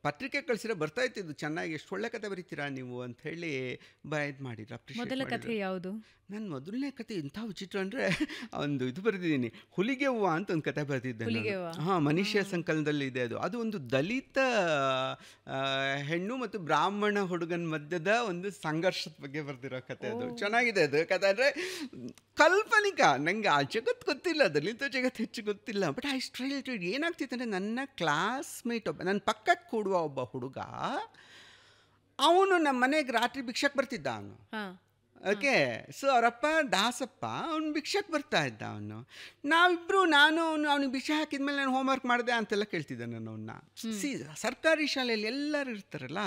ಪತ್ರಿಕೆ ಕಳಿಸಿರೋ ಬರ್ತಾ ಇತ್ತಿದ್ದು, ಚೆನ್ನಾಗಿ ಎಷ್ಟು ಒಳ್ಳೆ ಕತೆ ಬರೀತೀರಾ ನೀವು ಅಂತ ಹೇಳಿ ಇದು ಮಾಡಿದ್ರು, ಅಪ್ರಿಷಿಯೇಟ್ ಮಾಡಿದ್ರು. ಯಾವುದು? ನನ್ನ ಮೊದಲನೇ ಕತೆ ಇಂಥ ವಿಚಿತ್ರ ಅಂದರೆ, ಒಂದು ಇದು ಬರೆದಿದ್ದೀನಿ, ಹುಲಿಗೆ ಹೂವು ಅಂತ ಒಂದು ಕತೆ ಬರೆದಿದ್ದೆ. ಮನುಷ್ಯ ಸಂಕಲನದಲ್ಲಿ ಇದೆ ಅದು. ಅದು ಒಂದು ದಲಿತ ಹೆಣ್ಣು ಮತ್ತು ಬ್ರಾಹ್ಮಣ ಹುಡುಗನ ಮಧ್ಯದ ಒಂದು ಸಂಘರ್ಷದ ಬಗ್ಗೆ ಬರೆದಿರೋ ಕತೆ. ಅದು ಚೆನ್ನಾಗಿದೆ. ಅದು ಕತೆ ಅಂದರೆ ಕಾಲ್ಪನಿಕ. ನನಗೆ ಆ ಜಗತ್ತು ಗೊತ್ತಿಲ್ಲ, ದಲಿತ ಜಗತ್ತು ಹೆಚ್ಚು ಗೊತ್ತಿಲ್ಲ. ಬಟ್ ಐ ಸ್ಟ್ರೈಲ್ ಟು ಏನಾಗ್ತಿತ್ತು ಅಂದರೆ, ನನ್ನ ಕ್ಲಾಸ್ಮೇಟ್ ಒಬ್ಬ, ನನ್ನ ಪಕ್ಕಕ್ಕೆ ಕೂಡುವ ಒಬ್ಬ ಹುಡುಗ, ಅವನು ನಮ್ಮ ಮನೆಗೆ ರಾತ್ರಿ ಭಿಕ್ಷಕ್ಕೆ ಬರ್ತಿದ್ದ ಅವನು. ಓಕೆ, ಸೊ ಅವರಪ್ಪ ದಾಸಪ್ಪ, ಅವ್ನು ಭಿಕ್ಷಕ್ಕೆ ಬರ್ತಾ ಇದ್ದ. ನಾವಿಬ್ಬರು, ನಾನು ಅವ್ನಿಗೆ ಭಿಕ್ಷೆ ಹಾಕಿದ್ಮೇಲೆ ನಾನು ಹೋಮ್ವರ್ಕ್ ಮಾಡಿದೆ ಅಂತೆಲ್ಲ ಕೇಳ್ತಿದ್ದೆ ನಾನು ಅವನ್ನ. ಸರ್ಕಾರಿ ಶಾಲೆಯಲ್ಲಿ ಎಲ್ಲರೂ ಇರ್ತಾರಲ್ಲ,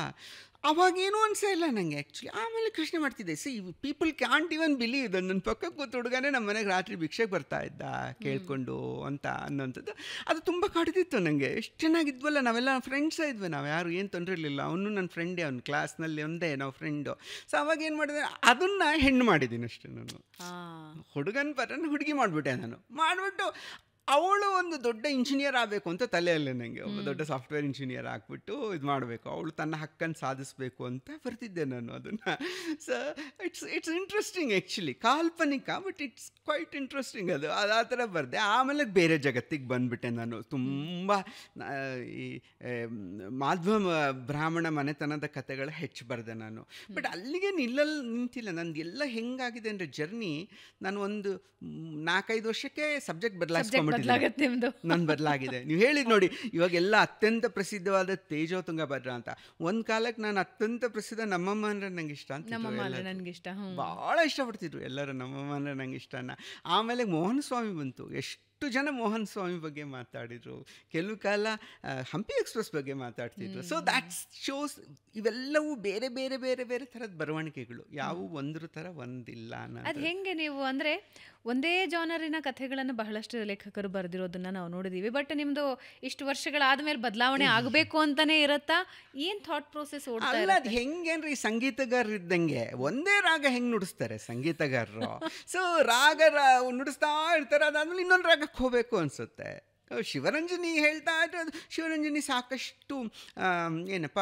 ಅವಾಗೇನೂ ಅನಿಸೇ ಇಲ್ಲ ನನಗೆ ಆ್ಯಕ್ಚುಲಿ. ಆಮೇಲೆ ಪ್ರಶ್ನೆ ಮಾಡ್ತಿದ್ದೆ, C people can't even believe ಇದು, ನನ್ನ ಪಕ್ಕಕ್ಕೆ ಕೂತು ಹುಡುಗನೇ ನಮ್ಮ ಮನೆಗೆ ರಾತ್ರಿ ಭಿಕ್ಷೆಗೆ ಬರ್ತಾ ಇದ್ದ ಕೇಳಿಕೊಂಡು ಅಂತ ಅನ್ನೋಂಥದ್ದು ಅದು ತುಂಬ ಕಾಡ್ತಿತ್ತು ನನಗೆ. ಎಷ್ಟು ಚೆನ್ನಾಗಿದ್ವಲ್ಲ ನಾವೆಲ್ಲ, ಫ್ರೆಂಡ್ಸೇ ಇದ್ವಿ ನಾವು, ಯಾರು ಏನು ತೊಂದರೆ ಇರಲಿಲ್ಲ. ಅವನು ನನ್ನ ಫ್ರೆಂಡೇ, ಅವ್ನ ಕ್ಲಾಸ್ನಲ್ಲಿ ಒಂದೇ ನಾವು ಫ್ರೆಂಡು. ಸೊ ಅವಾಗ ಏನು ಮಾಡಿದೆ, ಅದನ್ನು ಹೆಣ್ಣು ಮಾಡಿದ್ದೀನಿ ಅಷ್ಟೇ ನಾನು. ಹುಡುಗನ ಪರನ ಹುಡುಗಿ ಮಾಡಿಬಿಟ್ಟೆ ನಾನು. ಮಾಡಿಬಿಟ್ಟು ಅವಳು ಒಂದು ದೊಡ್ಡ ಇಂಜಿನಿಯರ್ ಆಗಬೇಕು ಅಂತ ತಲೆಯಲ್ಲೇ ನನಗೆ, ಒಬ್ಬ ದೊಡ್ಡ ಸಾಫ್ಟ್ವೇರ್ ಇಂಜಿನಿಯರ್ ಆಗಿಬಿಟ್ಟು ಇದು ಮಾಡಬೇಕು, ಅವಳು ತನ್ನ ಹಕ್ಕನ್ನು ಸಾಧಿಸಬೇಕು ಅಂತ ಬರ್ತಿದ್ದೆ ನಾನು ಅದನ್ನು. ಸೊ ಇಟ್ಸ್ ಇಂಟ್ರೆಸ್ಟಿಂಗ್ ಆ್ಯಕ್ಚುಲಿ, ಕಾಲ್ಪನಿಕ ಬಟ್ ಇಟ್ಸ್ ಕ್ವೈಟ್ ಇಂಟ್ರೆಸ್ಟಿಂಗ್ ಅದು ಆ ಥರ ಬರೆದೆ. ಆಮೇಲೆ ಬೇರೆ ಜಗತ್ತಿಗೆ ಬಂದುಬಿಟ್ಟೆ ನಾನು. ತುಂಬ ಈ ಮಾಧ್ವ ಬ್ರಾಹ್ಮಣ ಮನೆತನದ ಕಥೆಗಳು ಹೆಚ್ಚು ಬರೆದೆ ನಾನು. ಬಟ್ ಅಲ್ಲಿಗೆ ನಿಂತಿಲ್ಲ ನಂದು. ಎಲ್ಲ ಹೆಂಗಾಗಿದೆ ಅಂದರೆ ಜರ್ನಿ, ನಾನು ಒಂದು 4-5 ವರ್ಷಕ್ಕೆ ಸಬ್ಜೆಕ್ಟ್ ಬದಲಾಯಿಸ್ಕೊಂಡ್ಬಿಟ್ಟಿದ್ದೆ. ನನ್ನ ಬದಲಾಗಿದೆ. ನೀವು ಹೇಳಿದ್ ನೋಡಿ, ಇವಾಗೆಲ್ಲ ಅತ್ಯಂತ ಪ್ರಸಿದ್ಧವಾದ ತೇಜೋತುಂಗ ಭದ್ರಾ ಅಂತ. ಒಂದು ಕಾಲಕ್ಕೆ ನಾನು ಅತ್ಯಂತ ಪ್ರಸಿದ್ಧ ನಮ್ಮಮ್ಮ ಅಂದರೆ ನಂಗೆ ಇಷ್ಟ ಅಂತ, ಭಾಳ ಇಷ್ಟಪಡ್ತಿದ್ರು ಎಲ್ಲರೂ. ನಮ್ಮಮ್ಮ ಅಂದರೆ ನಂಗೆ ಇಷ್ಟನ. ಆಮೇಲೆ ಮೋಹನ್ ಸ್ವಾಮಿ ಬಂತು. ಎಷ್ಟು ಜನ ಮೋಹನ್ ಸ್ವಾಮಿ ಬಗ್ಗೆ ಮಾತಾಡಿದರು, ಕೆಲವು ಕಾಲ ಹಂಪಿ ಎಕ್ಸ್ಪ್ರೆಸ್ ಬಗ್ಗೆ ಮಾತಾಡ್ತಿದ್ರು. ಸೊ ದ್ಯಾಟ್ಸ್ ಶೋಸ್ ಇವೆಲ್ಲವೂ ಬೇರೆ ಬೇರೆ ಬೇರೆ ಬೇರೆ ಥರದ ಬರವಣಿಗೆಗಳು, ಯಾವುವು ಒಂದ್ರ ಥರ ಒಂದಿಲ್ಲ. ಅದು ಹೆಂಗೆ ನೀವು ಅಂದರೆ ಒಂದೇ ಜಾನರಿನ ಕಥೆಗಳನ್ನು ಬಹಳಷ್ಟು ಲೇಖಕರು ಬರೆದಿರೋದನ್ನ ನಾವು ನೋಡಿದ್ದೀವಿ. ಬಟ್ ನಿಮ್ಮದು ಇಷ್ಟು ವರ್ಷಗಳಾದ ಮೇಲೆ ಬದಲಾವಣೆ ಆಗಬೇಕು ಅಂತಲೇ ಇರುತ್ತಾ? ಏನು ಥಾಟ್ ಪ್ರೋಸೆಸ್ ಓಡ್ತಾ ಇಲ್ಲ? ಅದು ಹೆಂಗೇನ್ರಿ, ಸಂಗೀತಗಾರರು ಇದ್ದಂಗೆ ಒಂದೇ ರಾಗ ಹೆಂಗೆ ನುಡಿಸ್ತಾರೆ ಸಂಗೀತಗಾರರು. ಸೊ ರಾಗ ನುಡಿಸ್ತಾ ಇರ್ತಾರೆ, ಅದಾದ್ಮೇಲೆ ಇನ್ನೊಂದು ರಾಗಕ್ಕೆ ಹೋಗಬೇಕು ಅನಿಸುತ್ತೆ. ಶಿವರಂಜನಿ ಹೇಳ್ತಾ ಇದ್ರೆ ಅದು ಶಿವರಂಜನಿ ಸಾಕಷ್ಟು ಏನಪ್ಪ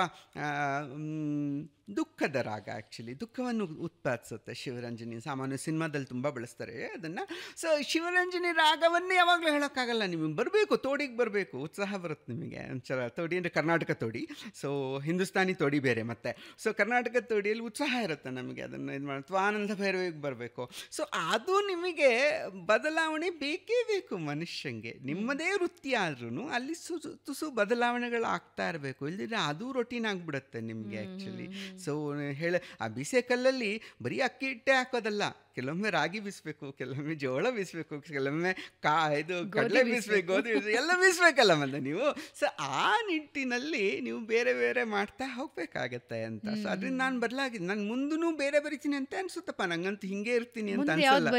ದುಃಖದ ರಾಗ, ಆ್ಯಕ್ಚುಲಿ ದುಃಖವನ್ನು ಉತ್ಪಾದಿಸುತ್ತೆ ಶಿವರಂಜನಿ. ಸಾಮಾನ್ಯ ಸಿನಿಮಾದಲ್ಲಿ ತುಂಬ ಬಳಸ್ತಾರೆ ಅದನ್ನು. ಸೊ ಶಿವರಂಜನಿ ರಾಗವನ್ನೇ ಯಾವಾಗಲೂ ಹೇಳೋಕ್ಕಾಗಲ್ಲ, ನಿಮಗೆ ಬರಬೇಕು, ತೋಡಿಗೆ ಬರಬೇಕು, ಉತ್ಸಾಹ ಬರುತ್ತೆ ನಿಮಗೆ. ಒಂಥರ ತೋಡಿ ಅಂದರೆ ಕರ್ನಾಟಕ ತೋಡಿ, ಸೊ ಹಿಂದೂಸ್ತಾನಿ ತೋಡಿ ಬೇರೆ. ಮತ್ತು ಸೊ ಕರ್ನಾಟಕ ತೋಡಿಯಲ್ಲಿ ಉತ್ಸಾಹ ಇರುತ್ತೆ ನಮಗೆ, ಅದನ್ನು ಇದು ಮಾಡಿ ಆನಂದ ಭೈರವಿಗೆ ಬರಬೇಕು. ಸೊ ಅದು ನಿಮಗೆ ಬದಲಾವಣೆ ಬೇಕೇ ಬೇಕು ಮನುಷ್ಯಂಗೆ. ನಿಮ್ಮದೇ ವೃತ್ತಿ ಆದ್ರೂ ಅಲ್ಲಿ ತುಸು ಬದಲಾವಣೆಗಳು ಆಗ್ತಾ ಇರಬೇಕು, ಇಲ್ಲದಿದ್ರೆ ಅದು ರೊಟೀನ್ ಆಗಿಬಿಡುತ್ತೆ ನಿಮಗೆ ಆ್ಯಕ್ಚುಲಿ. ಸೊ ಆ ಬಿಸಿ ಕಲ್ಲಲ್ಲಿ ಬರೀ ಅಕ್ಕಿ ಹಿಟ್ಟೆ ಹಾಕೋದಲ್ಲ, ಕೆಲವೊಮ್ಮೆ ರಾಗಿ ಬೀಸಬೇಕು, ಕೆಲವೊಮ್ಮೆ ಜೋಳ ಬೀಸಬೇಕು, ಕೆಲವೊಮ್ಮೆ ಇದು ಕಡಲೆ ಬೀಸಬೇಕು, ಗೋಧಿ ಬೀಸಬೇಕು, ಎಲ್ಲ ಬೀಸಬೇಕಲ್ಲ ಮತ್ತೆ ನೀವು. ಸೊ ಆ ನಿಟ್ಟಿನಲ್ಲಿ ನೀವು ಬೇರೆ ಬೇರೆ ಮಾಡ್ತಾ ಹೋಗ್ಬೇಕಾಗತ್ತೆ ಅಂತ. ಸೊ ಅದರಿಂದ ನಾನು ಬದಲಾಗಿದ್ದು, ನಾನು ಮುಂದೂ ಬೇರೆ ಬರಿತೀನಿ ಅಂತ ಅನ್ಸುತ್ತಪ್ಪ, ನಂಗಂತೂ ಹಿಂಗೆ ಇರ್ತೀನಿ ಅಂತ ಅನ್ಸಲ್ಲ.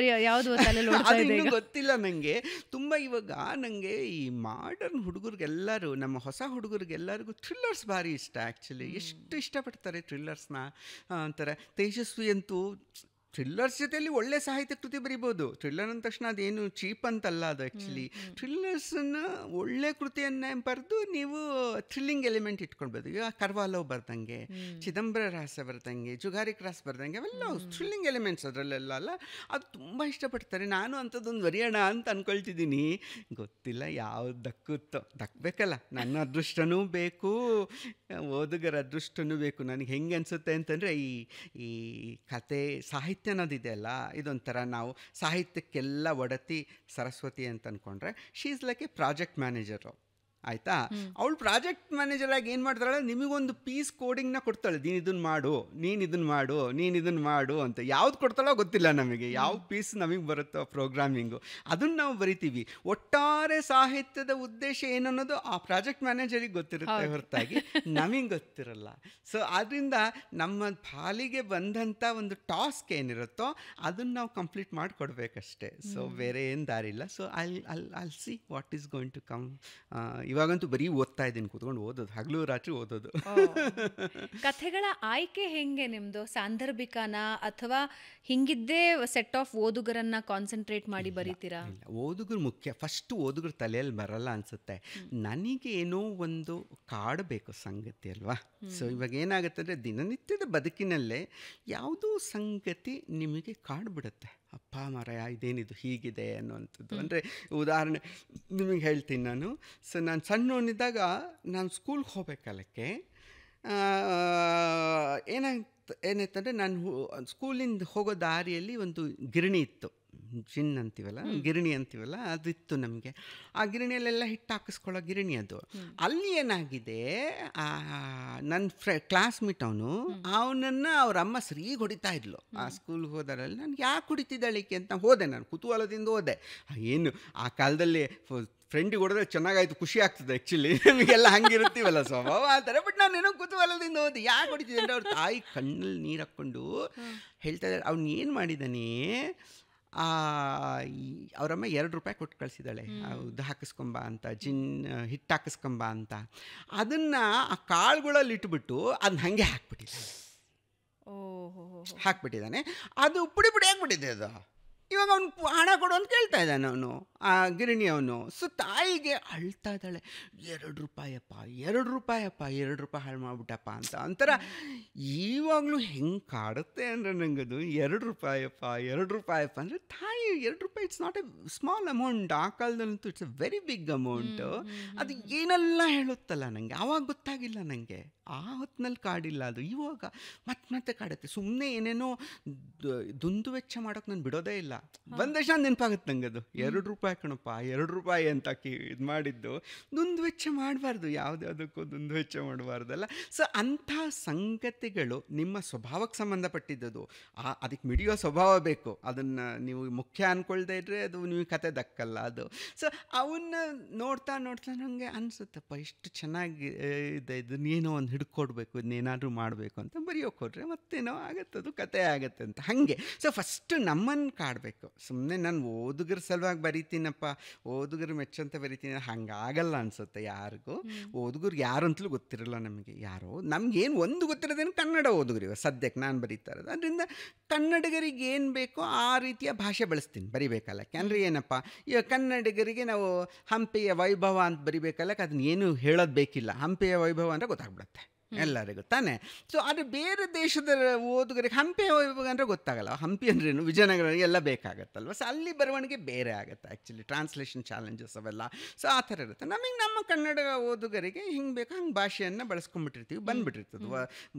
ಅದು ಇನ್ನೂ ಗೊತ್ತಿಲ್ಲ ನನಗೆ. ತುಂಬ ಇವಾಗ ನನಗೆ ಈ ಮಾಡರ್ನ್ ಹುಡುಗರಿಗೆಲ್ಲರೂ, ನಮ್ಮ ಹೊಸ ಹುಡುಗರಿಗೆಲ್ಲರಿಗೂ ಥ್ರಿಲ್ಲರ್ಸ್ ಭಾರಿ ಇಷ್ಟ ಆ್ಯಕ್ಚುಲಿ. ಎಷ್ಟು ಇಷ್ಟಪಡ್ತಾರೆ ಥ್ರಿಲ್ಲರ್ಸ್ನ. ಅಂತಾರೆ ತೇಜಸ್ವಿ ಅಂತೂ ಥ್ರಿಲ್ಲರ್ಸ್ ಜೊತೆಯಲ್ಲಿ ಒಳ್ಳೆ ಸಾಹಿತ್ಯ ಕೃತಿ ಬರಿಬೋದು. ಥ್ರಿಲ್ಲರ್ ಅಂದ ತಕ್ಷಣ ಅದೇನು ಚೀಪ್ ಅಂತಲ್ಲ ಅದು. ಆ್ಯಕ್ಚುಲಿ ಥ್ರಿಲ್ಲರ್ಸನ್ನು ಒಳ್ಳೆ ಕೃತಿಯನ್ನೇ ಬರೆದು ನೀವು ಥ್ರಿಲ್ಲಿಂಗ್ ಎಲಿಮೆಂಟ್ ಇಟ್ಕೊಳ್ಬೋದು. ಈಗ ಕರ್ವಾಲೋ ಬರ್ದಂಗೆ, ಚಿದಂಬರ ರಹಸ್ಯ ಬರ್ದಂಗೆ, ಜುಗಾರಿ ಕ್ರಾಸ್ ಬರ್ದಂಗೆ, ಅವೆಲ್ಲ ಥ್ರಿಲ್ಲಿಂಗ್ ಎಲಿಮೆಂಟ್ಸ್ ಅದರಲ್ಲೆಲ್ಲ ಅಲ್ಲ. ಅದು ತುಂಬ ಇಷ್ಟಪಡ್ತಾರೆ. ನಾನು ಅಂಥದ್ದೊಂದು ಬರೆಯೋಣ ಅಂತ ಅಂದ್ಕೊಳ್ತಿದ್ದೀನಿ. ಗೊತ್ತಿಲ್ಲ ಯಾವ್ದು ದಕ್ಕಬೇಕಲ್ಲ. ನನ್ನ ಅದೃಷ್ಟನೂ ಬೇಕು, ಓದುಗರ ಅದೃಷ್ಟನೂ ಬೇಕು. ನನಗೆ ಹೆಂಗೆ ಅನಿಸುತ್ತೆ ಅಂತಂದರೆ, ಈ ಕತೆ ಸಾಹಿತ್ಯ ಅನ್ನೋದಿದೆ ಅಲ್ಲ, ಇದೊಂಥರ ನಾವು ಸಾಹಿತ್ಯಕ್ಕೆಲ್ಲ ಒಡತಿ ಸರಸ್ವತಿ ಅಂತ ಅಂದ್ಕೊಂಡ್ರೆ, she is like A project manager. ಆಯಿತಾ? ಅವಳು ಪ್ರಾಜೆಕ್ಟ್ ಮ್ಯಾನೇಜರ್ ಆಗಿ ಏನು ಮಾಡ್ತಾಳೆ, ನಿಮಗೊಂದು ಪೀಸ್ ಕೋಡಿಂಗ್ನ ಕೊಡ್ತಾಳೆ. ನೀನು ಇದನ್ನು ಮಾಡು, ನೀನು ಇದನ್ನು ಮಾಡು, ನೀನು ಇದನ್ನು ಮಾಡು ಅಂತ. ಯಾವ್ದು ಕೊಡ್ತಾಳೋ ಗೊತ್ತಿಲ್ಲ ನಮಗೆ, ಯಾವ ಪೀಸ್ ನಮಗೆ ಬರುತ್ತೋ ಪ್ರೋಗ್ರಾಮಿಂಗು, ಅದನ್ನು ನಾವು ಬರಿತೀವಿ. ಒಟ್ಟಾರೆ ಸಾಹಿತ್ಯದ ಉದ್ದೇಶ ಏನನ್ನೋದು ಆ ಪ್ರಾಜೆಕ್ಟ್ ಮ್ಯಾನೇಜರಿಗೆ ಗೊತ್ತಿರುತ್ತೆ ಹೊರತಾಗಿ ನಮಗೆ ಗೊತ್ತಿರಲ್ಲ. ಸೊ ಆದ್ದರಿಂದ ನಮ್ಮ ಪಾಲಿಗೆ ಬಂದಂಥ ಒಂದು ಟಾಸ್ಕ್ ಏನಿರುತ್ತೋ ಅದನ್ನು ನಾವು ಕಂಪ್ಲೀಟ್ ಮಾಡಿಕೊಡ್ಬೇಕಷ್ಟೇ. ಸೊ ಬೇರೆ ಏನು ದಾರಿ ಇಲ್ಲ. So I'll see what is going to come. ಇವಾಗಂತೂ ಬರೀ ಓದ್ತಾ ಇದ್ದೀನಿ, ಕೂತ್ಕೊಂಡು ಓದೋದು, ಹಗಲು ರಾತ್ರಿ ಓದೋದು. ಕಥೆಗಳ ಆಯ್ಕೆ ಹೆಂಗೆ ನಿಮ್ಮದು? ಸಾಂದರ್ಭಿಕನ ಅಥವಾ ಹಿಂಗಿದ್ದೇ ಸೆಟ್ ಆಫ್ ಓದುಗರನ್ನ ಕಾನ್ಸಂಟ್ರೇಟ್ ಮಾಡಿ ಬರೀತೀರಾ? ಓದುಗರು ಮುಖ್ಯ. ಫಸ್ಟ್ ಓದುಗರು ತಲೆಯಲ್ಲಿ ಬರಲ್ಲ ಅನಿಸುತ್ತೆ. ನನಗೆ ಏನೋ ಒಂದು ಕಾಡಬೇಕು ಸಂಗತಿ ಅಲ್ವಾ. ಸೊ ಇವಾಗ ಏನಾಗುತ್ತೆ ಅಂದರೆ, ದಿನನಿತ್ಯದ ಬದುಕಿನಲ್ಲೇ ಯಾವುದೋ ಸಂಗತಿ ನಿಮಗೆ ಕಾಡ್ಬಿಡುತ್ತೆ. ಅಪ್ಪ ಮಾರಾಯ ಇದೇನಿದು ಹೀಗಿದೆ ಅನ್ನುವಂಥದ್ದು. ಅಂದರೆ ಉದಾಹರಣೆ ನಿಮಗೆ ಹೇಳ್ತೀನಿ ನಾನು. ಸೊ ನಾನು ಸಣ್ಣವನಿದ್ದಾಗ ನಾನು ಸ್ಕೂಲ್ಗೆ ಹೋಗ್ಬೇಕಲ್ಲಕ್ಕೆ ಏನಾಯ್ತಂದರೆ, ನಾನು ಸ್ಕೂಲಿಂದ ಹೋಗೋ ದಾರಿಯಲ್ಲಿ ಒಂದು ಗಿರಣಿ ಇತ್ತು. ಜಿನ್ ಅಂತೀವಲ್ಲ, ಗಿರಣಿ ಅಂತೀವಲ್ಲ, ಅದಿತ್ತು ನಮಗೆ. ಆ ಗಿರಣಿಯಲ್ಲೆಲ್ಲ ಹಿಟ್ಟು ಹಾಕಿಸ್ಕೊಳ್ಳೋ ಗಿರಣಿ ಅದು. ಅಲ್ಲಿ ಏನಾಗಿದೆ, ನನ್ನ ಕ್ಲಾಸ್ಮೇಟ್ ಅವನನ್ನು ಅವ್ರ ಅಮ್ಮ ಸರಿಗೆ ಹೊಡಿತಾ ಇದ್ಲು ಆ ಸ್ಕೂಲ್ಗೆ ಹೋದಾರಲ್ಲಿ. ನಾನು ಯಾಕೆ ಹೊಡಿತಿದ್ದಾಳಿಕೆ ಅಂತ ಹೋದೆ, ನಾನು ಕುತೂಹಲದಿಂದ ಹೋದೆ. ಏನು ಆ ಕಾಲದಲ್ಲಿ ಫ್ರೆಂಡಿಗೆ ಹೊಡೆದ್ರೆ ಚೆನ್ನಾಗಾಯ್ತು, ಖುಷಿ ಆಗ್ತದೆ ಆ್ಯಕ್ಚುಲಿ. ನಮಗೆಲ್ಲ ಹಂಗಿರುತ್ತೀವಲ್ಲ ಸ್ವಭಾವ ಆ ಥರ. ಬಟ್ ನಾನು ಏನೋ ಕುತೂಹಲದಿಂದ ಓದಿ ಯಾಕೆ ಹೊಡಿತಿದ್ದೆ ಅಂದರೆ ಅವ್ರ ತಾಯಿ ಕಣ್ಣಲ್ಲಿ ನೀರು ಹಾಕ್ಕೊಂಡು ಹೇಳ್ತಾ ಇದ್ದಾರೆ, ಅವ್ನು ಏನು ಮಾಡಿದ್ದಾನೆ, ಅವರಮ್ಮ ₹2 ಕೊಟ್ಟು ಕಳಿಸಿದ್ದಾಳೆ, ಇದು ಹಾಕಿಸ್ಕೊಂಬ ಅಂತ, ಹಿಟ್ಟು ಹಾಕಿಸ್ಕೊಂಬ ಅಂತ. ಅದನ್ನು ಆ ಕಾಳುಗಳಲ್ಲಿ ಇಟ್ಬಿಟ್ಟು ಅದನ್ನ ಹಾಗೆ ಹಾಕ್ಬಿಟ್ಟಿದ್ದಾನೆ. ಅದು ಪುಡಿ ಪುಡಿ ಆಗಿಬಿಟ್ಟಿದೆ ಅದು. ಇವಾಗ ಅವ್ನು ಹಣ ಕೊಡು ಅಂತ ಕೇಳ್ತಾ ಇದ್ದಾನೆ ಅವನು, ಆ ಗಿರಣಿ ಅವನು. ಸೊ ತಾಯಿಗೆ ಅಳ್ತಾ ಇದ್ದಾಳೆ, ₹2 ಹಾಳು ಮಾಡಿಬಿಟ್ಟಪ್ಪ ಅಂತ. ಒಂಥರ ಇವಾಗಲೂ ಹೆಂಗೆ ಕಾಡುತ್ತೆ ಅಂದರೆ ನನಗದು, ₹2 ಅಂದರೆ ತಾಯಿ ₹2 it's not a small amount. ಆ ಕಾಲದಲ್ಲಂತೂ it's a very big amount. ಅದು ಏನೆಲ್ಲ ಹೇಳುತ್ತಲ್ಲ ನನಗೆ, ಆವಾಗ ಗೊತ್ತಾಗಿಲ್ಲ ನನಗೆ, ಆ ಹೊತ್ತಿನಲ್ಲಿ ಕಾಡಿಲ್ಲ ಅದು. ಇವಾಗ ಮತ್ತೆ ಕಾಡುತ್ತೆ. ಸುಮ್ಮನೆ ಏನೇನೋ ದುಂದು ವೆಚ್ಚ ಮಾಡೋಕೆ ನಾನು ಬಿಡೋದೇ ಇಲ್ಲ. ಬಂದಷ್ಟು ನೆನಪಾಗುತ್ತೆ ನನಗೆ ಅದು, ₹2 ಕಣಪ್ಪ, ₹2 ಅಂತ ಇದು ಮಾಡಿದ್ದು. ದುಂದು ವೆಚ್ಚ ಮಾಡಬಾರ್ದು, ಯಾವುದ್ಯಾವುದಕ್ಕೂ ದುಂದು ವೆಚ್ಚ ಮಾಡಬಾರ್ದಲ್ಲ. ಸೊ ಅಂಥ ಸಂಗತಿಗಳು ನಿಮ್ಮ ಸ್ವಭಾವಕ್ಕೆ ಸಂಬಂಧಪಟ್ಟಿದ್ದದು. ಅದಕ್ಕೆ ಮಿಡಿಯೋ ಸ್ವಭಾವ ಬೇಕು. ಅದನ್ನು ನೀವು ಮುಖ್ಯ ಅಂದ್ಕೊಳ್ದೇ ಇದ್ದರೆ ಅದು ನೀವು ಕತೆ ದಕ್ಕಲ್ಲ ಅದು. ಸೊ ಅವನ್ನ ನೋಡ್ತಾ ನನಗೆ ಅನಿಸುತ್ತಪ್ಪ, ಎಷ್ಟು ಚೆನ್ನಾಗಿ ಇದೆ, ಇದನ್ನೇನೋ ಒಂದು ಹಿಡ್ಕೊಡ್ಬೇಕು, ಇದನ್ನೇನಾದರೂ ಮಾಡಬೇಕು ಅಂತ ಬರೆಯೋಕೆ ಹೋದರೆ ಮತ್ತೇನೋ ಆಗುತ್ತೆ, ಅದು ಕತೆ ಆಗುತ್ತೆ ಅಂತ. ಹಾಗೆ ಸೊ ಫಸ್ಟು ನಮ್ಮನ್ನು ಕಾಡಬೇಕು. ಸುಮ್ಮನೆ ನಾನು ಓದುಗರ ಸಲುವಾಗಿ ಬರೀತೀನಪ್ಪ, ಓದುಗರು ಮೆಚ್ಚಂತ ಬರೀತೀನಿ, ಹಂಗಾಗಲ್ಲ ಅನಿಸುತ್ತೆ ಯಾರಿಗೂ. ಓದುಗರು ಯಾರು ಅಂತಲೂ ಗೊತ್ತಿರಲ್ಲ ನಮಗೆ. ಯಾರೋ ನಮಗೇನು ಒಂದು ಗೊತ್ತಿರೋದೇನು, ಕನ್ನಡ ಓದುಗರು ಸದ್ಯಕ್ಕೆ ನಾನು ಬರೀತಾ ಇರೋದು. ಅದರಿಂದ ಕನ್ನಡಿಗರಿಗೆ ಏನು ಬೇಕೋ ಆ ರೀತಿಯ ಭಾಷೆ ಬಳಸ್ತೀನಿ ಬರಿಬೇಕಲ್ಲ. ಯಾಕಂದರೆ ಏನಪ್ಪ, ಈಗ ಕನ್ನಡಿಗರಿಗೆ ನಾವು ಹಂಪಿಯ ವೈಭವ ಅಂತ ಬರಿಬೇಕಲ್ಲ, ಅದನ್ನ ಏನು ಹೇಳೋದು ಬೇಕಿಲ್ಲ. ಹಂಪಿಯ ವೈಭವ ಅಂದರೆ ಗೊತ್ತಾಗ್ಬಿಡುತ್ತೆ ಎಲ್ಲರಿಗೂ ತಾನೇ. ಸೊ ಅದು ಬೇರೆ ದೇಶದ ಓದುಗರಿಗೆ ಹಂಪಿ ವೈಭವ ಅಂದರೆ ಗೊತ್ತಾಗಲ್ಲ. ಹಂಪಿ ಅಂದ್ರೇನು, ವಿಜಯನಗರ ಎಲ್ಲ ಬೇಕಾಗತ್ತಲ್ವ. ಸೊ ಅಲ್ಲಿ ಬರವಣಿಗೆ ಬೇರೆ ಆಗುತ್ತೆ ಆ್ಯಕ್ಚುಲಿ, ಟ್ರಾನ್ಸ್ಲೇಷನ್ ಚಾಲೆಂಜಸ್ ಅವೆಲ್ಲ. ಸೊ ಆ ಥರ ಇರುತ್ತೆ. ನಮಗೆ ನಮ್ಮ ಕನ್ನಡ ಓದುಗರಿಗೆ ಹಿಂಗೆ ಬೇಕು ಹಂಗೆ ಭಾಷೆಯನ್ನು ಬಳಸ್ಕೊಂಡ್ಬಿಟ್ಟಿರ್ತೀವಿ, ಬಂದುಬಿಟ್ಟಿರ್ತದೆ,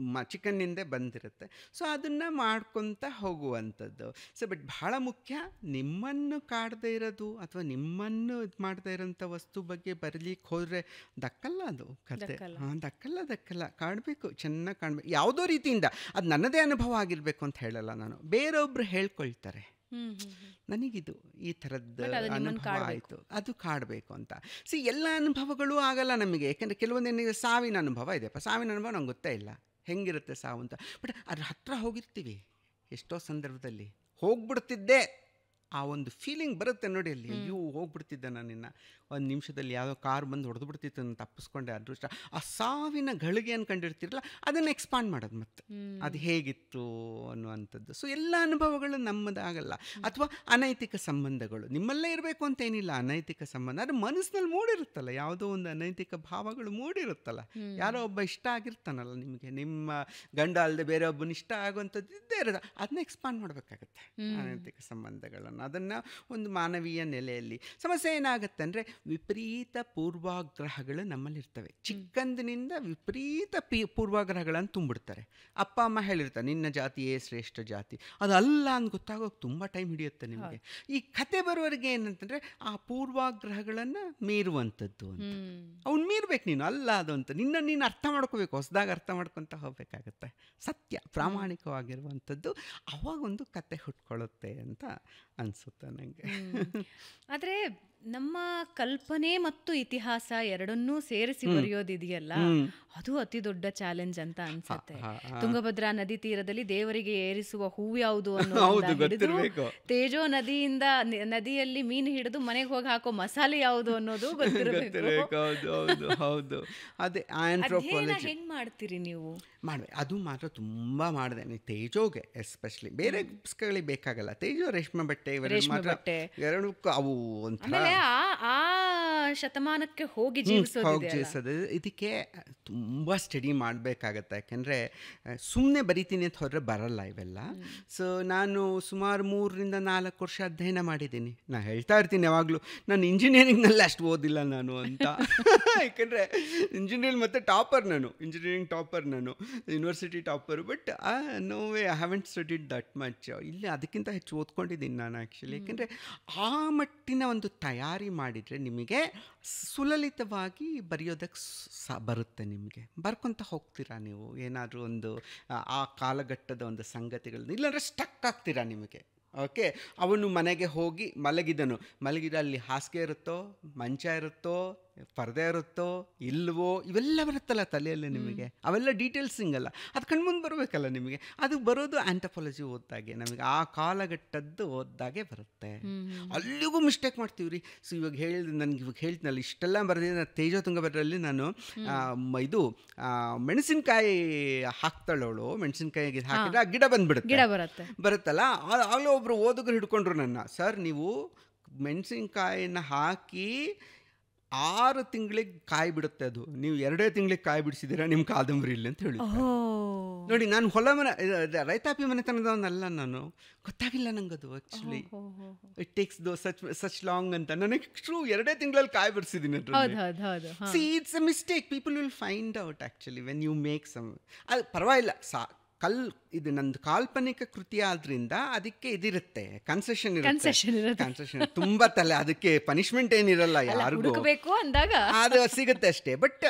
ಚಿಕನ್ನಿಂದೇ ಬಂದಿರುತ್ತೆ. ಸೊ ಅದನ್ನು ಮಾಡ್ಕೊತ ಹೋಗುವಂಥದ್ದು. ಸೊ ಬಟ್ ಭಾಳ ಮುಖ್ಯ, ನಿಮ್ಮನ್ನು ಕಾಡದೇ ಇರೋದು ಅಥವಾ ನಿಮ್ಮನ್ನು ಇದು ಮಾಡದೇ ಇರೋಂಥ ವಸ್ತು ಬಗ್ಗೆ ಬರಲಿಕ್ಕೆ ಹೋದರೆ ದಕ್ಕಲ್ಲ ಅದು ಕತೆ. ದಕ್ಕಲ್ಲ. ಕಾಡಬೇಕು, ಚೆನ್ನಾಗಿ ಕಾಣಬೇಕು ಯಾವುದೋ ರೀತಿಯಿಂದ. ಅದು ನನ್ನದೇ ಅನುಭವ ಆಗಿರಬೇಕು ಅಂತ ಹೇಳಲ್ಲ ನಾನು, ಬೇರೊಬ್ಬರು ಹೇಳ್ಕೊಳ್ತಾರೆ ನನಗಿದು ಈ ಥರದ್ದು ಅನುಭವ ಆಯಿತು, ಅದು ಕಾಡಬೇಕು ಅಂತ. ಎಲ್ಲ ಅನುಭವಗಳು ಆಗಲ್ಲ ನಮಗೆ. ಯಾಕೆಂದರೆ ಕೆಲವೊಂದೇನಿದೆ ಸಾವಿನ ಅನುಭವ ಇದೆಯಪ್ಪ, ಸಾವಿನ ಅನುಭವ ನಂಗೆ ಗೊತ್ತೇ ಇಲ್ಲ ಹೆಂಗಿರುತ್ತೆ ಸಾವು ಅಂತ. ಬಟ್ ಅದ್ರ ಹತ್ರ ಹೋಗಿರ್ತೀವಿ, ಎಷ್ಟೋ ಸಂದರ್ಭದಲ್ಲಿ ಹೋಗ್ಬಿಡ್ತಿದ್ದೆ, ಆ ಒಂದು ಫೀಲಿಂಗ್ ಬರುತ್ತೆ ನೋಡಿ ಅಲ್ಲಿ. ಅಯ್ಯೋ ಹೋಗ್ಬಿಡ್ತಿದ್ದೆ ನಾನಿನ್ನು, ಒಂದು ನಿಮಿಷದಲ್ಲಿ ಯಾವುದೋ ಕಾರ್ ಬಂದು ಹೊಡೆದು ಬಿಡ್ತಿತ್ತು, ನಾನು ತಪ್ಪಿಸ್ಕೊಂಡೆ, ಅದೃಷ್ಟ. ಆ ಸಾವಿನ ಗಳಿಗೆ ಅನ್ಕೊಂಡಿರ್ತಿರಲ್ಲ, ಅದನ್ನು ಎಕ್ಸ್ಪಾಂಡ್ ಮಾಡೋದು ಮತ್ತೆ, ಅದು ಹೇಗಿತ್ತು ಅನ್ನುವಂಥದ್ದು. ಸೊ ಎಲ್ಲ ಅನುಭವಗಳು ನಮ್ಮದಾಗಲ್ಲ. ಅಥವಾ ಅನೈತಿಕ ಸಂಬಂಧಗಳು ನಿಮ್ಮಲ್ಲೇ ಇರಬೇಕು ಅಂತ ಏನಿಲ್ಲ. ಅನೈತಿಕ ಸಂಬಂಧ ಅದು ಮನಸ್ಸಿನಲ್ಲಿ ಮೂಡಿರುತ್ತಲ್ಲ, ಯಾವುದೋ ಒಂದು ಅನೈತಿಕ ಭಾವಗಳು ಮೂಡಿರುತ್ತಲ್ಲ. ಯಾರೋ ಒಬ್ಬ ಇಷ್ಟ ಆಗಿರ್ತಾನಲ್ಲ ನಿಮಗೆ, ನಿಮ್ಮ ಗಂಡ ಅಲ್ಲದೆ ಬೇರೆ ಒಬ್ಬನ ಇಷ್ಟ ಆಗುವಂಥದ್ದು ಇದ್ದೇ ಇರೋದು, ಅದನ್ನ ಎಕ್ಸ್ಪಾಂಡ್ ಮಾಡಬೇಕಾಗತ್ತೆ ಅನೈತಿಕ ಸಂಬಂಧಗಳನ್ನು. ಅದನ್ನು ಒಂದು ಮಾನವೀಯ ನೆಲೆಯಲ್ಲಿ. ಸಮಸ್ಯೆ ಏನಾಗುತ್ತೆ ಅಂದರೆ, ವಿಪರೀತ ಪೂರ್ವಾಗ್ರಹಗಳು ನಮ್ಮಲ್ಲಿರ್ತವೆ. ಚಿಕ್ಕಂದಿನಿಂದ ವಿಪರೀತ ಪೂರ್ವಾಗ್ರಹಗಳನ್ನು ತುಂಬಿಡ್ತಾರೆ. ಅಪ್ಪ ಅಮ್ಮ ಹೇಳಿರ್ತಾರೆ ನಿನ್ನ ಜಾತಿಯೇ ಶ್ರೇಷ್ಠ ಜಾತಿ, ಅದಲ್ಲ ಅಂತ ಗೊತ್ತಾಗೋಕೆ ತುಂಬ ಟೈಮ್ ಹಿಡಿಯುತ್ತೆ ನಿಮಗೆ. ಈ ಕತೆ ಬರುವವರೆಗೆ ಏನಂತಂದರೆ ಆ ಪೂರ್ವಾಗ್ರಹಗಳನ್ನು ಮೀರುವಂಥದ್ದು ಅಂತ. ಅವ್ನು ಮೀರ್ಬೇಕು ನೀನು, ಅಲ್ಲ ಅದು ಅಂತ ನೀನು ಅರ್ಥ ಮಾಡ್ಕೋಬೇಕು, ಹೊಸದಾಗಿ ಅರ್ಥ ಮಾಡ್ಕೊತ ಹೋಗ್ಬೇಕಾಗತ್ತೆ. ಸತ್ಯ ಪ್ರಾಮಾಣಿಕವಾಗಿರುವಂಥದ್ದು, ಅವಾಗೊಂದು ಕತೆ ಹುಟ್ಕೊಳ್ಳುತ್ತೆ ಅಂತ ಅನಿಸುತ್ತೆ ನನಗೆ. ಆದರೆ ನಮ್ಮ ಕಲ್ಪನೆ ಮತ್ತು ಇತಿಹಾಸ ಎರಡನ್ನೂ ಸೇರಿಸಿ ಬರೆಯೋದಿದೆಯಲ್ಲ, ಅದು ಅತಿ ದೊಡ್ಡ ಚಾಲೆಂಜ್ ಅಂತ ಅನ್ಸುತ್ತೆ. ತುಂಗಭದ್ರಾ ನದಿ ತೀರದಲ್ಲಿ ದೇವರಿಗೆ ಏರಿಸುವ ಹೂವು ಯಾವುದು ಅನ್ನೋದು, ತೇಜೋ ನದಿಯಲ್ಲಿ ಮೀನು ಹಿಡಿದು ಮನೆಗೆ ಹೋಗಿ ಹಾಕೋ ಮಸಾಲೆ ಯಾವುದು ಅನ್ನೋದು ಗೊತ್ತಿರಬೇಕು. ಹೆಂಗ್ ಮಾಡ್ತೀರಿ ನೀವು? ಮಾಡ್ಬೇಕು, ಅದು ಮಾತ್ರ ತುಂಬ ಮಾಡಿದೆ ತೇಜೋಗೆ, ಎಸ್ಪೆಷಲಿ. ಬೇರೆ ಪುಸ್ತಕಗಳಿಗೆ ಬೇಕಾಗಲ್ಲ. ತೇಜೋ ರೇಷ್ಮೆ ಬಟ್ಟೆ ಎರಡಕ್ಕೂ ಅವು ಒಂಥರ ಆ ಶತಮಾನಕ್ಕೆ ಹೋಗಿ ಜೀವಿಸೋದು. ಇದಕ್ಕೆ ತುಂಬ ಸ್ಟಡಿ ಮಾಡಬೇಕಾಗತ್ತೆ. ಯಾಕೆಂದರೆ ಸುಮ್ಮನೆ ಬರಿತೀನಿ ಅಂತ ಹೋದರೆ ಬರಲ್ಲ ಇವೆಲ್ಲ. ಸೊ ನಾನು ಸುಮಾರು 3-4 ವರ್ಷ ಅಧ್ಯಯನ ಮಾಡಿದ್ದೀನಿ. ನಾನು ಹೇಳ್ತಾ ಇರ್ತೀನಿ ಯಾವಾಗಲೂ, ನಾನು ಇಂಜಿನಿಯರಿಂಗ್ನಲ್ಲಿ ಅಷ್ಟು ಓದಿಲ್ಲ ನಾನು ಅಂತ. ಯಾಕೆಂದರೆ ಇಂಜಿನಿಯರಿಂಗ್ ಮತ್ತು ಇಂಜಿನಿಯರಿಂಗ್ ಟಾಪರ್ ನಾನು, university topper. But no way, I haven't studied that much. ಇಲ್ಲಿ ಅದಕ್ಕಿಂತ ಹೆಚ್ಚು ಓದ್ಕೊಂಡಿದ್ದೀನಿ ನಾನು ಆ್ಯಕ್ಚುಲಿ. ಯಾಕೆಂದರೆ ಆ ಮಟ್ಟಿನ ಒಂದು ತಯಾರಿ ಮಾಡಿದರೆ ನಿಮಗೆ ಸುಲಲಿತವಾಗಿ ಬರೆಯೋದಕ್ಕೆ ಬರುತ್ತೆ. ನಿಮಗೆ ಬರ್ಕೊತ ಹೋಗ್ತೀರಾ ನೀವು ಏನಾದರೂ ಒಂದು ಆ ಕಾಲಘಟ್ಟದ ಒಂದು ಸಂಗತಿಗಳನ್ನ. ಇಲ್ಲಾಂದರೆ ಸ್ಟಕ್ ಆಗ್ತೀರಾ ನಿಮಗೆ. ಓಕೆ, ಅವನು ಮನೆಗೆ ಹೋಗಿ ಮಲಗಿದ ಅಲ್ಲಿ ಹಾಸಿಗೆ ಇರುತ್ತೋ, ಮಂಚ ಇರುತ್ತೋ, ಪರದೆ ಇರುತ್ತೋ ಇಲ್ವೋ, ಇವೆಲ್ಲ ಬರುತ್ತಲ್ಲ ತಲೆಯಲ್ಲಿ ನಿಮಗೆ, ಅವೆಲ್ಲ ಡೀಟೇಲ್ಸ್ ಸಿಂಗಲ್ಲ, ಅದು ಕಣ್ಮುಂದೆ ಬರಬೇಕಲ್ಲ ನಿಮಗೆ. ಅದು ಬರೋದು ಆಂಥ್ರೋಪಾಲಜಿ ಓದ್ದಾಗೆ, ನಮಗೆ ಆ ಕಾಲಘಟ್ಟದ್ದು ಓದ್ದಾಗೆ ಬರುತ್ತೆ. ಅಲ್ಲಿಗೂ ಮಿಸ್ಟೇಕ್ ಮಾಡ್ತೀವಿ ರೀ. ಸೊ ಇವಾಗ ಹೇಳ್ತೀನಲ್ಲ ಇಷ್ಟೆಲ್ಲ ಬರೆದಿದ್ದೆ. ತೇಜೋತುಂಗಭದ್ರಲ್ಲಿ ನಾನು ಇದು ಮೆಣಸಿನ್ಕಾಯಿ ಹಾಕ್ತಾಳವಳು, ಮೆಣಸಿನ್ಕಾಯಿಗೆ ಹಾಕಿದ್ರೆ ಆ ಗಿಡ ಬರುತ್ತಲ್ಲ. ಆಗಲೂ ಒಬ್ರು ಓದುಗರು ಹಿಡ್ಕೊಂಡ್ರು ನನ್ನ, ಸರ್ ನೀವು ಮೆಣಸಿನ್ಕಾಯಿನ ಹಾಕಿ 6 ತಿಂಗಳಿಗೆ ಕಾಯಿ ಬಿಡುತ್ತೆ, ಅದು ನೀವು 2 ತಿಂಗಳಿಗೆ ಕಾಯಿ ಬಿಡಿಸಿದ್ದೀರಾ ನಿಮ್ಮ ಕಾದಂಬರಿ ಇಲ್ಲಿ ಅಂತ ಹೇಳಿ. ನೋಡಿ, ನಾನು ರೈತಾಪಿ ಮನೆತನದವನಲ್ಲ, ನಾನು ಗೊತ್ತಾಗಿಲ್ಲ ನಂಗದು actually. It takes such long ಅಂತ. ನನಗೆ 2 ತಿಂಗಳಲ್ಲಿ ಕಾಯಿ ಬಿಡಿಸಿದ್ದೀನಿ. See, it's a mistake. People will find out actually when you make some. ಅದು ಪರವಾಗಿಲ್ಲ, ಇದು ನಂದು ಕಾಲ್ಪನಿಕ ಕೃತಿ ಆದ್ರಿಂದ ಅದಕ್ಕೆ ಇದಿರುತ್ತೆ, ಕನ್ಸೆಷನ್ ಇರುತ್ತೆ. ತುಂಬಾ ತಲೆ, ಅದಕ್ಕೆ ಪನಿಷ್ಮೆಂಟ್ ಏನಿರಲ್ಲ ಯಾರಿಗೂ, ಅದು ಸಿಗುತ್ತೆ ಅಷ್ಟೇ. ಬಟ್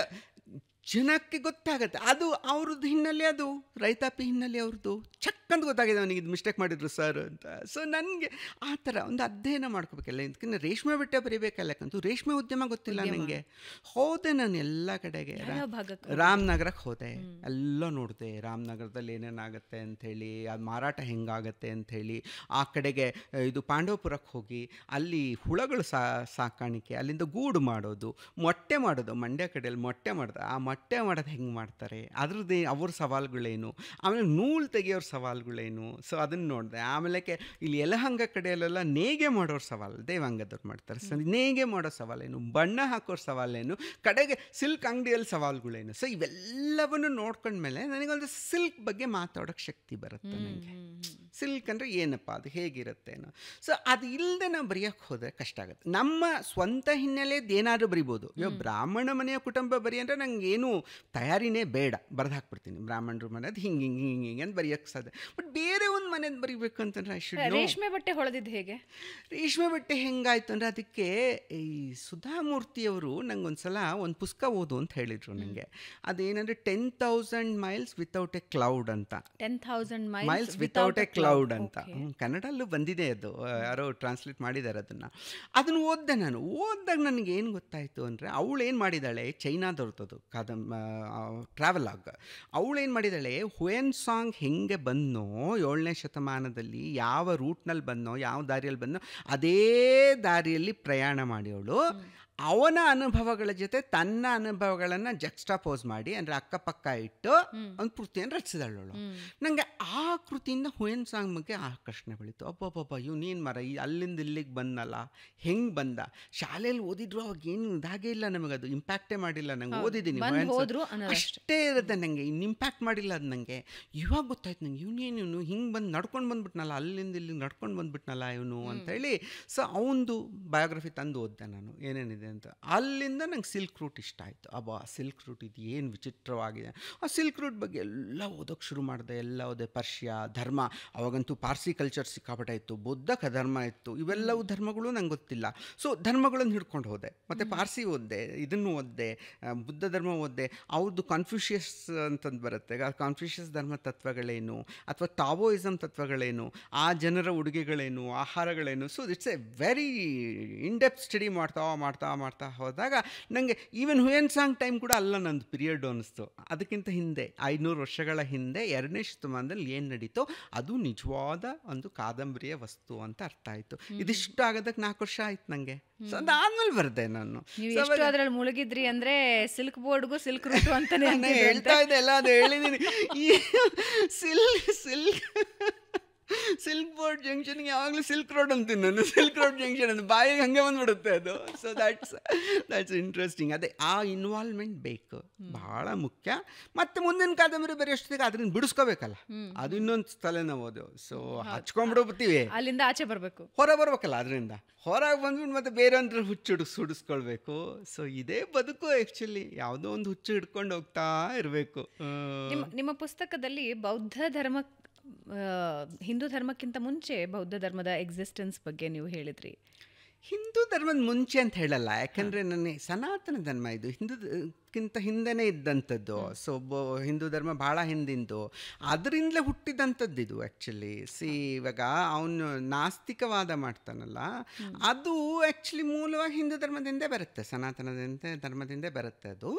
ಜನಕ್ಕೆ ಗೊತ್ತಾಗತ್ತೆ, ಅದು ಅವ್ರದ್ದು ಹಿನ್ನೆಲೆ, ಅದು ರೈತಾಪಿ ಹಿನ್ನೆಲೆ ಅವ್ರದ್ದು ಚಕ್ಕಂತ ಗೊತ್ತಾಗಿದೆ ಅವನಿಗೆ, ಇದು ಮಿಸ್ಟೇಕ್ ಮಾಡಿದ್ರು ಸರ್ ಅಂತ. ಸೊ ನನಗೆ ಆ ಥರ ಒಂದು ಅಧ್ಯಯನ ಮಾಡ್ಕೋಬೇಕಲ್ಲ. ಇದಕ್ಕೆ ರೇಷ್ಮೆ ಬೆಟ್ಟ ಬರೀಬೇಕಲ್ಲ, ಯಾಕಂತೂ ರೇಷ್ಮೆ ಉದ್ಯಮ ಗೊತ್ತಿಲ್ಲ ನನಗೆ. ಹೋದೆ ನಾನು ಎಲ್ಲ ಕಡೆಗೆ, ರಾಮನಗರಕ್ಕೆ ಹೋದೆ, ಎಲ್ಲ ನೋಡಿದೆ ರಾಮನಗರದಲ್ಲಿ ಏನೇನಾಗುತ್ತೆ ಅಂಥೇಳಿ, ಅದು ಮಾರಾಟ ಹೆಂಗಾಗತ್ತೆ ಅಂಥೇಳಿ. ಆ ಕಡೆಗೆ ಇದು ಪಾಂಡವಪುರಕ್ಕೆ ಹೋಗಿ ಅಲ್ಲಿ ಹುಳಗಳು ಸಾಕಾಣಿಕೆ, ಅಲ್ಲಿಂದ ಗೂಡು ಮಾಡೋದು, ಮೊಟ್ಟೆ ಮಾಡೋದು. ಮಂಡ್ಯ ಕಡೆಯಲ್ಲಿ ಮೊಟ್ಟೆ ಮಾಡೋದು, ಆ ಮೊಟ್ಟೆ ಮಾಡೋದು ಹೆಂಗೆ ಮಾಡ್ತಾರೆ, ಅದ್ರದ್ದು ಅವ್ರ ಸವಾಲುಗಳೇನು, ಆಮೇಲೆ ನೂಲು ತೆಗಿಯೋರ ಸವಾಲುಗಳೇನು. ಸೊ ಅದನ್ನು ನೋಡಿದೆ. ಆಮೇಲೆ ಇಲ್ಲಿ ಯಲಹಂಕ ಕಡೆಯಲ್ಲೆಲ್ಲ ನೇಯ್ಗೆ ಮಾಡೋರ ಸವಾಲು ದೇವಾಂಗದವ್ರು ಮಾಡ್ತಾರೆ. ಸೊ ನೇಯ್ಗೆ ಮಾಡೋ ಸವಾಲೇನು, ಬಣ್ಣ ಹಾಕೋರ ಸವಾಲೇನು, ಕಡೆಗೆ ಸಿಲ್ಕ್ ಅಂಗಡಿಯಲ್ಲಿ ಸವಾಲುಗಳೇನು. ಸೊ ಇವೆಲ್ಲವನ್ನು ನೋಡ್ಕೊಂಡ್ಮೇಲೆ ನನಗೊಂದು ಸಿಲ್ಕ್ ಬಗ್ಗೆ ಮಾತಾಡೋಕ್ಕೆ ಶಕ್ತಿ ಬರುತ್ತೆ ನನಗೆ. ಸಿಲ್ಕ್ ಅಂದರೆ ಏನಪ್ಪ, ಅದು ಹೇಗಿರುತ್ತೇನೋ. ಸೊ ಅದು ಇಲ್ಲದೆ ನಾವು ಬರೆಯೋಕ್ಕೆ ಹೋದರೆ ಕಷ್ಟ ಆಗುತ್ತೆ. ನಮ್ಮ ಸ್ವಂತ ಹಿನ್ನೆಲೆದು ಏನಾದರೂ ಬರಿಬೋದು. ಇವಾಗ ಬ್ರಾಹ್ಮಣ ಮನೆಯ ಕುಟುಂಬ ಬರಿ ಅಂದರೆ ನಂಗೆ ಏನು ತಯಾರಿನೇ ಬೇಡ, ಬರೆದು ಹಾಕ್ಬಿಡ್ತೀನಿ. ಬ್ರಾಹ್ಮಣರು ಮನೆಯದು ಹಿಂಗೆ ಹಿಂಗೆ ಹಿಂಗೆ ಹಿಂಗೆ ಅಂತ ಬರೆಯೋಕ್ಕೆ ಸಾಧ್ಯ. ಬಟ್ ಬೇರೆ ಒಂದು ಮನೆಯದು ಬರೀಬೇಕು ಅಂತಂದ್ರೆ ರೇಷ್ಮೆ ಬಟ್ಟೆ ಹೊಳೆದಿದ್ದು ಹೇಗೆ? ರೇಷ್ಮೆ ಬಟ್ಟೆ ಹೆಂಗಾಯ್ತು ಅಂದರೆ, ಅದಕ್ಕೆ ಈ ಸುಧಾಮೂರ್ತಿಯವರು ನಂಗೊಂದ್ಸಲ ಒಂದು ಪುಸ್ತಕ ಓದು ಅಂತ ಹೇಳಿದರು ನನಗೆ. ಅದೇನಂದರೆ 10,000 ಮೈಲ್ಸ್ ವಿತೌಟ್ ಎ ಕ್ಲೌಡ್ ಅಂತ. 10,000 ಮೈಲ್ಸ್ ವಿತೌಟ್ ಎ ಕ್ಲೌಡ್ ಅಂತ ಕನ್ನಡಲ್ಲೂ ಬಂದಿದೆ. ಅದು ಯಾರೋ ಟ್ರಾನ್ಸ್ಲೇಟ್ ಮಾಡಿದ್ದಾರೆ ಅದನ್ನು ಓದಿದೆ ನಾನು. ಓದಿದಾಗ ನನಗೆ ಏನು ಗೊತ್ತಾಯಿತು ಅಂದರೆ, ಅವಳು ಏನು ಮಾಡಿದ್ದಾಳೆ, ಚೈನಾದವ್ರದ್ದು ಟ್ರಾವೆಲಾಗ್. ಅವಳೇನು ಮಾಡಿದ್ದಾಳೆ, ಹುಯೆನ್ ಸಾಂಗ್ ಹೆಂಗೆ ಬಂದನೋ 7ನೇ ಶತಮಾನದಲ್ಲಿ, ಯಾವ ರೂಟ್ನಲ್ಲಿ ಬಂದನೋ, ಯಾವ ದಾರಿಯಲ್ಲಿ ಬಂದನೋ, ಅದೇ ದಾರಿಯಲ್ಲಿ ಪ್ರಯಾಣ ಮಾಡಿ ಅವಳು ಅವನ ಅನುಭವಗಳ ಜೊತೆ ತನ್ನ ಅನುಭವಗಳನ್ನು ಜಕ್ಸ್ಟಾಪೋಸ್ ಮಾಡಿ, ಅಂದರೆ ಅಕ್ಕಪಕ್ಕ ಇಟ್ಟು ಒಂದು ಕೃತಿಯನ್ನು ರಚಿಸಿದಳು. ನನಗೆ ಆ ಕೃತಿಯಿಂದ ಹುಯೆನ್ ಸಾಂಗ್ ಬಗ್ಗೆ ಆಕರ್ಷಣೆ ಬೆಳೀತು. ಅಬ್ಬಬ್ಬಬ್ಬ ಇವನೇನು ಮರ, ಅಲ್ಲಿಂದ ಇಲ್ಲಿಗೆ ಬಂದಲ್ಲ, ಹೆಂಗೆ ಬಂದ. ಶಾಲೆಯಲ್ಲಿ ಓದಿದ್ರು ಅವಾಗ ಏನು ಇದಾಗೇ ಇಲ್ಲ, ನಮಗದು ಇಂಪ್ಯಾಕ್ಟೇ ಮಾಡಿಲ್ಲ. ನಂಗೆ ಓದಿದ್ದೀನಿ ಅಷ್ಟೇ ಇರುತ್ತೆ, ನನಗೆ ಇನ್ನು ಇಂಪ್ಯಾಕ್ಟ್ ಮಾಡಿಲ್ಲ ಅದು. ನನಗೆ ಇವಾಗ ಗೊತ್ತಾಯ್ತು ನಂಗೆ, ಇವನು ಹಿಂಗೆ ಬಂದು ನಡ್ಕೊಂಡು ಬಂದುಬಿಟ್ನಲ್ಲ, ಅಲ್ಲಿಂದ ಇಲ್ಲಿಗೆ ನಡ್ಕೊಂಡು ಬಂದುಬಿಟ್ನಲ್ಲ ಇವನು ಅಂತೇಳಿ. ಸೊ ಅವನದು ಬಯೋಗ್ರಫಿ ತಂದು ಓದಿದೆ ನಾನು, ಏನೇನಿದೆ ಅಂತ. ಅಲ್ಲಿಂದ ನಂಗೆ ಸಿಲ್ಕ್ ರೂಟ್ ಇಷ್ಟ ಆಯಿತು. ಅಬ್ಬಾ ಸಿಲ್ಕ್ ರೂಟ್ ಇದು ಏನು ವಿಚಿತ್ರವಾಗಿದೆ. ಆ ಸಿಲ್ಕ್ ರೂಟ್ ಬಗ್ಗೆ ಎಲ್ಲ ಓದೋಕ್ಕೆ ಶುರು ಮಾಡಿದೆ. ಎಲ್ಲ ಓದೆ, ಪರ್ಷಿಯಾ ಧರ್ಮ, ಅವಾಗಂತೂ ಪಾರ್ಸಿ ಕಲ್ಚರ್ ಸಿಕ್ಕಾಪಟ್ಟೆ ಇತ್ತು, ಬೌದ್ಧ ಧರ್ಮ ಇತ್ತು, ಇವೆಲ್ಲವೂ ಧರ್ಮಗಳು ನಂಗೆ ಗೊತ್ತಿಲ್ಲ. ಸೊ ಧರ್ಮಗಳನ್ನು ಹಿಡ್ಕೊಂಡು ಹೋದೆ, ಮತ್ತು ಪಾರ್ಸಿ ಓದಿದೆ, ಇದನ್ನು ಓದಿದೆ, ಬುದ್ಧ ಧರ್ಮ ಓದಿದೆ. ಅವ್ರದ್ದು ಕಾನ್ಫ್ಯೂಷಿಯಸ್ ಅಂತಂದು ಬರುತ್ತೆ, ಕಾನ್ಫ್ಯೂಷಿಯಸ್ ಧರ್ಮ ತತ್ವಗಳೇನು, ಅಥವಾ ಟಾವೋಯಿಸಮ್ ತತ್ವಗಳೇನು, ಆ ಜನರ ಉಡುಗೆಗಳೇನು, ಆಹಾರಗಳೇನು. So it's a very indepth study ಮಾಡ್ತಾ ಹೋದಾಗ ನನಗೆ ಈವನ್ ಹುಯೆನ್ ಸಾಂಗ್ ಟೈಮ್ ಕೂಡ ಅಲ್ಲ ನಂದು ಪೀರಿಯಡ್ ಅನ್ನಿಸ್ತು. ಅದಕ್ಕಿಂತ ಹಿಂದೆ 500 ವರ್ಷಗಳ ಹಿಂದೆ 2ನೇ ಶತಮಾನದಲ್ಲಿ ಏನು ನಡೀತೋ ಅದು ನಿಜವಾದ ಒಂದು ಕಾದಂಬರಿಯ ವಸ್ತು ಅಂತ ಅರ್ಥ ಆಯಿತು. ಇದಿಷ್ಟು ಆಗೋದಕ್ಕೆ 4 ವರ್ಷ ಆಯ್ತು ನನಗೆ. ಸೊ ಅದಾದ್ಮೇಲೆ ಬರೆದೆ ನಾನು. ಅದ್ರಲ್ಲಿ ಮುಳುಗಿದ್ರಿ ಅಂದರೆ ಸಿಲ್ಕ್ ಬೋರ್ಡ್ಗೂ ಸಿಲ್ಕ್ ರೂಟು ಅಂತಾನೆ ಹೇಳ್ತಾ ಇದೆ ಎಲ್ಲ, ಅದು ಹೇಳಿದ್ದೀನಿ. ಸಿಲ್ಕ್ ಬೋರ್ಡ್ ಜಂಕ್ಷನ್ಗೆ ಯಾವಾಗಲೂ ಸಿಲ್ಕ್ ರೋಡ್ ಅಂತೀನಿ ನಾನು. ಸಿಲ್ಕ್ ರೋಡ್ ಜಂಕ್ಷನ್ ಅಂತ ಬಾಯಿಗೆ ಹಂಗೆ ಬಂದ್ಬಿಡುತ್ತೆ ಅದು. So that's interesting. ಅದೇ ಆ ಇನ್ವಾಲ್ವ್ಮೆಂಟ್ ಬೇಕು, ಭಾಳ ಮುಖ್ಯ. ಮತ್ತು ಮುಂದಿನ ಕಾದಂಬರಿ ಬರೆಯೋಷ್ಟಿಗೆ ಅದನ್ನ ಬಿಡಿಸ್ಕೋಬೇಕಲ್ಲ, ಅದು ಇನ್ನೊಂದು ತಲೆನೋವು ಅದು. ಸೊ ಹಚ್ಕೊಂಡ್ಬಿಡ್ತೀವಿ, ಅಲ್ಲಿಂದ ಆಚೆ ಬರಬೇಕು, ಹೊರ ಬರ್ಬೇಕಲ್ಲ, ಅದರಿಂದ ಹೊರಗೆ ಬಂದ್ಬಿಟ್ಟು ಮತ್ತೆ ಬೇರೆ ಅಂದ್ರೆ ಹುಚ್ಚಿಡಿಸ್ಕೊಳ್ಬೇಕು. ಸೊ ಇದೇ ಬದುಕು ಆ್ಯಕ್ಚುಲಿ. ಯಾವುದೋ ಒಂದು ಹುಚ್ಚು ಹಿಡ್ಕೊಂಡು ಹೋಗ್ತಾ ಇರಬೇಕು. ನಿಮ್ಮ ಪುಸ್ತಕದಲ್ಲಿ ಬೌದ್ಧ ಧರ್ಮ, ಹಿಂದೂ ಧರ್ಮಕ್ಕಿಂತ ಮುಂಚೆ ಬೌದ್ಧ ಧರ್ಮದ ಎಕ್ಸಿಸ್ಟೆನ್ಸ್ ಬಗ್ಗೆ ನೀವು ಹೇಳಿದ್ರಿ. ಹಿಂದೂ ಧರ್ಮದ ಮುಂಚೆ ಅಂತ ಹೇಳಲ್ಲ, ಯಾಕಂದರೆ ನನಗೆ ಸನಾತನ ಧರ್ಮ ಇದು ಹಿಂದೂಕ್ಕಿಂತ ಹಿಂದೆನೇ ಇದ್ದಂಥದ್ದು. ಸೊ ಹಿಂದೂ ಧರ್ಮ ಭಾಳ ಹಿಂದಿಂದು, ಅದರಿಂದಲೇ ಹುಟ್ಟಿದಂಥದ್ದು ಇದು ಆ್ಯಕ್ಚುಲಿ. ಇವಾಗ ಅವನು ನಾಸ್ತಿಕವಾದ ಮಾಡ್ತಾನಲ್ಲ, ಅದು ಆ್ಯಕ್ಚುಲಿ ಮೂಲವಾಗಿ ಹಿಂದೂ ಧರ್ಮದಿಂದೇ ಬರುತ್ತೆ, ಸನಾತನದಿಂದ ಧರ್ಮದಿಂದೇ ಬರುತ್ತೆ. ಅದು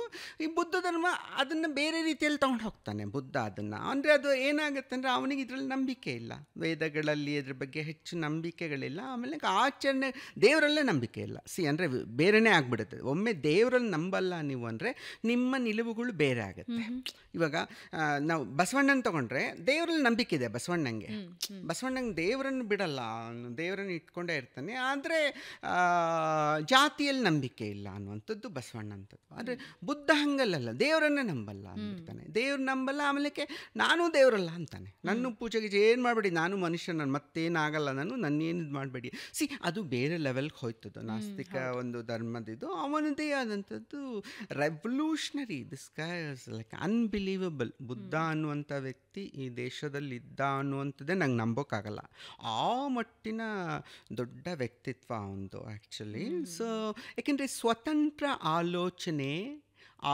ಈ ಬುದ್ಧ ಧರ್ಮ ಅದನ್ನು ಬೇರೆ ರೀತಿಯಲ್ಲಿ ತೊಗೊಂಡು ಹೋಗ್ತಾನೆ ಬುದ್ಧ ಅದನ್ನು. ಅಂದರೆ ಅದು ಏನಾಗುತ್ತೆ ಅಂದರೆ ಅವನಿಗೆ ಇದರಲ್ಲಿ ನಂಬಿಕೆ ಇಲ್ಲ, ವೇದಗಳಲ್ಲಿ ಅದ್ರ ಬಗ್ಗೆ ಹೆಚ್ಚು ನಂಬಿಕೆಗಳಿಲ್ಲ. ಆಮೇಲೆ ಆಚರಣೆ ದೇವರಲ್ಲೇ ನಂಬಿಕೆ ಇಲ್ಲ. ಅಂದರೆ ಬೇರೆನೇ ಆಗಿಬಿಡುತ್ತೆ. ಒಮ್ಮೆ ದೇವರಲ್ಲಿ ನಂಬಲ್ಲ ನೀವು ಅಂದರೆ ನಿಮ್ಮ ನಿಲುವುಗಳು ಬೇರೆ ಆಗುತ್ತೆ. ಇವಾಗ ನಾವು ಬಸವಣ್ಣನ ತೊಗೊಂಡ್ರೆ ದೇವರಲ್ಲಿ ನಂಬಿಕೆ ಇದೆ ಬಸವಣ್ಣಂಗೆ. ಬಸವಣ್ಣಂಗೆ ದೇವರನ್ನು ಬಿಡಲ್ಲ, ದೇವರನ್ನು ಇಟ್ಕೊಂಡೇ ಇರ್ತಾನೆ. ಆದರೆ ಜಾತಿಯಲ್ಲಿ ನಂಬಿಕೆ ಇಲ್ಲ ಅನ್ನುವಂಥದ್ದು ಬಸವಣ್ಣಂಥದ್ದು. ಆದರೆ ಬುದ್ಧ ಹಂಗಲ್ಲ, ದೇವರನ್ನೇ ನಂಬಲ್ಲ ಅಂದ್ಬಿಡ್ತಾನೆ. ದೇವ್ರು ನಂಬಲ್ಲ, ಆಮೇಲೆ ನಾನು ದೇವರಲ್ಲ ಅಂತಾನೆ. ನನ್ನ ಪೂಜೆಗೆ ಏನು ಮಾಡಬೇಡಿ, ನಾನು ಮನುಷ್ಯ, ನಾನು ಮತ್ತೇನಾಗಲ್ಲ, ನನ್ನೇನು ಇದು ಮಾಡಬೇಡಿ. ಅದು ಬೇರೆ ಲೆವೆಲ್ಗೆ ಹೋಯ್ತದ್ದು ನಾಸ್ತಿಕ ಒಂದು ಧರ್ಮದಿದು. ಅವನದೇ ಆದಂಥದ್ದು revolutionary. This guy is like unbelievable. Buddha ಅನ್ನುವಂಥ ವ್ಯಕ್ತಿ ಈ ದೇಶದಲ್ಲಿ ಇದ್ದ ಅನ್ನುವಂಥದ್ದೇ ನಂಗೆ ನಂಬೋಕ್ಕಾಗಲ್ಲ. ಆ ಮಟ್ಟಿನ ದೊಡ್ಡ ವ್ಯಕ್ತಿತ್ವ ಅವನದು ಆ್ಯಕ್ಚುಲಿ. ಸೊ ಯಾಕೆಂದರೆ ಸ್ವತಂತ್ರ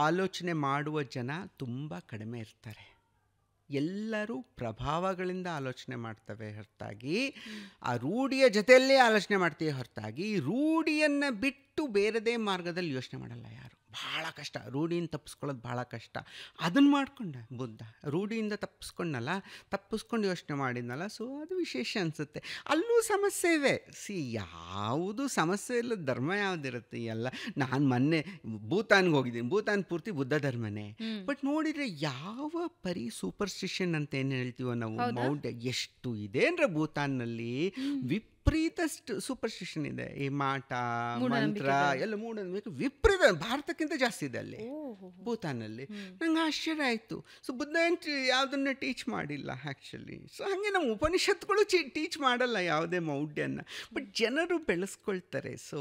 ಆಲೋಚನೆ ಮಾಡುವ ಜನ ತುಂಬ ಕಡಿಮೆ ಇರ್ತಾರೆ. ಎಲ್ಲರೂ ಪ್ರಭಾವಗಳಿಂದ ಆಲೋಚನೆ ಮಾಡ್ತವೆ ಹೊರತಾಗಿ, ಆ ರೂಢಿಯ ಜೊತೆಯಲ್ಲೇ ಆಲೋಚನೆ ಮಾಡ್ತೀವಿ ಹೊರತಾಗಿ ರೂಢಿಯನ್ನು ಬಿಟ್ಟು ಬೇರೆದೇ ಮಾರ್ಗದಲ್ಲಿ ಯೋಚನೆ ಮಾಡಲ್ಲ ಯಾರು. ಭಾಳ ಕಷ್ಟ, ರೂಢಿಯಿಂದ ತಪ್ಪಿಸ್ಕೊಳ್ಳೋದು ಭಾಳ ಕಷ್ಟ. ಅದನ್ನು ಮಾಡ್ಕೊಂಡ ಬುದ್ಧ, ರೂಢಿಯಿಂದ ತಪ್ಪಿಸ್ಕೊಂಡು ಯೋಚನೆ ಮಾಡಿದ್ನಲ್ಲ. ಸೊ ಅದು ವಿಶೇಷ ಅನಿಸುತ್ತೆ. ಅಲ್ಲೂ ಸಮಸ್ಯೆ ಇದೆ. ಯಾವುದು ಸಮಸ್ಯೆ ಇಲ್ಲ ಧರ್ಮ ಯಾವುದಿರುತ್ತೆ ಎಲ್ಲ. ನಾನು ಮೊನ್ನೆ ಭೂತಾನ್ಗೆ ಹೋಗಿದ್ದೀನಿ, ಭೂತಾನ್ ಪೂರ್ತಿ ಬುದ್ಧ ಧರ್ಮನೇ. ಬಟ್ ನೋಡಿದರೆ ಯಾವ ಸೂಪರ್ಸ್ಟಿಷನ್ ಅಂತ ಏನು ಹೇಳ್ತೀವೋ ನಾವು, ಮೌಢ್ಯ ಎಷ್ಟು ಇದೆ ಅಂದರೆ ಭೂತಾನ್ನಲ್ಲಿ ವಿಪರೀತ ಸೂಪರ್ಸ್ಟಿಷನ್ ಇದೆ. ಈ ಮಾಟ ಮಂತ್ರ ಎಲ್ಲ ಮೂಢನಂಬಿಕೆ ವಿಪರೀತ, ಭಾರತಕ್ಕಿಂತ ಜಾಸ್ತಿ ಇದೆ ಅಲ್ಲಿ ಭೂತಾನಲ್ಲಿ. ನಂಗೆ ಆಶ್ಚರ್ಯ ಆಯಿತು. ಸೊ ಬುದ್ಧ ಯಾವುದನ್ನು ಟೀಚ್ ಮಾಡಿಲ್ಲ ಆ್ಯಕ್ಚುಲಿ. ಸೊ ಹಾಗೆ ನಮ್ಮ ಉಪನಿಷತ್ತುಗಳು ಟೀಚ್ ಮಾಡಲ್ಲ ಯಾವುದೇ ಮೌಢ್ಯನ, ಬಟ್ ಜನರು ಬೆಳೆಸ್ಕೊಳ್ತಾರೆ. ಸೊ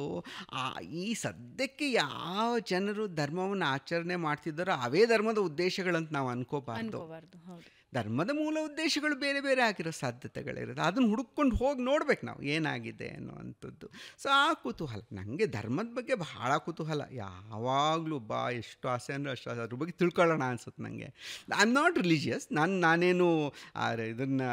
ಈ ಸದ್ಯಕ್ಕೆ ಯಾವ ಜನರು ಧರ್ಮವನ್ನು ಆಚರಣೆ ಮಾಡ್ತಿದ್ದಾರೋ ಅವೇ ಧರ್ಮದ ಉದ್ದೇಶಗಳಂತ ನಾವು ಅನ್ಕೋಬಾರ್ದು. ಧರ್ಮದ ಮೂಲ ಉದ್ದೇಶಗಳು ಬೇರೆ ಬೇರೆ ಆಗಿರೋ ಸಾಧ್ಯತೆಗಳಿರುತ್ತೆ. ಅದನ್ನು ಹುಡುಕೊಂಡು ಹೋಗಿ ನೋಡ್ಬೇಕು ನಾವು ಏನಾಗಿದೆ ಅನ್ನುವಂಥದ್ದು. ಸೊ ಆ ಕುತೂಹಲ ನನಗೆ ಧರ್ಮದ ಬಗ್ಗೆ ಬಹಳ ಕುತೂಹಲ ಯಾವಾಗಲೂ. ಎಷ್ಟು ಆಸೆ ಅಂದರೆ ಅಷ್ಟು ಆಸೆ, ಅದ್ರ ಬಗ್ಗೆ ತಿಳ್ಕೊಳ್ಳೋಣ ಅನ್ಸುತ್ತೆ ನನಗೆ. ಐ ಆಮ್ ನಾಟ್ ರಿಲಿಜಿಯಸ್, ನಾನೇನು ಇದನ್ನು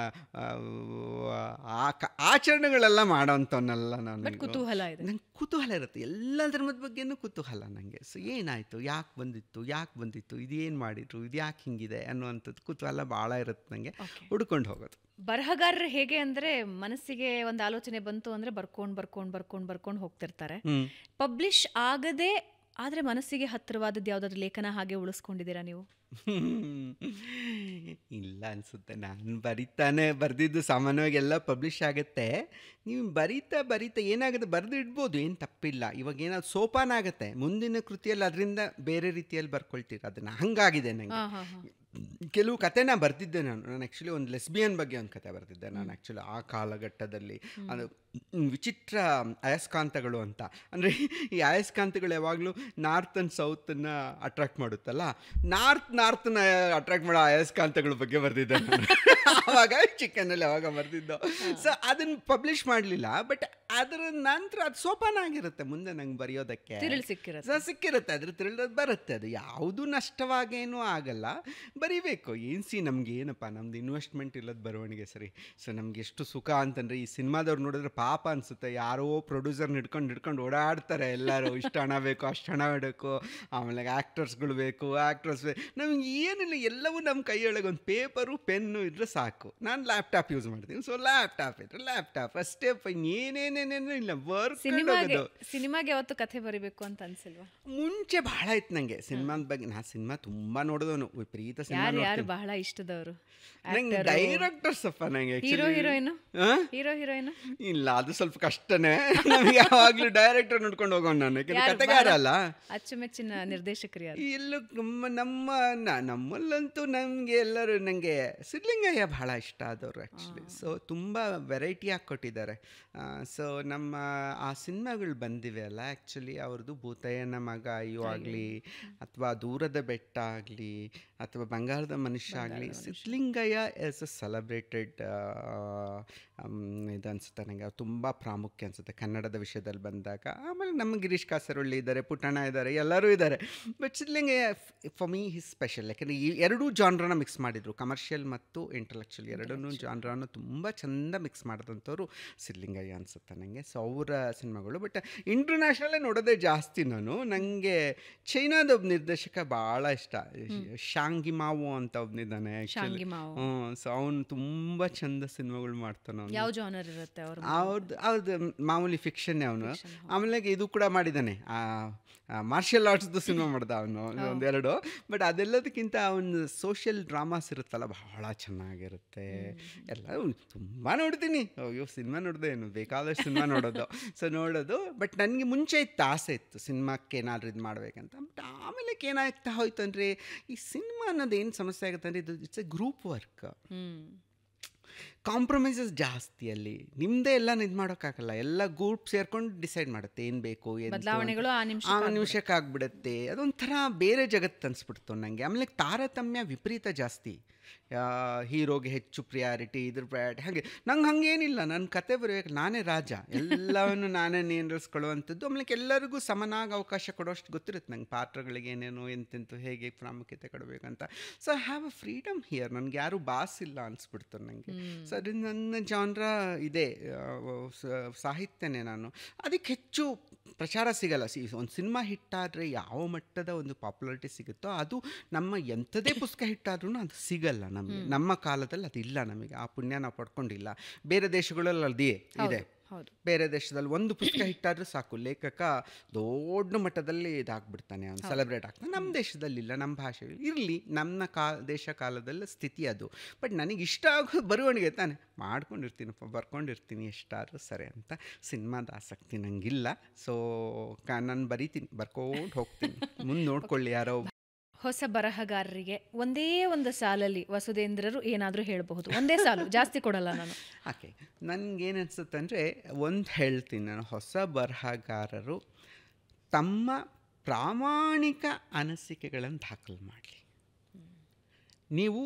ಆಚರಣೆಗಳೆಲ್ಲ ಮಾಡೋಂಥವನ್ನೆಲ್ಲ ನಾನು. ಕುತೂಹಲ ಇದೆ, ನಂಗೆ ಕುತೂಹಲ ಇರುತ್ತೆ ಎಲ್ಲ ಧರ್ಮದ ಬಗ್ಗೆನೂ ಕುತೂಹಲ ನನಗೆ. ಸೊ ಏನಾಯಿತು, ಯಾಕೆ ಬಂದಿತ್ತು, ಇದೇನು ಮಾಡಿದ್ರು, ಇದು ಯಾಕೆ ಹಿಂಗಿದೆ ಅನ್ನುವಂಥದ್ದು ಕುತೂಹಲ ಭಾಳ ಇರುತ್ತೆ ನನಗೆ, ಹುಡ್ಕೊಂಡು ಹೋಗೋದು. ಬರಹಗಾರರು ಹೇಗೆ ಅಂದರೆ ಮನಸ್ಸಿಗೆ ಒಂದು ಆಲೋಚನೆ ಬಂತು ಅಂದರೆ ಬರ್ಕೊಂಡು ಹೋಗ್ತಿರ್ತಾರೆ. ಪಬ್ಲಿಷ್ ಆಗದೆ ಆದರೆ ಮನಸ್ಸಿಗೆ ಹತ್ತಿರವಾದದ್ದು ಯಾವುದಾದ್ರು ಲೇಖನ ಹಾಗೆ ಉಳಿಸ್ಕೊಂಡಿದ್ದೀರಾ ನೀವು? ಇಲ್ಲ ಅನಿಸುತ್ತೆ. ನಾನು ಬರೆದಿದ್ದು ಸಾಮಾನ್ಯವಾಗಿ ಎಲ್ಲ ಪಬ್ಲಿಷ್ ಆಗುತ್ತೆ. ನೀವು ಬರೀತಾ ಏನಾಗುತ್ತೆ, ಬರೆದು ಇಡ್ಬೋದು, ಏನು ತಪ್ಪಿಲ್ಲ. ಇವಾಗ ಏನಾದ್ರು ಸೋಪಾನ ಆಗುತ್ತೆ ಮುಂದಿನ ಕೃತಿಯಲ್ಲಿ, ಅದರಿಂದ ಬೇರೆ ರೀತಿಯಲ್ಲಿ ಬರ್ಕೊಳ್ತೀರ. ಅದನ್ನು ಹಂಗಾಗಿದೆ ನನಗೆ. ಕೆಲವು ಕಥೆನ ಬರೆದಿದ್ದೆ ನಾನು ಆ್ಯಕ್ಚುಲಿ. ಒಂದು ಲೆಸ್ಬಿಯನ್ ಬಗ್ಗೆ ಒಂದು ಕತೆ ಬರೆದಿದ್ದೆ ನಾನು ಆ್ಯಕ್ಚುಲಿ ಆ ಕಾಲಘಟ್ಟದಲ್ಲಿ. ಅದು ವಿಚಿತ್ರ ಅಯಸ್ಕಾಂತಗಳು ಅಂತ. ಅಂದರೆ ಈ ಅಯಸ್ಕಾಂತಗಳು ಯಾವಾಗಲೂ ನಾರ್ತ್ ಆ್ಯಂಡ್ ಸೌತನ್ನು ಅಟ್ರಾಕ್ಟ್ ಮಾಡುತ್ತಲ್ಲ, ನಾರ್ತನ್ನ ಅಟ್ರಾಕ್ಟ್ ಮಾಡೋ ಅಯಸ್ಕಾಂತಗಳ ಬಗ್ಗೆ ಬರೆದಿದ್ದೆ ನಾನು ಆವಾಗ ಚಿಕ್ಕನಲ್ಲಿ ಅವಾಗ ಬರೆದಿದ್ದು. ಸೊ ಅದನ್ನು ಪಬ್ಲಿಷ್ ಮಾಡಲಿಲ್ಲ, ಬಟ್ ಅದರ ನಂತರ ಅದು ಸೋಪಾನ ಆಗಿರುತ್ತೆ ಮುಂದೆ ನಂಗೆ ಬರೆಯೋದಕ್ಕೆ ಸಿಕ್ಕಿರುತ್ತೆ. ಅದ್ರ ತಿಳಿದೋದು ಬರುತ್ತೆ. ಅದು ಯಾವುದೂ ನಷ್ಟವಾಗೇನೂ ಆಗಲ್ಲ, ಬರೀಬೇಕು. ನಮ್ಗೆ ಏನಪ್ಪ, ನಮ್ದು ಇನ್ವೆಸ್ಟ್ಮೆಂಟ್ ಇಲ್ಲದ ಬರವಣಿಗೆ ಸರಿ. ಸೊ ನಮ್ಗೆ ಎಷ್ಟು ಸುಖ ಅಂತಂದರೆ, ಈ ಸಿನಿಮಾದವ್ರು ನೋಡಿದ್ರೆ ಪಾಪ ಅನಿಸುತ್ತೆ. ಯಾರೋ ಪ್ರೊಡ್ಯೂಸರ್ನ ಹಿಡ್ಕೊಂಡು ಓಡಾಡ್ತಾರೆ ಎಲ್ಲರೂ. ಇಷ್ಟು ಹಣ ಬೇಕು, ಅಷ್ಟು ಹಣ ಬೇಕು, ಆಮೇಲೆ ಆ್ಯಕ್ಟರ್ಸ್ಗಳು ಬೇಕು, ನಮ್ಗೆ ಏನಿಲ್ಲ, ಎಲ್ಲವೂ ನಮ್ಮ ಕೈಯೊಳಗೆ ಒಂದು ಪೇಪರು ಪೆನ್ನು ಇದ್ರೆ ಸಾಕು. ನಾನು ಲ್ಯಾಪ್ಟಾಪ್ ಯೂಸ್ ಮಾಡ್ತೀನಿ. ಸೊ ಲ್ಯಾಪ್ಟಾಪ್ ಅಷ್ಟೇ, ಏನೇನೇನೇನು ಇಲ್ಲ. ವರ್ಕ್ ಸಿನಿಮಾಗೆ ಯಾವತ್ತು ಕಥೆ ಬರೀಬೇಕು ಅಂತ ಅನ್ಸಿಲ್ವಾ? ಮುಂಚೆ ಬಹಳ ಇತ್ತು ನನಗೆ ಸಿನಿಮಾದ ಬಗ್ಗೆ. ನಾನು ಸಿನಿಮಾ ತುಂಬ ನೋಡಿದವನು, ವಿಪರೀತ ಸಿನಿಮಾ. ಯಾರು ಬಹಳ ಇಷ್ಟದವರು? ನಂಗೆ ಡೈರೆಕ್ಟರ್ಸ್ ಅಪ್ಪ. ನಂಗೆ ಹೀರೋಯಿನ್ ಇಲ್ಲ, ಅದು ಸ್ವಲ್ಪ ಕಷ್ಟನೇ ನಮಗೆ. ಯಾವಾಗಲೂ ಡೈರೆಕ್ಟರ್ ನೋಡ್ಕೊಂಡು ಹೋಗೋಣ ನಾನು, ಕಥೆಗಾರ ಅಲ್ಲ. ಅಚ್ಚುಮೆಚ್ಚಿನ ನಿರ್ದೇಶಕರು ಯಾರು? ಎಲ್ಲೂ ನಮ್ಮಲ್ಲಂತೂ ನಮಗೆ ಎಲ್ಲರೂ, ನನಗೆ ಸಿದ್ಧಲಿಂಗಯ್ಯ ಬಹಳ ಇಷ್ಟ ಆದವರು ಆ್ಯಕ್ಚುಲಿ. ಸೊ ತುಂಬ ವೆರೈಟಿ ಆಗಿ ಕೊಟ್ಟಿದ್ದಾರೆ. ಸೊ ನಮ್ಮ ಆ ಸಿನಿಮಾಗಳು ಬಂದಿವೆ ಅಲ್ಲ ಆ್ಯಕ್ಚುಲಿ, ಅವ್ರದ್ದು ಭೂತಯ್ಯನ ಮಗ ಅಯ್ಯೋ ಆಗಲಿ, ಅಥವಾ ದೂರದ ಬೆಟ್ಟ ಆಗಲಿ, ಅಥವಾ ಬಂಗಾರದ ಮನುಷ್ಯ ಆಗಲಿ, ಸಿದ್ಧಲಿಂಗಯ್ಯ ಇಸ್ ಅ ಸೆಲೆಬ್ರೇಟೆಡ್ ಇದು ಅನಿಸುತ್ತೆ ನನಗೆ. ತುಂಬ ಪ್ರಾಮುಖ್ಯ ಅನಿಸುತ್ತೆ ಕನ್ನಡದ ವಿಷಯದಲ್ಲಿ ಬಂದಾಗ. ಆಮೇಲೆ ನಮ್ಮ ಗಿರೀಶ್ ಕಾಸರವಳ್ಳಿ ಇದ್ದಾರೆ, ಪುಟ್ಟಣ್ಣ ಇದ್ದಾರೆ, ಎಲ್ಲರೂ ಇದ್ದಾರೆ. But Siddalingaiah for me his special. ಯಾಕೆಂದರೆ ಈ ಎರಡೂ ಜಾನ್ರನ್ನ ಮಿಕ್ಸ್ ಮಾಡಿದರು, ಕಮರ್ಷಿಯಲ್ ಮತ್ತು ಇಂಟಲೆಕ್ಚುಯಲ್ ಎರಡನ್ನೂ ಜಾನ್ರನ್ನು ತುಂಬ ಚೆಂದ ಮಿಕ್ಸ್ ಮಾಡಿದಂಥವ್ರು ಸಿದ್ಲಿಂಗಯ್ಯ ಅನಿಸುತ್ತೆ ನನಗೆ. ಸೊ ಅವರ ಸಿನಿಮಾಗಳು. ಬಟ್ ಇಂಟರ್ನ್ಯಾಷನಲ್ಲೇ ನೋಡೋದೇ ಜಾಸ್ತಿ ನಾನು. ನನಗೆ ಚೈನಾದ ಒಬ್ಬ ನಿರ್ದೇಶಕ ಭಾಳ ಇಷ್ಟ, ಶಾಂಗಿಮಾವೋ ಅಂತ ಒಬ್ಬನಿದ್ದಾನೆ ಆ್ಯಕ್ಚುಲಿ. ಸೊ ಅವನು ತುಂಬ ಚಂದ ಸಿನಿಮಾಗಳು ಮಾಡ್ತಾನೆ. ಅವನು ಯಾವ ಜಾನರ್ ಇರುತ್ತೆ ಅವ್ರದ್ದು ಮಾಮೂಲಿ ಫಿಕ್ಷನ್ ಅವನು. ಆಮೇಲೆ ಇದು ಕೂಡ ಮಾಡಿದ್ದಾನೆ, ಮಾರ್ಷಲ್ ಆರ್ಟ್ಸ್ದು ಸಿನಿಮಾ ಮಾಡ್ದ ಅವನು ಒಂದೆರಡು. ಬಟ್ ಅದೆಲ್ಲದಕ್ಕಿಂತ ಅವನು ಸೋಷಿಯಲ್ ಡ್ರಾಮಾಸ್ ಇರುತ್ತಲ್ಲ ಭಾಳ ಚೆನ್ನಾಗಿರುತ್ತೆ. ಎಲ್ಲ ತುಂಬ ನೋಡ್ತೀನಿ. ಅಯ್ಯೋ ಸಿನಿಮಾ ನೋಡಿದೆ, ಏನು ಬೇಕಾದಷ್ಟು ಸಿನಿಮಾ ನೋಡೋದು. ಸೊ ನೋಡೋದು. ಬಟ್ ನನಗೆ ಮುಂಚೆ ಇತ್ತು ಆಸೆ ಇತ್ತು ಸಿನಿಮಾಕ್ಕೆ ಏನಾದರೂ ಇದು ಮಾಡಬೇಕಂತ. ಬಟ್ ಆಮೇಲೆ ಏನಾಗ್ತಾ ಹೋಯ್ತು ಅಂದರೆ ಈ ಸಿನಿಮಾ ಅನ್ನೋದು ಏನು ಸಮಸ್ಯೆ ಆಗುತ್ತೆ ಅಂದರೆ ಇದು it's A group work. Compromises ಜಾಸ್ತಿ ಅಲ್ಲಿ. ನಿಮ್ಮದೇ ಎಲ್ಲ ಇದು ಮಾಡೋಕ್ಕಾಗಲ್ಲ. ಎಲ್ಲ ಗ್ರೂಪ್ ಸೇರ್ಕೊಂಡು ಡಿಸೈಡ್ ಮಾಡುತ್ತೆ ಏನು ಬೇಕು, ಬದಲಾವಣೆಗಳು ಆ ನಿಮಿಷಕ್ಕೆ ಆಗ್ಬಿಡುತ್ತೆ. ಅದೊಂಥರ ಬೇರೆ ಜಗತ್ತು ಅನಿಸ್ಬಿಡ್ತು ನನಗೆ. ಆಮೇಲೆ ತಾರತಮ್ಯ ವಿಪರೀತ ಜಾಸ್ತಿ. ಹೀರೋಗೆ ಹೆಚ್ಚು ಪ್ರಿಯಾರಿಟಿ, ಇದ್ರ ಪ್ರಿಯಾರಿಟಿ, ಹಾಗೆ ನಂಗೆ ಹಾಗೇನಿಲ್ಲ. ನನ್ನ ಕತೆ ಬರೆಯಬೇಕು, ನಾನೇ ರಾಜ, ಎಲ್ಲವನ್ನು ನಾನೇ ನಿಯಂತ್ರಿಸ್ಕೊಳ್ಳುವಂಥದ್ದು. ಆಮೇಲೆ ಎಲ್ಲರಿಗೂ ಸಮನಾಗಿ ಅವಕಾಶ ಕೊಡೋಷ್ಟು ಗೊತ್ತಿರುತ್ತೆ ನಂಗೆ, ಪಾತ್ರಗಳಿಗೆ ಏನೇನು ಎಂತೆಂತು ಹೇಗೆ ಪ್ರಾಮುಖ್ಯತೆ ಕೊಡಬೇಕಂತ. So I have a freedom here. ನನಗೆ ಯಾರೂ ಬಾಸ್ ಇಲ್ಲ ಅನಿಸ್ಬಿಡ್ತು ನನಗೆ. ಸೊ ಅದರಿಂದ ನನ್ನ ಜಾನ್ರ ಇದೆ, ಸಾಹಿತ್ಯನೇ. ನಾನು ಅದಕ್ಕೆ ಹೆಚ್ಚು ಪ್ರಚಾರ ಸಿಗಲ್ಲ. ಒಂದು ಸಿನಿಮಾ ಹಿಟ್ಟಾದರೆ ಯಾವ ಮಟ್ಟದ ಒಂದು ಪಾಪ್ಯುಲಾರಿಟಿ ಸಿಗುತ್ತೋ ಅದು ನಮ್ಮ ಎಂಥದೇ ಪುಸ್ತಕ ಹಿಟ್ಟಾದ್ರೂ ಅದು ಸಿಗಲ್ಲ ನಮಗೆ. ನಮ್ಮ ಕಾಲದಲ್ಲಿ ಅದಿಲ್ಲ, ನಮಗೆ ಆ ಪುಣ್ಯ ನಾವು ಪಡ್ಕೊಂಡಿಲ್ಲ. ಬೇರೆ ದೇಶಗಳಲ್ಲಿ ಅದೇ ಇದೆ. ಬೇರೆ ದೇಶದಲ್ಲಿ ಒಂದು ಪುಸ್ತಕ ಹಿಟ್ಟಾದರೂ ಸಾಕು, ಲೇಖಕ ದೊಡ್ಡ ಮಟ್ಟದಲ್ಲಿ ಇದಾಗ್ಬಿಡ್ತಾನೆ, ಅವನು ಸೆಲೆಬ್ರೇಟ್ ಆಗ್ತಾನೆ. ನಮ್ಮ ದೇಶದಲ್ಲಿ ಇಲ್ಲ, ನಮ್ಮ ಭಾಷೆ ಇರಲಿ, ನಮ್ಮ ದೇಶ ಕಾಲದಲ್ಲಿ ಸ್ಥಿತಿ ಅದು. ಬಟ್ ನನಗೆ ಇಷ್ಟ ಆಗೋ ಬರವಣಿಗೆ ತಾನೆ, ಮಾಡ್ಕೊಂಡಿರ್ತೀನಪ್ಪ, ಬರ್ಕೊಂಡಿರ್ತೀನಿ ಎಷ್ಟಾದರೂ ಸರಿ ಅಂತ. ಸಿನಿಮಾದ ಆಸಕ್ತಿ ನನಗಿಲ್ಲ. ಸೊ ನಾನು ಬರಿತೀನಿ, ಬರ್ಕೊಂಡು ಹೋಗ್ತೀನಿ. ಮುಂದೆ ನೋಡ್ಕೊಳ್ಳಿ ಯಾರೋ. ಹೊಸ ಬರಹಗಾರರಿಗೆ ಒಂದೇ ಒಂದು ಸಾಲಲ್ಲಿ ವಸುಧೇಂದ್ರರು ಏನಾದರೂ ಹೇಳಬಹುದು, ಒಂದೇ ಸಾಲು, ಜಾಸ್ತಿ ಕೊಡಲ್ಲ ನಾನು. ಓಕೆ, ನನಗೇನು ಅನಿಸುತ್ತೆ ಅಂದರೆ ಒಂದು ಹೇಳ್ತೀನಿ ನಾನು. ಹೊಸ ಬರಹಗಾರರು ತಮ್ಮ ಪ್ರಾಮಾಣಿಕ ಅನಿಸಿಕೆಗಳನ್ನು ದಾಖಲು ಮಾಡಲಿ. ನೀವು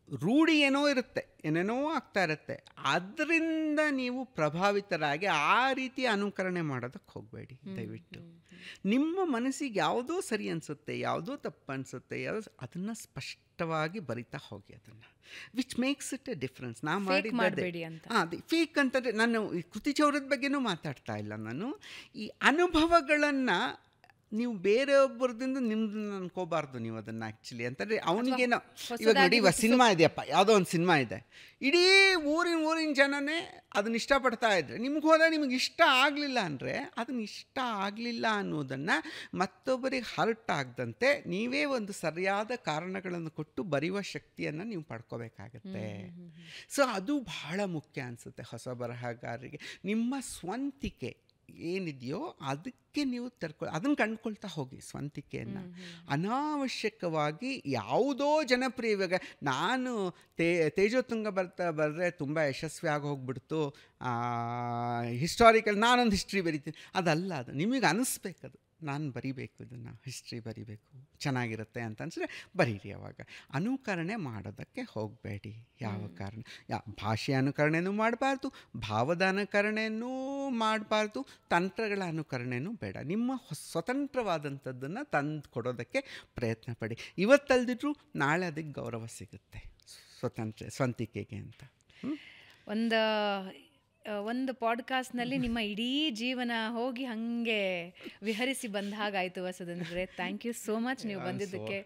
ರೂಢಿ ಏನೋ ಇರುತ್ತೆ, ಏನೇನೋ ಆಗ್ತಾ ಇರುತ್ತೆ, ಅದರಿಂದ ನೀವು ಪ್ರಭಾವಿತರಾಗಿ ಆ ರೀತಿ ಅನುಕರಣೆ ಮಾಡೋದಕ್ಕೆ ಹೋಗಬೇಡಿ ದಯವಿಟ್ಟು. ನಿಮ್ಮ ಮನಸ್ಸಿಗೆ ಯಾವುದೋ ಸರಿ ಅನಿಸುತ್ತೆ, ಯಾವುದೋ ತಪ್ಪು ಅನಿಸುತ್ತೆ, ಅದನ್ನು ಸ್ಪಷ್ಟವಾಗಿ ಬರಿತಾ ಹೋಗಿ. ಅದನ್ನು which makes it A difference. ನಾ ಮಾಡಿದ್ದೆ ಅದೇ ಫೇಕ್ ಅಂತಂದರೆ ನಾನು ಕೃತಿ ಚೌರ್ಯದ ಬಗ್ಗೆನೂ ಮಾತಾಡ್ತಾ ಇಲ್ಲ. ನಾನು ಈ ಅನುಭವಗಳನ್ನು ನೀವು ಬೇರೆಯೊಬ್ಬರದಿಂದ ನಿಮ್ದು ಅನ್ಕೋಬಾರ್ದು ನೀವು ಅದನ್ನು ಆ್ಯಕ್ಚುಲಿ. ಅಂತಂದರೆ ಅವನಿಗೇನೋ ಇವಾಗ ನೋಡಿ, ಇವಾಗ ಸಿನಿಮಾ ಇದೆಯಪ್ಪ, ಯಾವುದೋ ಒಂದು ಸಿನಿಮಾ ಇದೆ, ಇಡೀ ಊರಿನ ಜನನೇ ಅದನ್ನ ಇಷ್ಟಪಡ್ತಾ ಇದ್ರೆ, ನಿಮ್ಗೆ ಹೋದಾಗ ನಿಮಗೆ ಇಷ್ಟ ಆಗಲಿಲ್ಲ ಅಂದರೆ ಅದನ್ನ ಇಷ್ಟ ಆಗಲಿಲ್ಲ ಅನ್ನೋದನ್ನು ಮತ್ತೊಬ್ಬರಿಗೆ ಹರ್ಟ್ ಆಗದಂತೆ ನೀವೇ ಒಂದು ಸರಿಯಾದ ಕಾರಣಗಳನ್ನು ಕೊಟ್ಟು ಬರೆಯುವ ಶಕ್ತಿಯನ್ನು ನೀವು ಪಡ್ಕೋಬೇಕಾಗತ್ತೆ. ಸೊ ಅದು ಬಹಳ ಮುಖ್ಯ ಅನಿಸುತ್ತೆ ಹೊಸ ಬರಹಗಾರರಿಗೆ. ನಿಮ್ಮ ಸ್ವಂತಿಕೆ ಏನಿದೆಯೋ ಅದಕ್ಕೆ ನೀವು ಅದನ್ನು ಕಂಡುಕೊಳ್ತಾ ಹೋಗಿ ಸ್ವಂತಿಕೆಯನ್ನು. ಅನಾವಶ್ಯಕವಾಗಿ ಯಾವುದೋ ಜನಪ್ರಿಯ, ಇವಾಗ ನಾನು ತೇಜೋತುಂಗ ಬರೆದ್ರೆ ತುಂಬ ಯಶಸ್ವಿ ಆಗಿ ಹೋಗ್ಬಿಡ್ತು, ಹಿಸ್ಟಾರಿಕಲ್ ನಾನೊಂದು ಹಿಸ್ಟ್ರಿ ಬರಿತೀನಿ, ಅದಲ್ಲ. ಅದು ನಿಮಗೆ ಅನ್ನಿಸ್ಬೇಕದು, ನಾನು ಬರಿಬೇಕು, ಇದನ್ನು ಹಿಸ್ಟ್ರಿ ಬರಿಬೇಕು, ಚೆನ್ನಾಗಿರುತ್ತೆ ಅಂತ ಅನಿಸಿದ್ರೆ ಬರೀರಿ. ಅವಾಗ ಅನುಕರಣೆ ಮಾಡೋದಕ್ಕೆ ಹೋಗಬೇಡಿ. ಯಾವ ಕಾರಣ ಭಾಷೆಯ ಅನುಕರಣೆನೂ ಮಾಡಬಾರ್ದು, ಭಾವದ ಅನುಕರಣೆಯೂ ಮಾಡಬಾರ್ದು, ತಂತ್ರಗಳ ಅನುಕರಣೆನೂ ಬೇಡ. ನಿಮ್ಮ ಸ್ವತಂತ್ರವಾದಂಥದ್ದನ್ನು ತಂದು ಕೊಡೋದಕ್ಕೆ ಪ್ರಯತ್ನ ಪಡಿ. ಇವತ್ತಲ್ದಿದ್ರೂ ನಾಳೆ ಅದಕ್ಕೆ ಗೌರವ ಸಿಗುತ್ತೆ ಸ್ವಂತಿಕೆಗೆ ಅಂತ. ಒಂದು ಪಾಡ್ಕಾಸ್ಟ್ನಲ್ಲಿ ನಿಮ್ಮ ಇಡೀ ಜೀವನ ಹೋಗಿ ಹಾಗೆ ವಿಹರಿಸಿ ಬಂದ ಹಾಗಾಯಿತು Vasudhendra. Thank you so much ನೀವು ಬಂದಿದ್ದಕ್ಕೆ.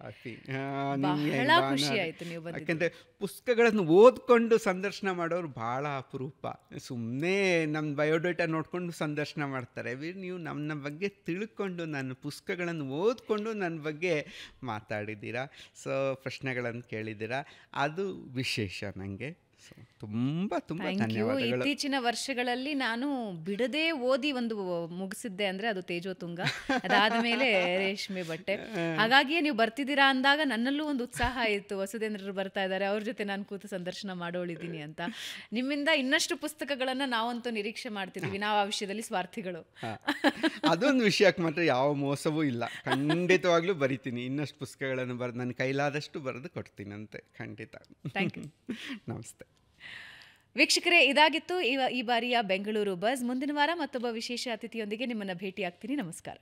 ಬಹಳ ಖುಷಿ ಆಯಿತು ನೀವು ಬಂದಿದ್ದು. ಯಾಕೆಂದರೆ ಪುಸ್ತಕಗಳನ್ನು ಓದ್ಕೊಂಡು ಸಂದರ್ಶನ ಮಾಡೋರು ಭಾಳ ಅಪರೂಪ. ಸುಮ್ಮನೆ ನಮ್ಮ ಬಯೋಡೇಟಾ ನೋಡಿಕೊಂಡು ಸಂದರ್ಶನ ಮಾಡ್ತಾರೆ. ನೀವು ನನ್ನ ಬಗ್ಗೆ ತಿಳ್ಕೊಂಡು, ನನ್ನ ಪುಸ್ತಕಗಳನ್ನು ಓದ್ಕೊಂಡು ನನ್ನ ಬಗ್ಗೆ ಮಾತಾಡಿದ್ದೀರಾ, ಸೊ ಪ್ರಶ್ನೆಗಳನ್ನು ಕೇಳಿದ್ದೀರಾ, ಅದು ವಿಶೇಷ ನನಗೆ. ತುಂಬ ತುಂಬ ಧನ್ಯವಾದಗಳು. ಇತ್ತೀಚಿನ ವರ್ಷಗಳಲ್ಲಿ ನಾನು ಬಿಡದೆ ಓದಿ ಒಂದು ಮುಗಿಸಿದ್ದೆ ಅಂದರೆ ಅದು ತೇಜೋತುಂಗ. ಅದಾದ ಮೇಲೆ ರೇಷ್ಮೆ ಬಟ್ಟೆ. ಹಾಗಾಗಿಯೇ ನೀವು ಬರ್ತಿದ್ದೀರಾ ಅಂದಾಗ ನನ್ನಲ್ಲೂ ಒಂದು ಉತ್ಸಾಹ ಇತ್ತು, ವಸುಧೇಂದ್ರರು ಬರ್ತಾ ಇದ್ದಾರೆ, ಅವ್ರ ಜೊತೆ ನಾನು ಕೂತು ಸಂದರ್ಶನ ಮಾಡೋಳಿದ್ದೀನಿ ಅಂತ. ನಿಮ್ಮಿಂದ ಇನ್ನಷ್ಟು ಪುಸ್ತಕಗಳನ್ನು ನಾವಂತೂ ನಿರೀಕ್ಷೆ ಮಾಡ್ತಿದ್ದೀವಿ. ನಾವು ಆ ವಿಷಯದಲ್ಲಿ ಸ್ವಾರ್ಥಿಗಳು. ಅದೊಂದು ವಿಷಯಕ್ಕೆ ಮಾತ್ರ ಯಾವ ಮೋಸವೂ ಇಲ್ಲ, ಖಂಡಿತವಾಗ್ಲೂ ಬರಿತೀನಿ. ಇನ್ನಷ್ಟು ಪುಸ್ತಕಗಳನ್ನು ನನ್ನ ಕೈಲಾದಷ್ಟು ಬರೆದು ಕೊಡ್ತೀನಂತೆ, ಖಂಡಿತ. Thank you. ನಮಸ್ತೆ. ವೀಕ್ಷಕರೇ, ಇದಾಗಿತ್ತು ಈ ಬಾರಿಯ ಬೆಂಗಳೂರು ಬಸ್. ಮುಂದಿನ ವಾರ ಮತ್ತೊಬ್ಬ ವಿಶೇಷ ಅತಿಥಿಯೊಂದಿಗೆ ನಿಮ್ಮನ್ನು ಭೇಟಿಯಾಗ್ತೀನಿ. ನಮಸ್ಕಾರ.